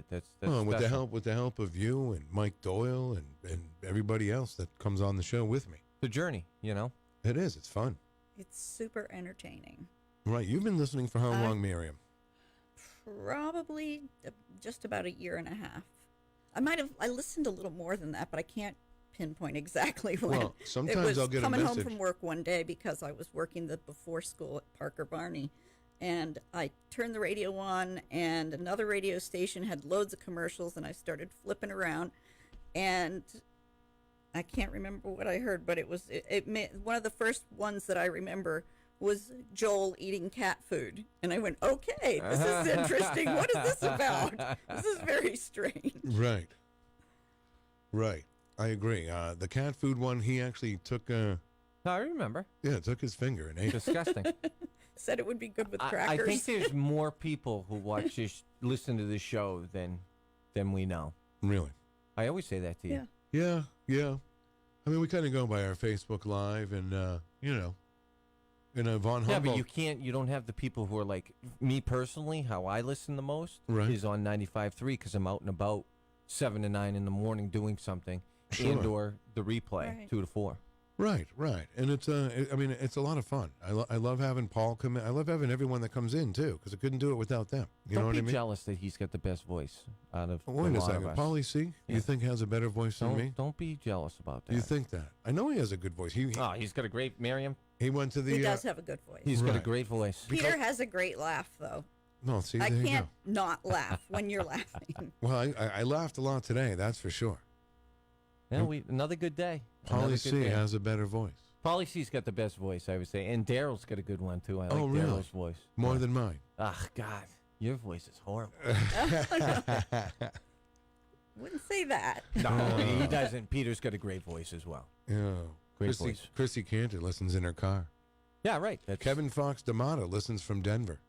That's with special. the help of you and Mike Doyle and everybody else that comes on the show with me. The journey, It is. It's fun. It's super entertaining. Right. You've been listening for how long, Miriam? Probably just about a year and a half. I listened a little more than that, but I can't pinpoint exactly when. Well, sometimes I'll get a message. Coming home from work one day because I was working the before school at Parker Barney, and I turned the radio on, and another radio station had loads of commercials, and I started flipping around, and I can't remember what I heard, but one of the first ones that I remember was Joel eating cat food. And I went, okay, this is interesting. What is this about? This is very strange. Right. I agree. The cat food one, he actually took I remember. Yeah, took his finger and ate it. Disgusting. Said it would be good with crackers. I think there's more people who listen to this show than we know. Really? I always say that to you. Yeah. I mean, we kind of go by our Facebook Live and, Von Humboldt. Yeah, but you don't have the people who are like, me personally, how I listen the most is on 95.3 because I'm out and about 7 to 9 in the morning doing something, and or the replay, 2 to 4. Right. And it's it's a lot of fun. I love having Paul come in. I love having everyone that comes in, too, because I couldn't do it without them. You know what I mean? Don't be jealous that he's got the best voice out of Wait a a lot second. of us. Paulie C, you think has a better voice than me? Don't be jealous about that. You think that? I know he has a good voice. He's got a great, Miriam. He went to the... He does have a good voice. He's got a great voice. Peter has a great laugh, though. No, see, I there you can't go. not laugh when you're laughing. Well, I laughed a lot today, that's for sure. Yeah, another good day. Paulie C has a better voice. Paulie C's got the best voice, I would say. And Daryl's got a good one, too. I like really? Daryl's voice. More than mine. Ah, God. Your voice is horrible. Wouldn't say that. No, he doesn't. Peter's got a great voice as well. Yeah. Great voice. Chrissy Cantor listens in her car. Yeah, right. Kevin Fox D'Amato listens from Denver.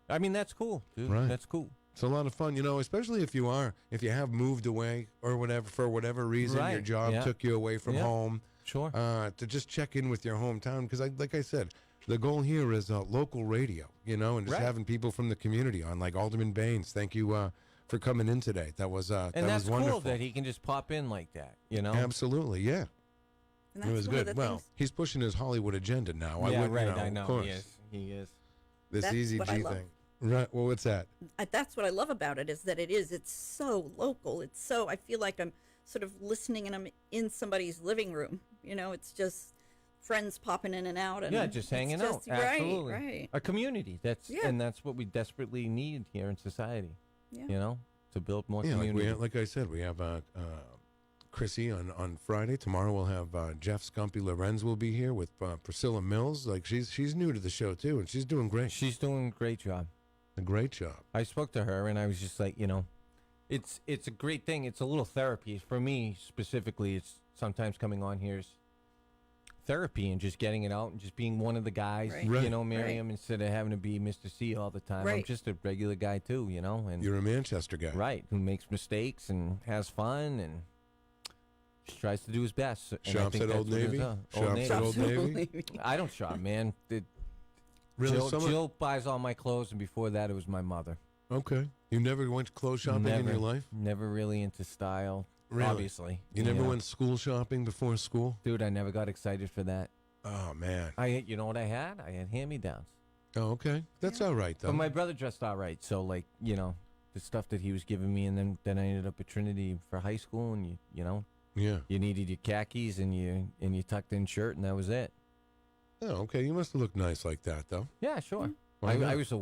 I mean, that's cool, dude. Right. That's cool. It's a lot of fun, especially if you have moved away or whatever, for whatever reason, your job took you away from home. Sure. To just check in with your hometown. Because, like I said, the goal here is local radio, and just having people from the community on, like Alderman Baines. Thank you for coming in today. That was and that that's was wonderful. cool that he can just pop in like that, Absolutely, yeah. And that's it was one of good. the well, things- he's pushing his Hollywood agenda now. Yeah, I know. Of course. He is. This That's Easy what G I love. thing. Right. Well, what's that? That's what I love about it, is that it's so local. I feel like I'm sort of listening and I'm in somebody's living room. It's just friends popping in and out. And just hanging out. Absolutely. Right. A community. And that's what we desperately need here in society. Yeah. To build more Yeah, community. like I said, we have Chrissy on Friday. Tomorrow we'll have Jeff Scumpy Lorenz will be here with Priscilla Mills. Like she's new to the show too, and she's doing great. She's doing a great job. A great job. I spoke to her and I was just like, it's a great thing. It's a little therapy for me specifically. It's sometimes coming on here is therapy and just getting it out and just being one of the guys, Right. Miriam, instead of having to be Mr. C all the time. I'm Right. just a regular guy too, and You're a Manchester guy. right, who makes mistakes and has fun and just tries to do his best. And I Shops think at that's Old what it is, Navy? Shops at Old Navy? I don't shop, man. Really? Jill buys all my clothes, and before that, it was my mother. Okay. You never went clothes shopping in your life? Never really into style, Really? obviously. You never went school shopping before school? Dude, I never got excited for that. Oh, man. You know what I had? I had hand-me-downs. Oh, okay. That's all right, though. But my brother dressed all right, so, the stuff that he was giving me, and then I ended up at Trinity for high school, and, Yeah. you needed your khakis and your tucked-in shirt, and that was it. Oh, okay. You must have looked nice like that, though. Yeah, sure. Why not? I was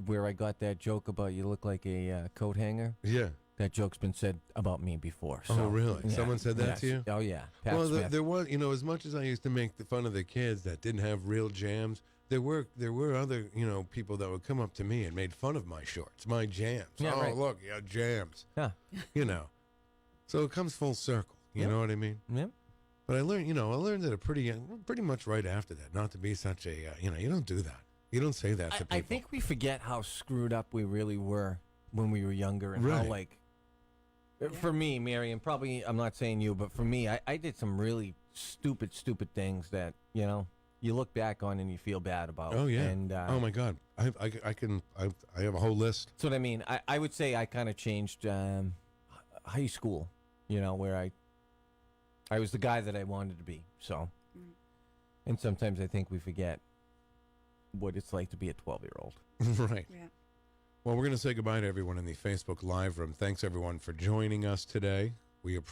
where I got that joke about you look like a coat hanger. Yeah. That joke's been said about me before. So, Oh, really? yeah. Someone said that Yes. to you? Oh, yeah. Pat Well, Smith. there was, as much as I used to make fun of the kids that didn't have real jams, there were other, people that would come up to me and made fun of my shorts, my jams. Yeah, oh, right. look, you got jams. Yeah. So it comes full circle. You know what I mean? Yeah. But I learned that pretty much right after that, not to be such a, you don't do that. You don't say that to people. I think we forget how screwed up we really were when we were younger, and how for me, Mary, and probably I'm not saying you, but for me, I did some really stupid things that you look back on and you feel bad about. Oh yeah. And oh my God, I have a whole list. That's what I mean. I would say I kind of changed high school. Where I was the guy that I wanted to be. So, and sometimes I think we forget what it's like to be a 12-year-old. Right. Yeah. Well, we're going to say goodbye to everyone in the Facebook Live room. Thanks, everyone, for joining us today. We appreciate